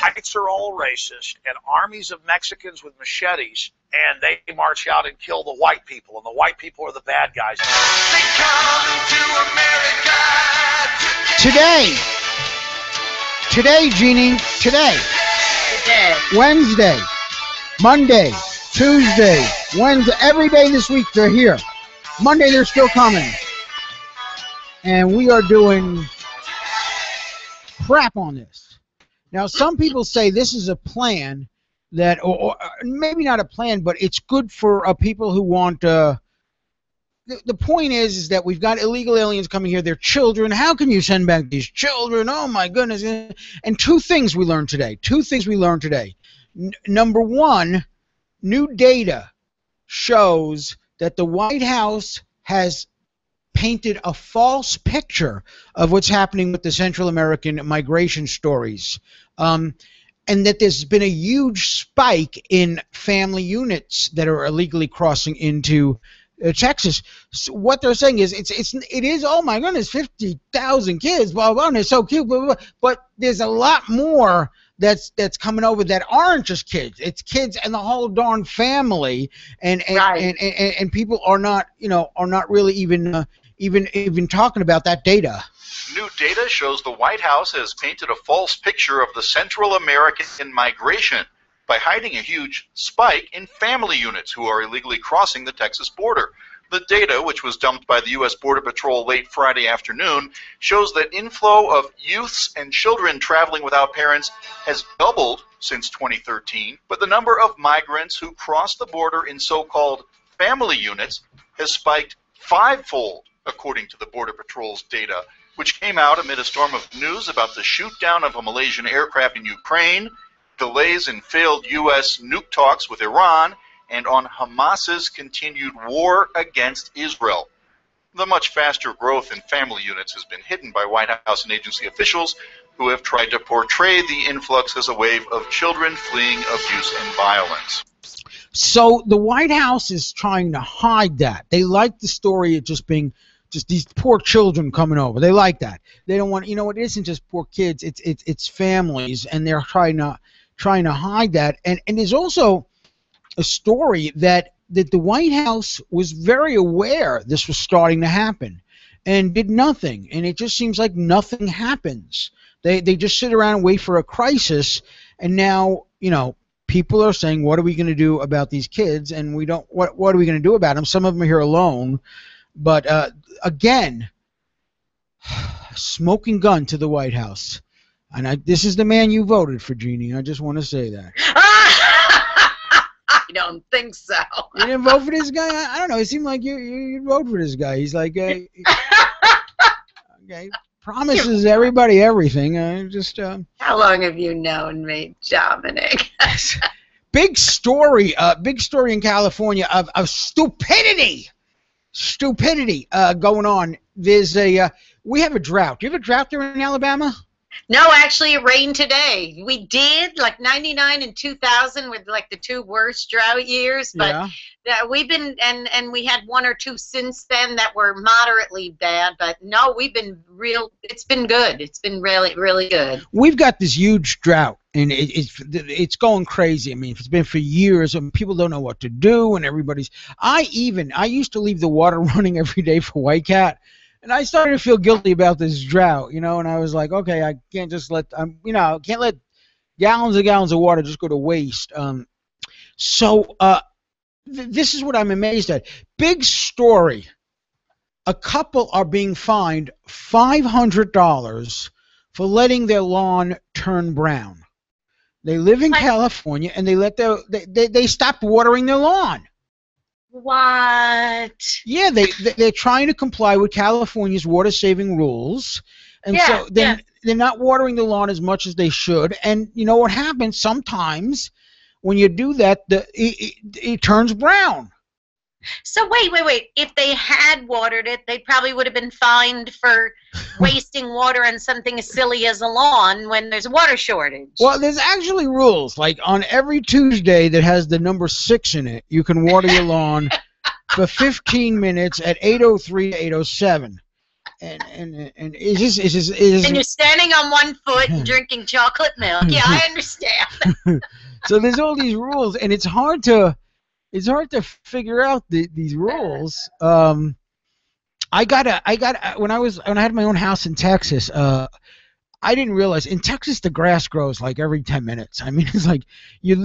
Whites are all racist, and armies of Mexicans with machetes, and they march out and kill the white people, and the white people are the bad guys. Today, Jeannie, today. Wednesday, Monday, Tuesday, Wednesday, every day this week they're here. Monday they're still coming. And we are doing crap on this. Now, some people say this is a plan that, or maybe not a plan, but it's good for people who want, the point is that we've got illegal aliens coming here. They're children. How can you send back these children? Oh, my goodness. And two things we learned today. Number one, new data shows that the White House has painted a false picture of what's happening with the Central American migration stories, and that there's been a huge spike in family units that are illegally crossing into Texas. So what they're saying is it is, oh my goodness, 50,000 kids, blah, blah, and it's so cute, blah, blah, blah. But there's a lot more that's coming over that aren't just kids. It's kids and the whole darn family, and people are not really even talking about that data. New data shows the White House has painted a false picture of the Central American migration by hiding a huge spike in family units who are illegally crossing the Texas border. The data, which was dumped by the U.S. Border Patrol late Friday afternoon, shows that inflow of youths and children traveling without parents has doubled since 2013, but the number of migrants who cross the border in so-called family units has spiked fivefold, according to the Border Patrol's data, which came out amid a storm of news about the shoot-down of a Malaysian aircraft in Ukraine, delays in failed U.S. nuke talks with Iran, and on Hamas's continued war against Israel. The much faster growth in family units has been hidden by White House and agency officials who have tried to portray the influx as a wave of children fleeing abuse and violence. So the White House is trying to hide that. They like the story of just being just these poor children coming over. They like that. They don't want, it isn't just poor kids, it's families, and they're trying to hide that. And there's also a story that the White House was very aware this was starting to happen and did nothing. And it just seems like nothing happens. They just sit around and wait for a crisis, and now, people are saying, what are we going to do about these kids? And we don't, what are we going to do about them? Some of them are here alone. But again, smoking gun to the White House. And this is the man you voted for, Jeannie. I just want to say that. I don't think so. You didn't vote for this guy? I don't know. It seemed like you vote for this guy. He's like, okay, promises everybody everything. How long have you known me, Dominic? Big story in California of stupidity going on. There's we have a drought. Do you have a drought there in Alabama? No, actually, it rained today. We did, like 99 and 2000 were like the two worst drought years, but we've been, and we had one or two since then that were moderately bad, but no, it's been good. It's been really, really good. We've got this huge drought, and it's going crazy. I mean, it's been for years, and people don't know what to do, and I used to leave the water running every day for White Cat. And I started to feel guilty about this drought, and I was like, okay, I can't just let, can't let gallons and gallons of water just go to waste. This is what I'm amazed at. Big story. A couple are being fined $500 for letting their lawn turn brown. They live in California, and they stopped watering their lawn. What? Yeah, they're trying to comply with California's water saving rules, and Yeah, so they're not watering the lawn as much as they should. And you know what happens sometimes when you do that? It turns brown. So wait. If they had watered it, they probably would have been fined for wasting water on something as silly as a lawn when there's a water shortage. Well, there's actually rules. Like on every Tuesday that has the number 6 in it, you can water your lawn for 15 minutes at 8:03 to 8:07. And it's just and you're standing on one foot and drinking chocolate milk. Yeah, I understand. So there's all these rules, and it's hard to figure out these rules. When I had my own house in Texas, I didn't realize in Texas the grass grows like every 10 minutes. I mean, it's like you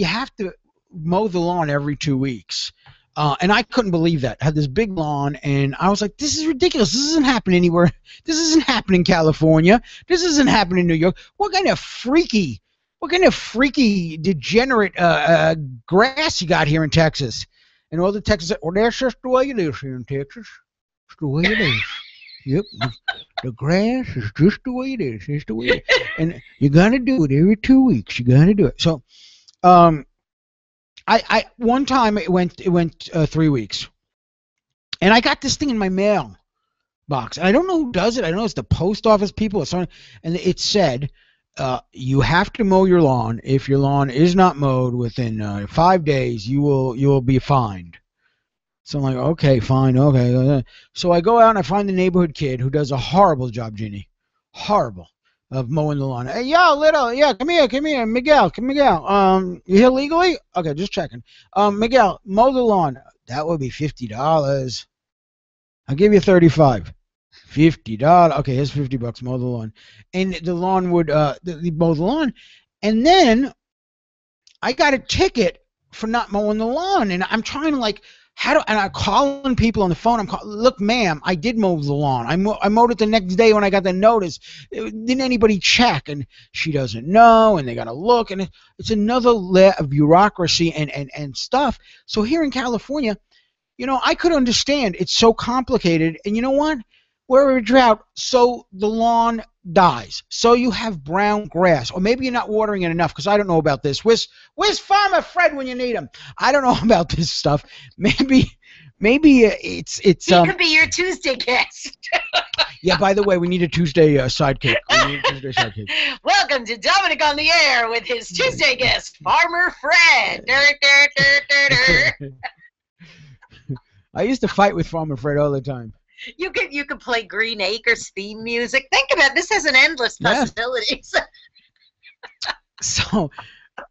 have to mow the lawn every 2 weeks. And I couldn't believe that. I had this big lawn, and I was like, this is ridiculous. This isn't happening anywhere. This isn't happening in California. This isn't happening in New York. What kind of freaky degenerate grass you got here in Texas? And all the Texans said, well, that's just the way it is here in Texas. It's the way it is. Yep. The grass is just the way it is. It's the way it is. And you got to do it every 2 weeks. You got to do it. So, I one time it went 3 weeks, and I got this thing in my mail box. I don't know who does it. I don't know it's the post office people or something. And it said, you have to mow your lawn. If your lawn is not mowed within 5 days, you will be fined. So I'm like, okay, fine, okay. So I go out and I find the neighborhood kid who does a horrible job, Ginny, horrible, of mowing the lawn. Hey, yo, come here, Miguel. You here legally? Okay, just checking. Miguel, mow the lawn. That would be $50. I'll give you $35. $50. Okay, here's $50. Mow the lawn, and the lawn would mow the lawn, and then I got a ticket for not mowing the lawn, and I'm trying to and I'm calling people on the phone. Look, ma'am, I did mow the lawn. I mowed it the next day when I got the notice. Didn't anybody check? And she doesn't know, and they got to look, and it's another layer of bureaucracy and stuff. So here in California, I could understand. It's so complicated, and you know what? We're in a drought, so the lawn dies. So you have brown grass, or maybe you're not watering it enough, because I don't know about this. Where's Farmer Fred when you need him? I don't know about this stuff. Maybe it's he could be your Tuesday guest. Yeah. By the way, we need a Tuesday sidekick. Welcome to Dominic on the Air with his Tuesday guest, Farmer Fred. I used to fight with Farmer Fred all the time. You could play Green Acres theme music. Think about it. This has an endless possibilities. So,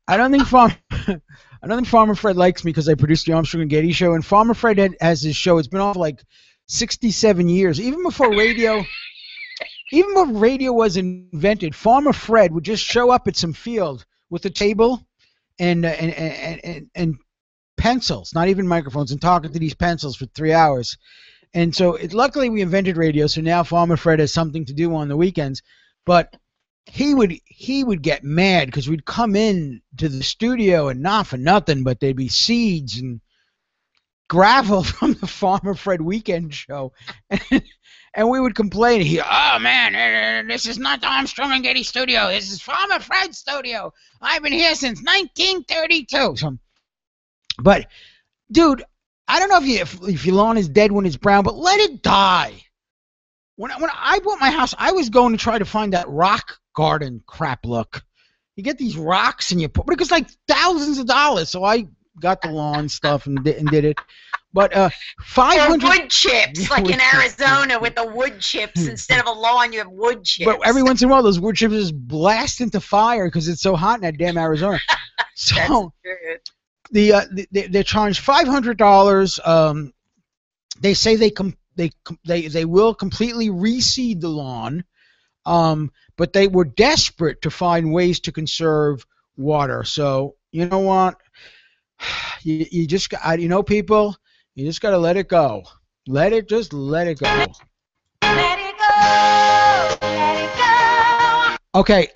I don't think Farmer Fred likes me because I produced the Armstrong and Getty show. And Farmer Fred has his show. It's been off like 67 years. Even before radio was invented, Farmer Fred would just show up at some field with a table and pencils, not even microphones, and talking to these pencils for 3 hours. And so luckily we invented radio, so now Farmer Fred has something to do on the weekends. But he would get mad because we'd come in to the studio and not for nothing, but there'd be seeds and gravel from the Farmer Fred weekend show. And we would complain. Oh man, this is not the Armstrong and Getty studio. This is Farmer Fred's studio. I've been here since 1932. But dude, I don't know if your lawn is dead when it's brown, but let it die. When I bought my house, I was going to try to find that rock garden crap look. You get these rocks and but it was like thousands of dollars. So I got the lawn stuff and did it. But 500 wood chips, like in Arizona with the wood chips. Instead of a lawn, you have wood chips. But every once in a while, those wood chips just blast into fire because it's so hot in that damn Arizona. So they're charged $500. They say they will completely reseed the lawn, but they were desperate to find ways to conserve water. So you know what? You just people, you just gotta let it go. Let it go. Let it go. Let it go. Okay.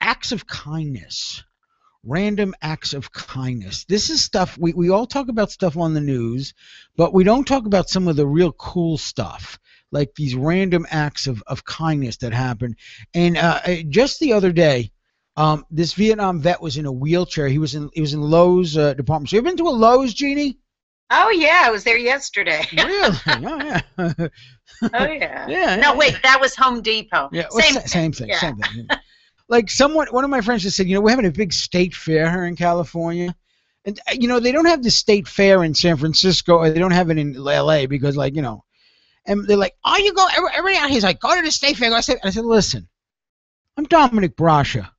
Acts of kindness. random acts of kindness. This is stuff, we all talk about stuff on the news, but we don't talk about some of the real cool stuff, like these random acts of kindness that happen. And just the other day, this Vietnam vet was in a wheelchair. He was in Lowe's department. So you ever been to a Lowe's, Jeannie? Oh yeah, I was there yesterday. Really? Oh yeah. Oh yeah. Yeah. No, wait, that was Home Depot. Yeah, well, same thing. Yeah. Same thing. Like one of my friends just said, we're having a big state fair here in California, and they don't have the state fair in San Francisco, or they don't have it in LA because and they're like, oh, you go every out. He's like, go to the state fair. I said, listen, I'm Dominick Brascia.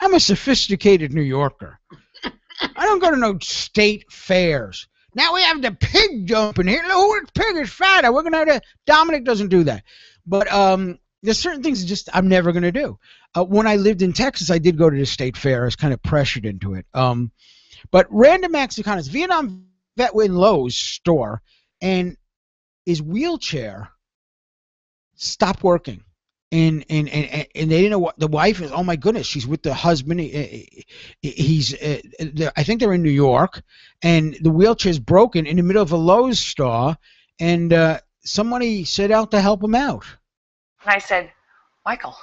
I'm a sophisticated New Yorker. I don't go to no state fairs. Now we have the pig jumping here. Look, the pig is fatter. We're gonna have to. Dominick doesn't do that, but there's certain things just I'm never gonna do. When I lived in Texas, I did go to the state fair. I was kind of pressured into it. But random acts of kindness. Vietnam vet in Lowe's store, and his wheelchair stopped working. And they didn't know what the wife is. Oh my goodness, she's with the husband. He's I think they're in New York, and the wheelchair's broken in the middle of a Lowe's store, and somebody set out to help him out. And I said, Michael,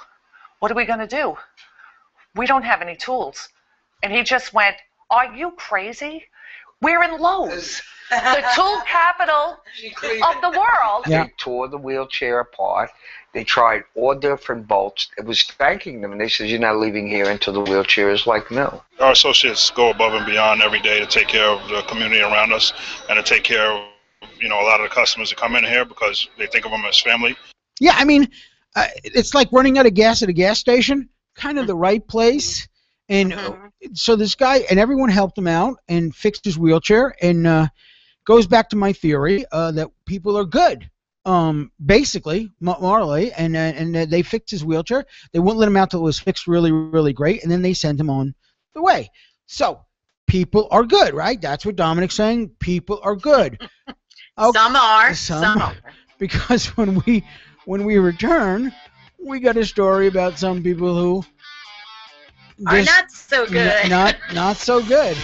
what are we going to do? We don't have any tools. And he just went, are you crazy? We're in Lowe's, the tool capital of the world. Yeah. They tore the wheelchair apart. They tried all different bolts. It was thanking them, and they said, you're not leaving here until the wheelchair is like new. Our associates go above and beyond every day to take care of the community around us and to take care of, a lot of the customers that come in here because they think of them as family. Yeah, I mean, it's like running out of gas at a gas station, kind of the right place. And so this guy, and everyone helped him out and fixed his wheelchair, and goes back to my theory that people are good. Basically, morally, and they fixed his wheelchair. They wouldn't let him out till it was fixed really, really great, and then they sent him on the way. So, people are good, right? That's what Dominick's saying. People are good. Okay. Some are. Because when we return, we got a story about some people who are not so good. Not so good.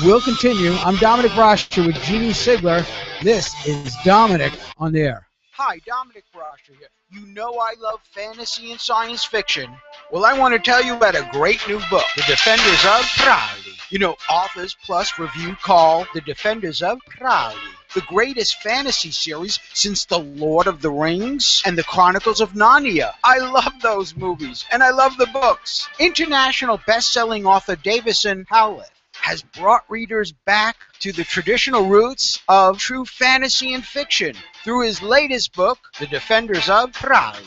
We'll continue. I'm Dominick Brascia with Jeannie Sigler. This is Dominick on the Air. Hi, Dominick Brascia here. You know I love fantasy and science fiction. Well, I want to tell you about a great new book, The Defenders of Crowley. Authors Plus Review call The Defenders of Crowley the greatest fantasy series since The Lord of the Rings and The Chronicles of Narnia. I love those movies, and I love the books. International best-selling author Davison Howlett has brought readers back to the traditional roots of true fantasy and fiction through his latest book, The Defenders of Crowley.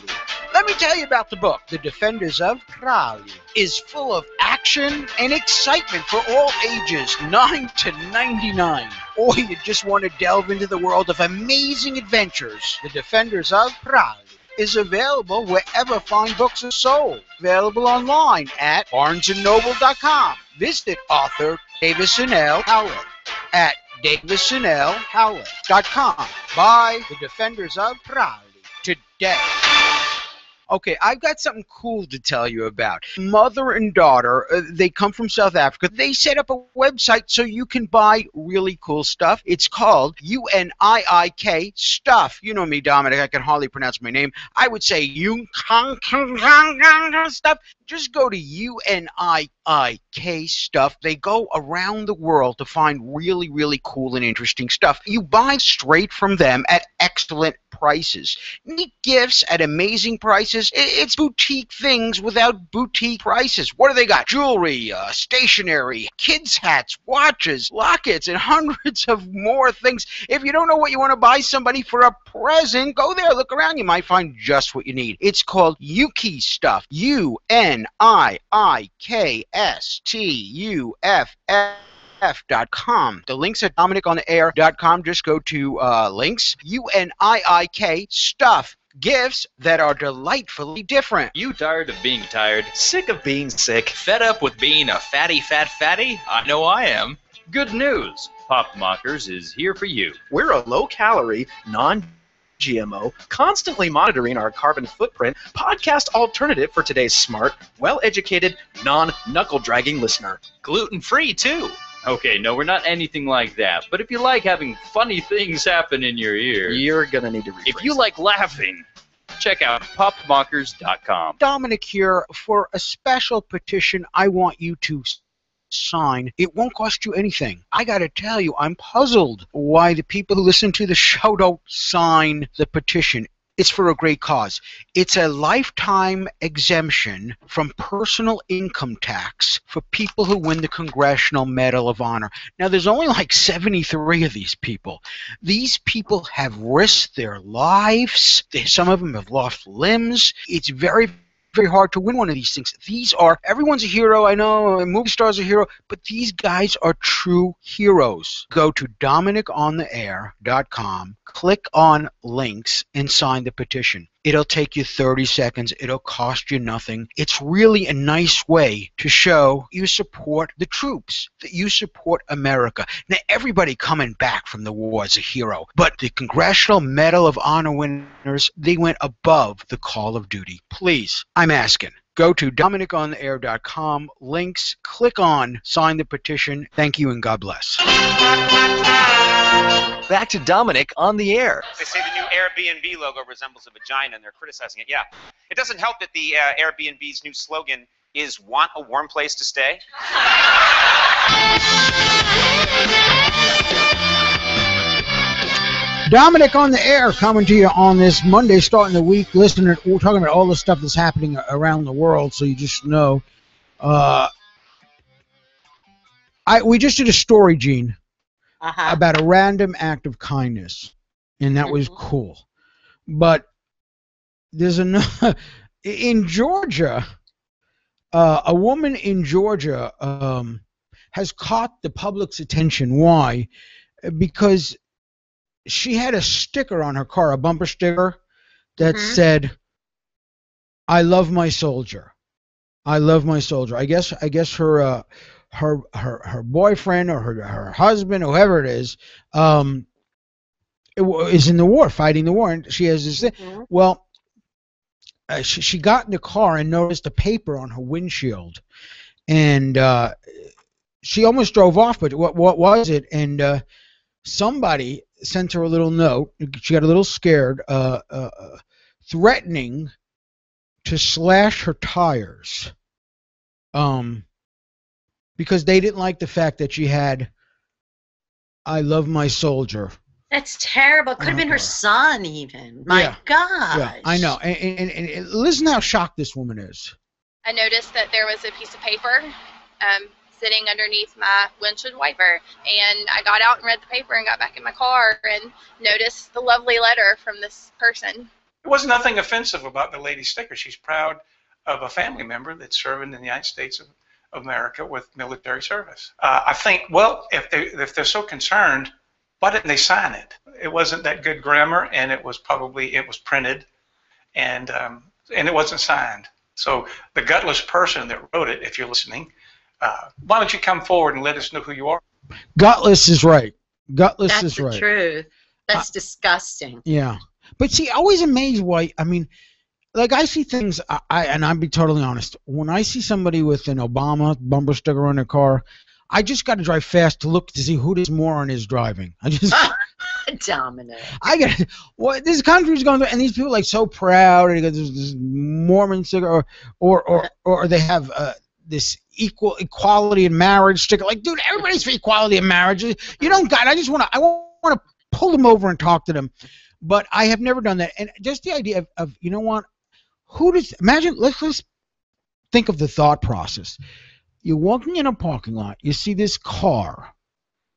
Let me tell you about the book. The Defenders of Crowley is full of action and excitement for all ages, 9 to 99. Or you just want to delve into the world of amazing adventures. The Defenders of Crowley is available wherever fine books are sold. Available online at barnesandnoble.com. Visit author Davison L. Howlett at davisonlhowlett.com. Buy The Defenders of Crowley today. Okay, I've got something cool to tell you about. Mother and daughter, they come from South Africa. They set up a website so you can buy really cool stuff. It's called UNIIK Stuff. You know me, Dominic. I can hardly pronounce my name. I would say Stuff. Just go to UNIIK Stuff. They go around the world to find really, really cool and interesting stuff. You buy straight from them at excellent prices. Neat gifts at amazing prices. It's boutique things without boutique prices. What do they got? Jewelry, stationery, kids' hats, watches, lockets, and hundreds of more things. If you don't know what you want to buy somebody for a present, go there, look around. You might find just what you need. It's called Yuki Stuff. UNIIKSTUFF.com. The links at DominickOnTheAir.com. Just go to links. UNIIK Stuff. Gifts that are delightfully different. You tired of being tired? Sick of being sick? Fed up with being a fatty? I know I am. Good news. Pop Mockers is here for you. We're a low-calorie, non GMO, constantly monitoring our carbon footprint, podcast alternative for today's smart, well-educated, non-knuckle-dragging listener. Gluten-free, too. Okay, no, we're not anything like that. But if you like having funny things happen in your ear, you're going to need to rephrase. If you like laughing, check out popmockers.com. Dominic here for a special petition I want you to sign. It won't cost you anything. I got to tell you, I'm puzzled why the people who listen to the show don't sign the petition. It's for a great cause. It's a lifetime exemption from personal income tax for people who win the Congressional Medal of Honor. Now, there's only like 73 of these people. These people have risked their lives. Some of them have lost limbs. It's very hard to win one of these things. Everyone's a hero, I know, a movie star's a hero, but these guys are true heroes. Go to DominiconTheAir.com, click on links, and sign the petition. It'll take you 30 seconds. It'll cost you nothing. It's really a nice way to show you support the troops, that you support America. Now, everybody coming back from the war is a hero, but the Congressional Medal of Honor winners, they went above the call of duty. Please, I'm asking. Go to DominiconTheAir.com, links, click on sign the petition. Thank you and God bless. Back to Dominic on the air. They say the new Airbnb logo resembles a vagina, and they're criticizing it. Yeah. It doesn't help that the Airbnb's new slogan is "Want a warm place to stay?" Dominic on the air, coming to you on this Monday, starting the week. We're talking about all the stuff that's happening around the world, so you just know. We just did a story, Gene, about a random act of kindness, and that was cool. But there's another in Georgia. A woman in Georgia has caught the public's attention. Why? Because she had a sticker on her car, a bumper sticker, that said, "I love my soldier. I love my soldier." I guess her boyfriend or her husband, whoever it is in the war, fighting the war, and she has this thing. Well, she got in the car and noticed a paper on her windshield, and she almost drove off. But what was it? And somebody sent her a little note. She got a little scared, threatening to slash her tires, because they didn't like the fact that she had "I love my soldier." That's terrible. Could have been her son, even. My gosh. Yeah, I know. And listen how shocked this woman is. I noticed that there was a piece of paper sitting underneath my windshield wiper, and I got out and read the paper and got back in my car and noticed the lovely letter from this person. There was nothing offensive about the lady's sticker. She's proud of a family member that's serving in the United States of America with military service. I think, well, if they're so concerned, why didn't they sign it? It wasn't that good grammar, and it was printed, and it wasn't signed. So the gutless person that wrote it, if you're listening, why don't you come forward and let us know who you are? Gutless is right. Gutless is right. That's the truth. That's disgusting. Yeah. But see, always amazed why, I mean, like I see things, and I'll be totally honest, when I see somebody with an Obama bumper sticker on their car, I just got to drive fast to look to see who this moron is driving. I just... Dominic. This country's going through, and these people like so proud, and they got this Mormon sticker, or they have this equality in marriage sticker. Like, dude, everybody's for equality in marriage. You don't got it. I want to pull them over and talk to them. But I have never done that. And just the idea of you know what? Imagine, let's think of the thought process. You're walking in a parking lot, you see this car,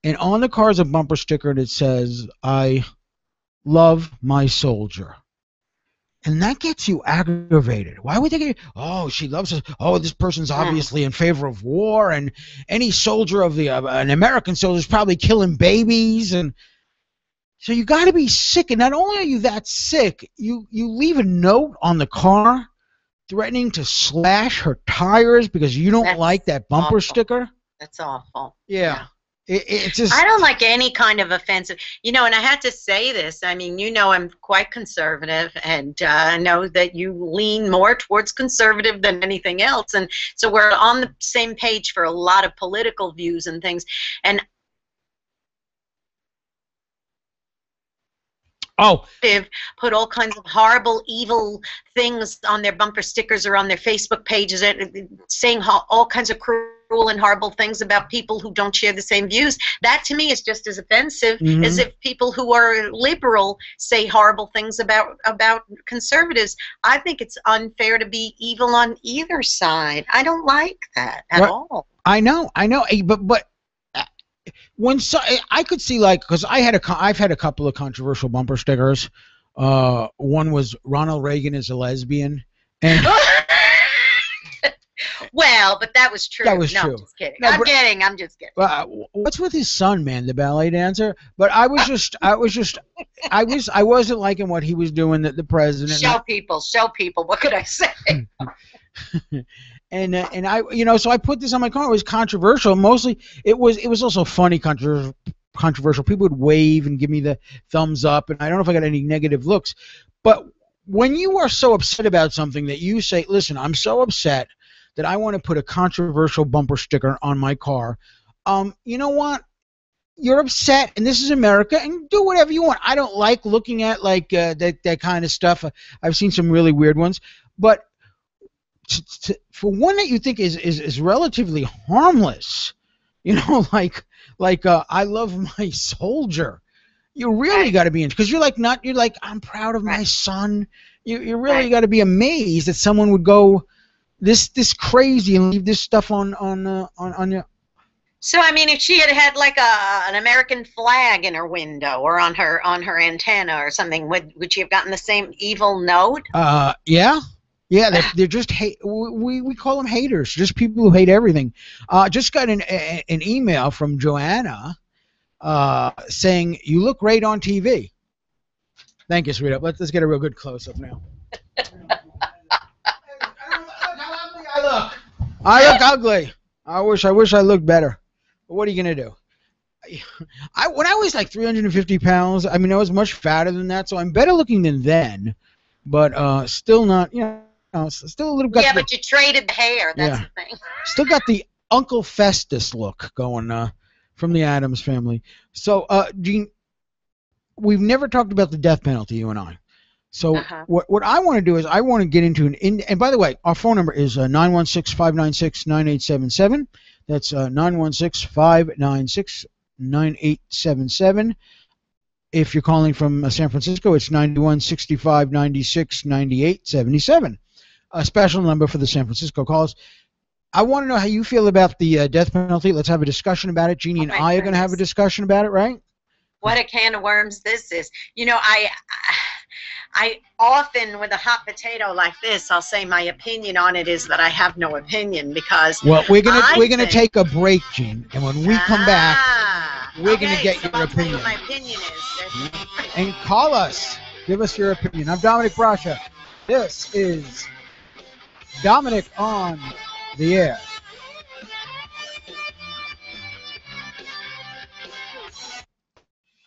and on the car is a bumper sticker that says, "I love my soldier." And that gets you aggravated. Why would they get, oh, she loves us. Oh, this person's obviously in favor of war, and any soldier of an American soldier is probably killing babies. And so you got to be sick. And not only are you that sick, you leave a note on the car threatening to slash her tires because you don't like that bumper sticker. That's awful. Yeah. It's just. I don't like any kind of offensive, and I had to say this. I mean, I'm quite conservative, and I know that you lean more towards conservative than anything else, and so we're on the same page for a lot of political views and things. And put all kinds of horrible, evil things on their bumper stickers or on their Facebook pages, saying all kinds of cruel and horrible things about people who don't share the same views. That to me is just as offensive as if people who are liberal say horrible things about conservatives. I think it's unfair to be evil on either side. I don't like that at all. I know, but when I could see, like, because I've had a couple of controversial bumper stickers. One was Ronald Reagan is a lesbian, and well, but that was true. That was no, true. I'm just kidding. No, I'm just kidding. What's with his son, man, the ballet dancer? But I wasn't liking what he was doing. The president. Show people. What could I say? And I, so I put this on my car. It was controversial. Mostly, it was also funny controversial. People would wave and give me the thumbs up, and I don't know if I got any negative looks. But when you are so upset about something that you say, listen, I'm so upset that I want to put a controversial bumper sticker on my car. You know what? You're upset, and this is America, and do whatever you want. I don't like looking at that kind of stuff. I've seen some really weird ones, but for one that you think is relatively harmless, like I love my soldier. You really got to be into, because you're like I'm proud of my son. You really got to be amazed that someone would go this crazy and leave this stuff on you. So I mean, if she had had like an American flag in her window or on her antenna or something, would she have gotten the same evil note? Yeah, they're just hate. We call them haters, just people who hate everything. Just got an email from Joanna saying you look great on TV. Thank you, sweetheart. Let's get a real good close up now. I look ugly. I wish I looked better. But what are you gonna do? When I was like 350 pounds, I mean, I was much fatter than that, so I'm better looking than then, but still not, still a little. But you traded the hair. That's the thing. Still got the Uncle Festus look going from the Addams family. So, Gene, we've never talked about the death penalty, you and I. So what I want to do is I want to get into and by the way, our phone number is 916-596-9877. That's 916-596-9877. If you're calling from San Francisco, it's 91-65-96-9877. A special number for the San Francisco calls. I want to know how you feel about the death penalty. Let's have a discussion about it. Jeannie and I are going to have a discussion about it, right? What a can of worms this is. I often, with a hot potato like this, I'll say my opinion on it is that I have no opinion because. Well, we're gonna take a break, Gene, and when we come back, we're gonna get your opinion. What my opinion is. And call us. Give us your opinion. I'm Dominick Brascia. This is Dominick on the Air.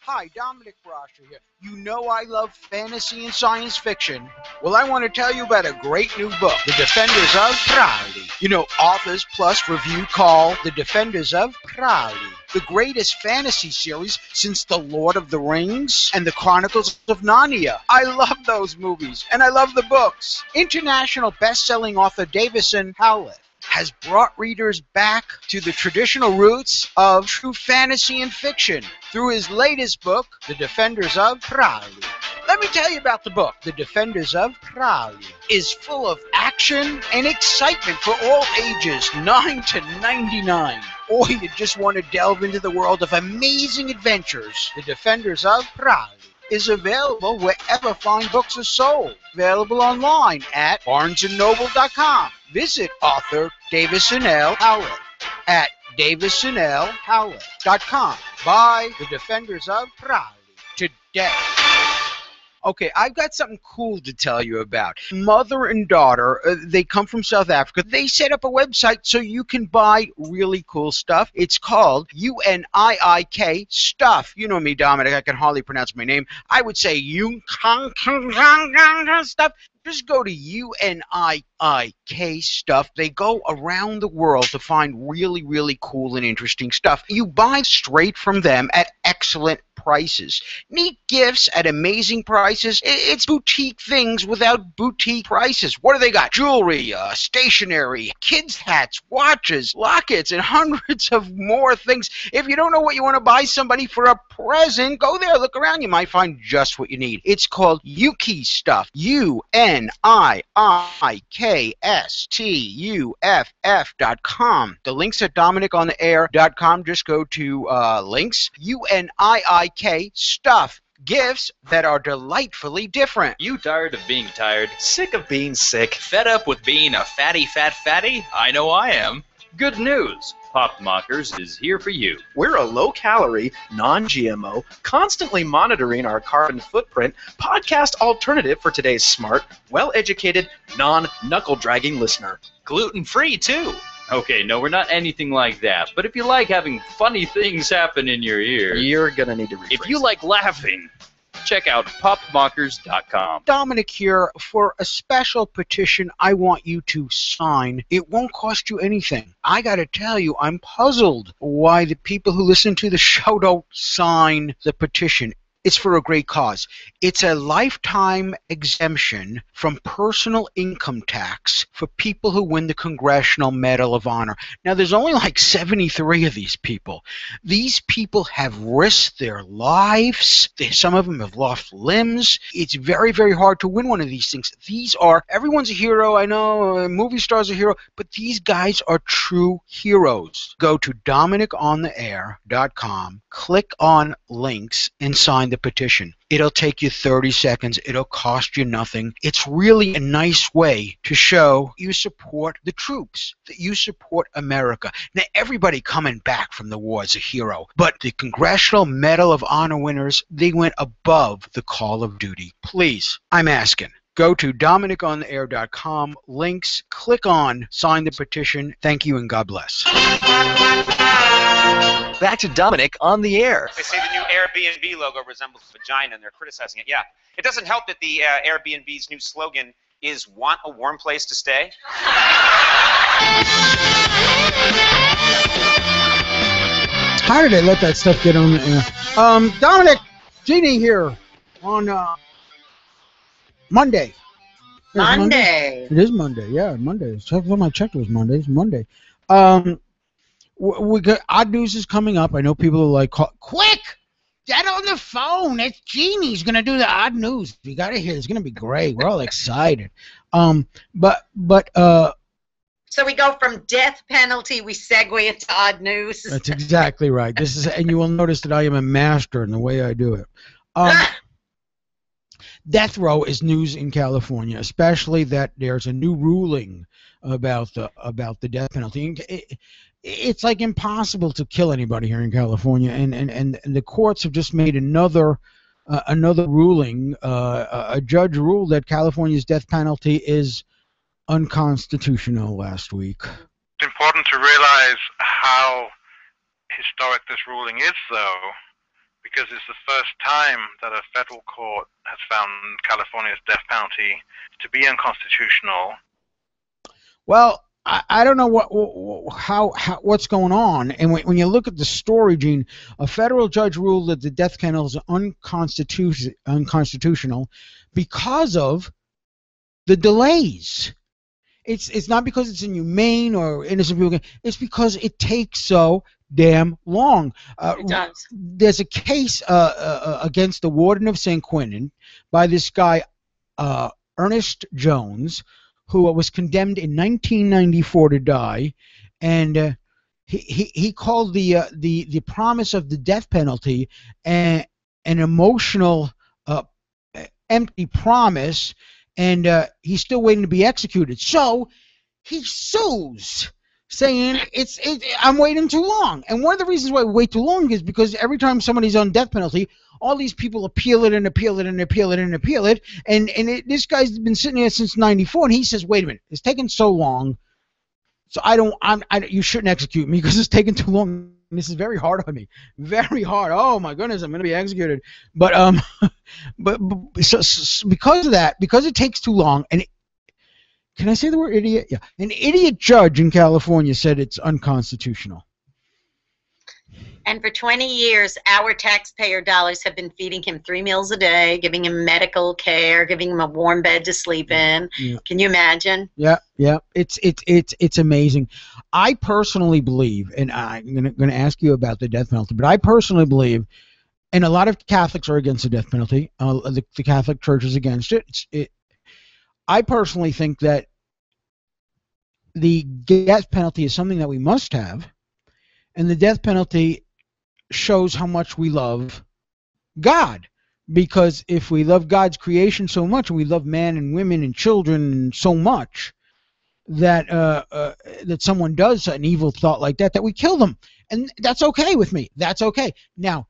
Hi, Dominick Brascia here. You know I love fantasy and science fiction. Well, I want to tell you about a great new book, The Defenders of Crowley. Authors plus review call The Defenders of Crowley the greatest fantasy series since The Lord of the Rings and The Chronicles of Narnia. I love those movies, and I love the books. International best-selling author Davison Howlett has brought readers back to the traditional roots of true fantasy and fiction through his latest book, The Defenders of Crowley. Let me tell you about the book. The Defenders of Crowley is full of action and excitement for all ages, 9 to 99. Or you just want to delve into the world of amazing adventures. The Defenders of Crowley is available wherever fine books are sold. Available online at barnesandnoble.com. Visit author Davison L. Howlett at davisonlhowlett.com. Buy The Defenders of Crowley today. Okay, I've got something cool to tell you about. Mother and daughter, they come from South Africa. They set up a website so you can buy really cool stuff. It's called UNIIK Stuff. You know me, Dominic. I can hardly pronounce my name. I would say Stuff. Just go to UNIIK Stuff. They go around the world to find really, really cool and interesting stuff. You buy straight from them at excellent prices. Neat gifts at amazing prices. It's boutique things without boutique prices. What do they got? Jewelry, stationery, kids' hats, watches, lockets, and hundreds of more things. If you don't know what you want to buy somebody for a present, go there, look around. You might find just what you need. It's called Yuki Stuff. UNIIKSTUFF.com. The link's at DominickOnTheAir.com. Just go to links. UNIIK Stuff. Gifts that are delightfully different. You tired of being tired? Sick of being sick? Fed up with being a fatty? I know I am. Good news. Pop Mockers is here for you. We're a low-calorie, non-GMO, constantly monitoring our carbon footprint podcast alternative for today's smart, well-educated, non-knuckle-dragging listener. Gluten-free, too. Okay, no, we're not anything like that. But if you like having funny things happen in your ear, you're going to need to rephrase. If you like laughing, check out popmockers.com. Dominic here. For a special petition I want you to sign. It won't cost you anything. I got to tell you, I'm puzzled why the people who listen to the show don't sign the petition. It's for a great cause. It's a lifetime exemption from personal income tax for people who win the Congressional Medal of Honor. Now, there's only like 73 of these people. These people have risked their lives. Some of them have lost limbs. It's very, very hard to win one of these things. Everyone's a hero, I know, a movie star's a hero, but these guys are true heroes. Go to DominickOnTheAir.com, click on links, and sign the petition. It'll take you 30 seconds. It'll cost you nothing. It's really a nice way to show you support the troops, that you support America. Now, everybody coming back from the war is a hero, but the Congressional Medal of Honor winners, they went above the call of duty. Please, I'm asking. Go to DominickOnTheAir.com, links, click on sign the petition. Thank you and God bless. Back to Dominic on the air. They say the new Airbnb logo resembles a vagina, and they're criticizing it. Yeah. It doesn't help that the Airbnb's new slogan is "Want a warm place to stay?" How did they let that stuff get on the air? Dominic, Jeannie here on Monday. Monday. It is Monday, yeah, Monday. I checked it was Monday. It's Monday. We got odd news is coming up. I know people are like, quick, get on the phone. It's Jeannie's gonna do the odd news. You gotta hear. It's gonna be great. We're all excited. So we go from death penalty, we segue into odd news. That's exactly right. And you will notice that I am a master in the way I do it. Death row is news in California, especially that there's a new ruling about the death penalty. It's like impossible to kill anybody here in California, and the courts have just made another ruling. A judge ruled that California's death penalty is unconstitutional last week. It's important to realize how historic this ruling is, though, because it's the first time that a federal court has found California's death penalty to be unconstitutional. Well, I don't know what's going on, and when you look at the story, Gene, a federal judge ruled that the death penalty is unconstitutional because of the delays. It's not because it's inhumane or innocent people. It's because it takes so damn long. It does. There's a case against the warden of San Quentin by this guy, Ernest Jones, who was condemned in 1994 to die, and he called the promise of the death penalty an emotional, empty promise, and he's still waiting to be executed. So he sues saying I'm waiting too long. And one of the reasons why we wait too long is because every time somebody's on death penalty, all these people appeal it and appeal it and appeal it and appeal it. And this guy's been sitting there since '94, and he says, "Wait a minute, it's taken so long, so you shouldn't execute me because it's taken too long." And this is very hard on me, very hard. Oh my goodness, I'm going to be executed. But so because of that, because it takes too long, and can I say the word idiot? Yeah, an idiot judge in California said it's unconstitutional. And for 20 years, our taxpayer dollars have been feeding him 3 meals a day, giving him medical care, giving him a warm bed to sleep in. Yeah. Can you imagine? Yeah. It's amazing. I personally believe, and I'm going to ask you about the death penalty, but I personally believe, and a lot of Catholics are against the death penalty. The Catholic Church is against it. I personally think that the death penalty is something that we must have, and the death penalty shows how much we love God. Because if we love God's creation so much, and we love man and women and children so much, that that someone does an evil thought like that we kill them, and that's okay with me. That's okay. Now,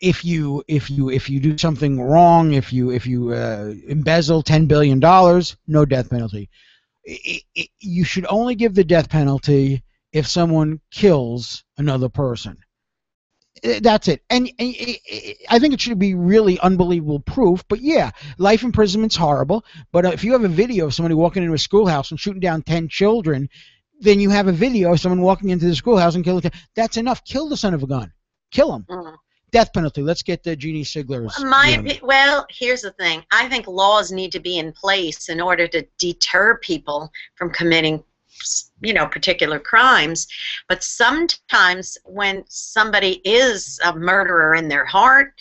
if you do something wrong, if you embezzle $10 billion, no death penalty. You should only give the death penalty if someone kills another person. That's it. And I think it should be really unbelievable proof. But yeah, life imprisonment's horrible. But if you have a video of somebody walking into a schoolhouse and shooting down 10 children, then you have a video of someone walking into the schoolhouse and killing. That's enough. Kill the son of a gun. Kill him. Death penalty. Let's get the Jeannie Sigler's. Well, here's the thing. I think laws need to be in place in order to deter people from committing, particular crimes. But sometimes when somebody is a murderer in their heart,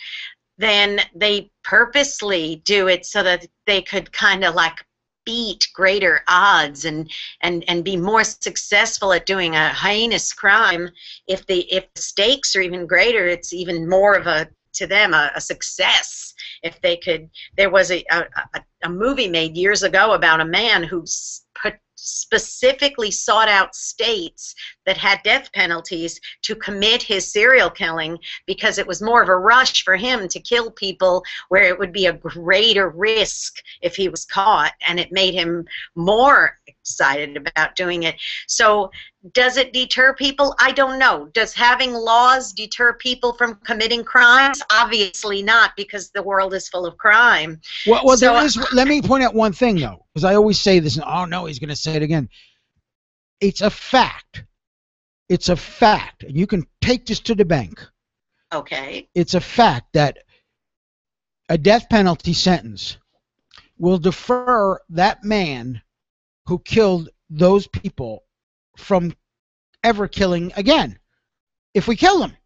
then they purposely do it so that they could kind of like beat greater odds and be more successful at doing a heinous crime. If the stakes are even greater, it's even more of a success. If they could, there was a movie made years ago about a man who specifically sought out states that had death penalties to commit his serial killing, because it was more of a rush for him to kill people where it would be a greater risk if he was caught, and it made him more excited about doing it. So does it deter people? I don't know. Does having laws deter people from committing crimes? Obviously not, because the world is full of crime. Well, there is. Let me point out one thing, though, because I always say this, and oh no, he's going to say it again. It's a fact. It's a fact. And you can take this to the bank. Okay. It's a fact that a death penalty sentence will defer that man who killed those people from ever killing again, if we kill them.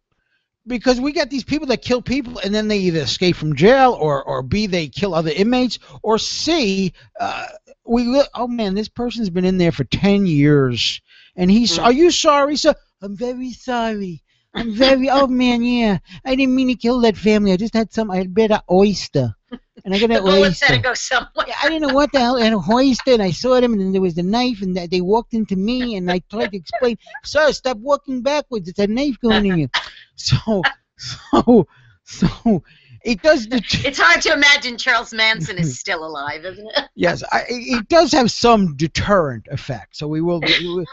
Because we got these people that kill people and then they either escape from jail, or B, they kill other inmates, or C, oh man, this person's been in there for 10 years and he's, are you sorry, sir? I'm very sorry. I'm very, oh man, yeah. I didn't mean to kill that family. I just had I had better oyster. And I got an oyster. Had to go somewhere. I didn't know what the hell, and a oyster, and I saw them, and then there was the knife, and they walked into me, and I tried to explain, sir, stop walking backwards. It's a knife going in you. So it does. It's hard to imagine Charles Manson is still alive, isn't it? Yes, it does have some deterrent effect. So we will, you're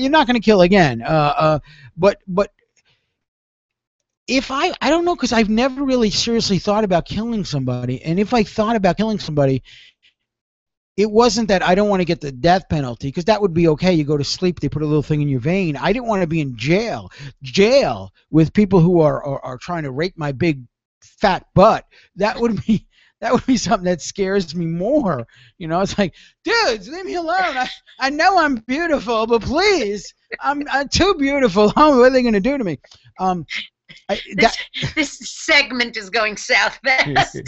not going to kill again. But if I don't know, because I've never really seriously thought about killing somebody, and if I thought about killing somebody, it wasn't that I don't want to get the death penalty, because that would be okay. You go to sleep, they put a little thing in your vein. I didn't want to be in jail with people who are trying to rape my big fat butt. That would be something that scares me more. It's like, dudes, leave me alone. I know I'm beautiful, but please, I'm too beautiful. What are they going to do to me? This segment is going south fast.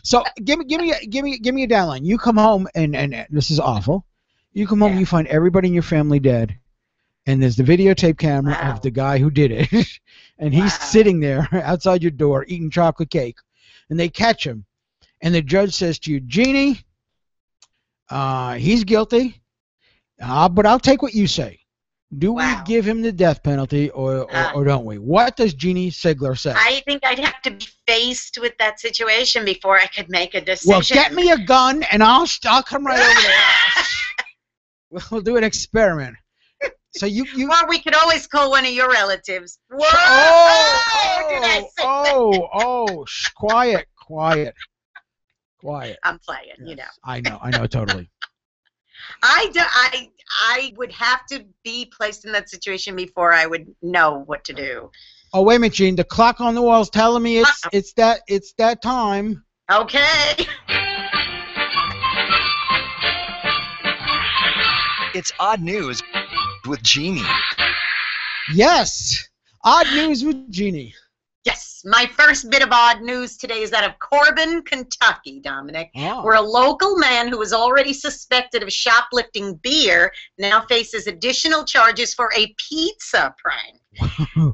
So give me a downline. You come home and this is awful. You come home, you find everybody in your family dead, and there's the videotape camera of the guy who did it, and he's sitting there outside your door eating chocolate cake, and they catch him, and the judge says to you, Jeannie, he's guilty. But I'll take what you say. Do we give him the death penalty or don't we? What does Jeannie Sigler say? I think I'd have to be faced with that situation before I could make a decision. Well, get me a gun and I'll come right over there. We'll do an experiment. So you. Or we could always call one of your relatives. Whoa! Shh, quiet. I'm playing, you know. I know, totally. I would have to be placed in that situation before I would know what to do. Oh, wait a minute, Gene. The clock on the wall is telling me it's that time. Okay. It's Odd News with Jeannie. Yes. Odd News with Jeannie. Yes, my first bit of odd news today is that of Corbin, Kentucky, Dominic, where a local man who was already suspected of shoplifting beer now faces additional charges for a pizza prank.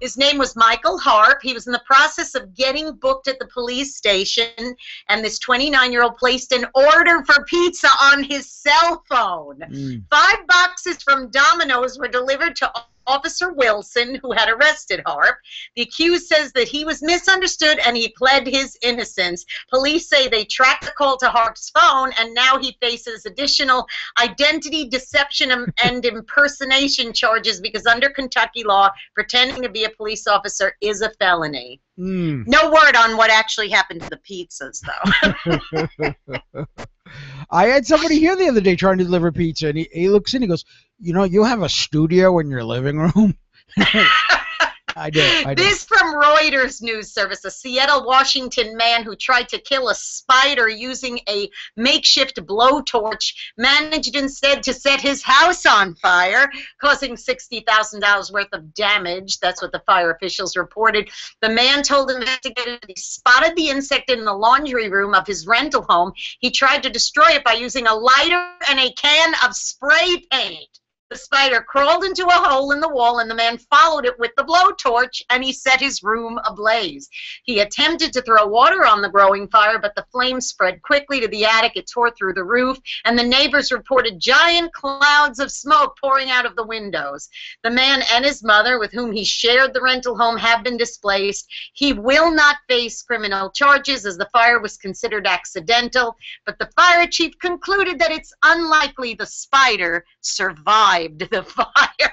His name was Michael Harp. He was in the process of getting booked at the police station, and this 29-year-old placed an order for pizza on his cell phone. 5 boxes from Domino's were delivered to Officer Wilson, who had arrested Harp. The accused says that he was misunderstood and he pled his innocence. Police say they tracked the call to Harp's phone, and now he faces additional identity deception and impersonation charges because under Kentucky law, pretending to be a police officer is a felony. No word on what actually happened to the pizzas, though. I had somebody here the other day trying to deliver pizza, and he looks in, he goes, you have a studio in your living room? I do. This from Reuters news service. A Seattle, Washington man who tried to kill a spider using a makeshift blowtorch managed instead to set his house on fire, causing $60,000 worth of damage. That's what the fire officials reported. The man told investigators he spotted the insect in the laundry room of his rental home. He tried to destroy it by using a lighter and a can of spray paint. The spider crawled into a hole in the wall, and the man followed it with the blowtorch, and he set his room ablaze. He attempted to throw water on the growing fire, but the flames spread quickly to the attic. It tore through the roof, and the neighbors reported giant clouds of smoke pouring out of the windows. The man and his mother, with whom he shared the rental home, have been displaced. He will not face criminal charges as the fire was considered accidental, but the fire chief concluded that it's unlikely the spider survived the fire.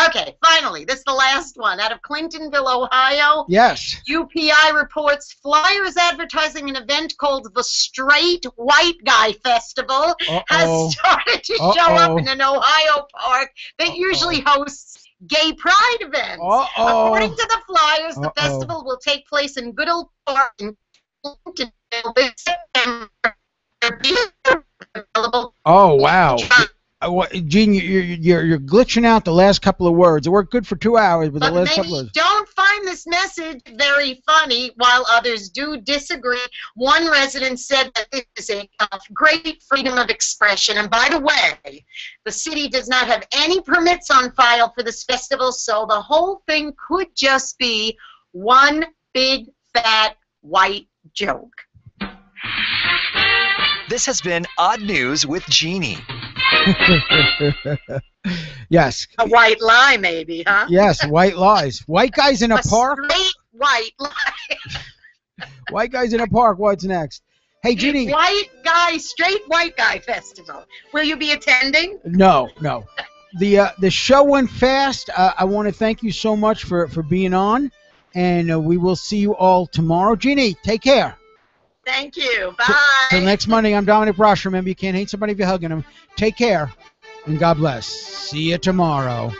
Okay, finally, this is the last one. Out of Clintonville, Ohio. Yes. UPI reports flyers advertising an event called the Straight White Guy Festival has started to show up in an Ohio park that usually hosts gay pride events. According to the flyers, the festival will take place in Good Old Park in Clintonville this September. Oh, wow. Gene, you're glitching out the last couple of words. It worked good for 2 hours, but the last couple of words. Don't find this message very funny, while others do disagree. One resident said that this is a great freedom of expression. And by the way, the city does not have any permits on file for this festival, so the whole thing could just be one big, fat, white joke. This has been Odd News with Jeannie. Yes. A white lie, maybe, huh? Yes, white lies. White guys in a park. Straight white lie. White guys in a park. What's next? Hey, Jeannie. Straight white guy festival. Will you be attending? No. The show went fast. I want to thank you so much for being on, and we will see you all tomorrow. Jeannie, take care. Thank you. Bye. Till next Monday, I'm Dominick Brasher. Remember, you can't hate somebody if you're hugging them. Take care, and God bless. See you tomorrow.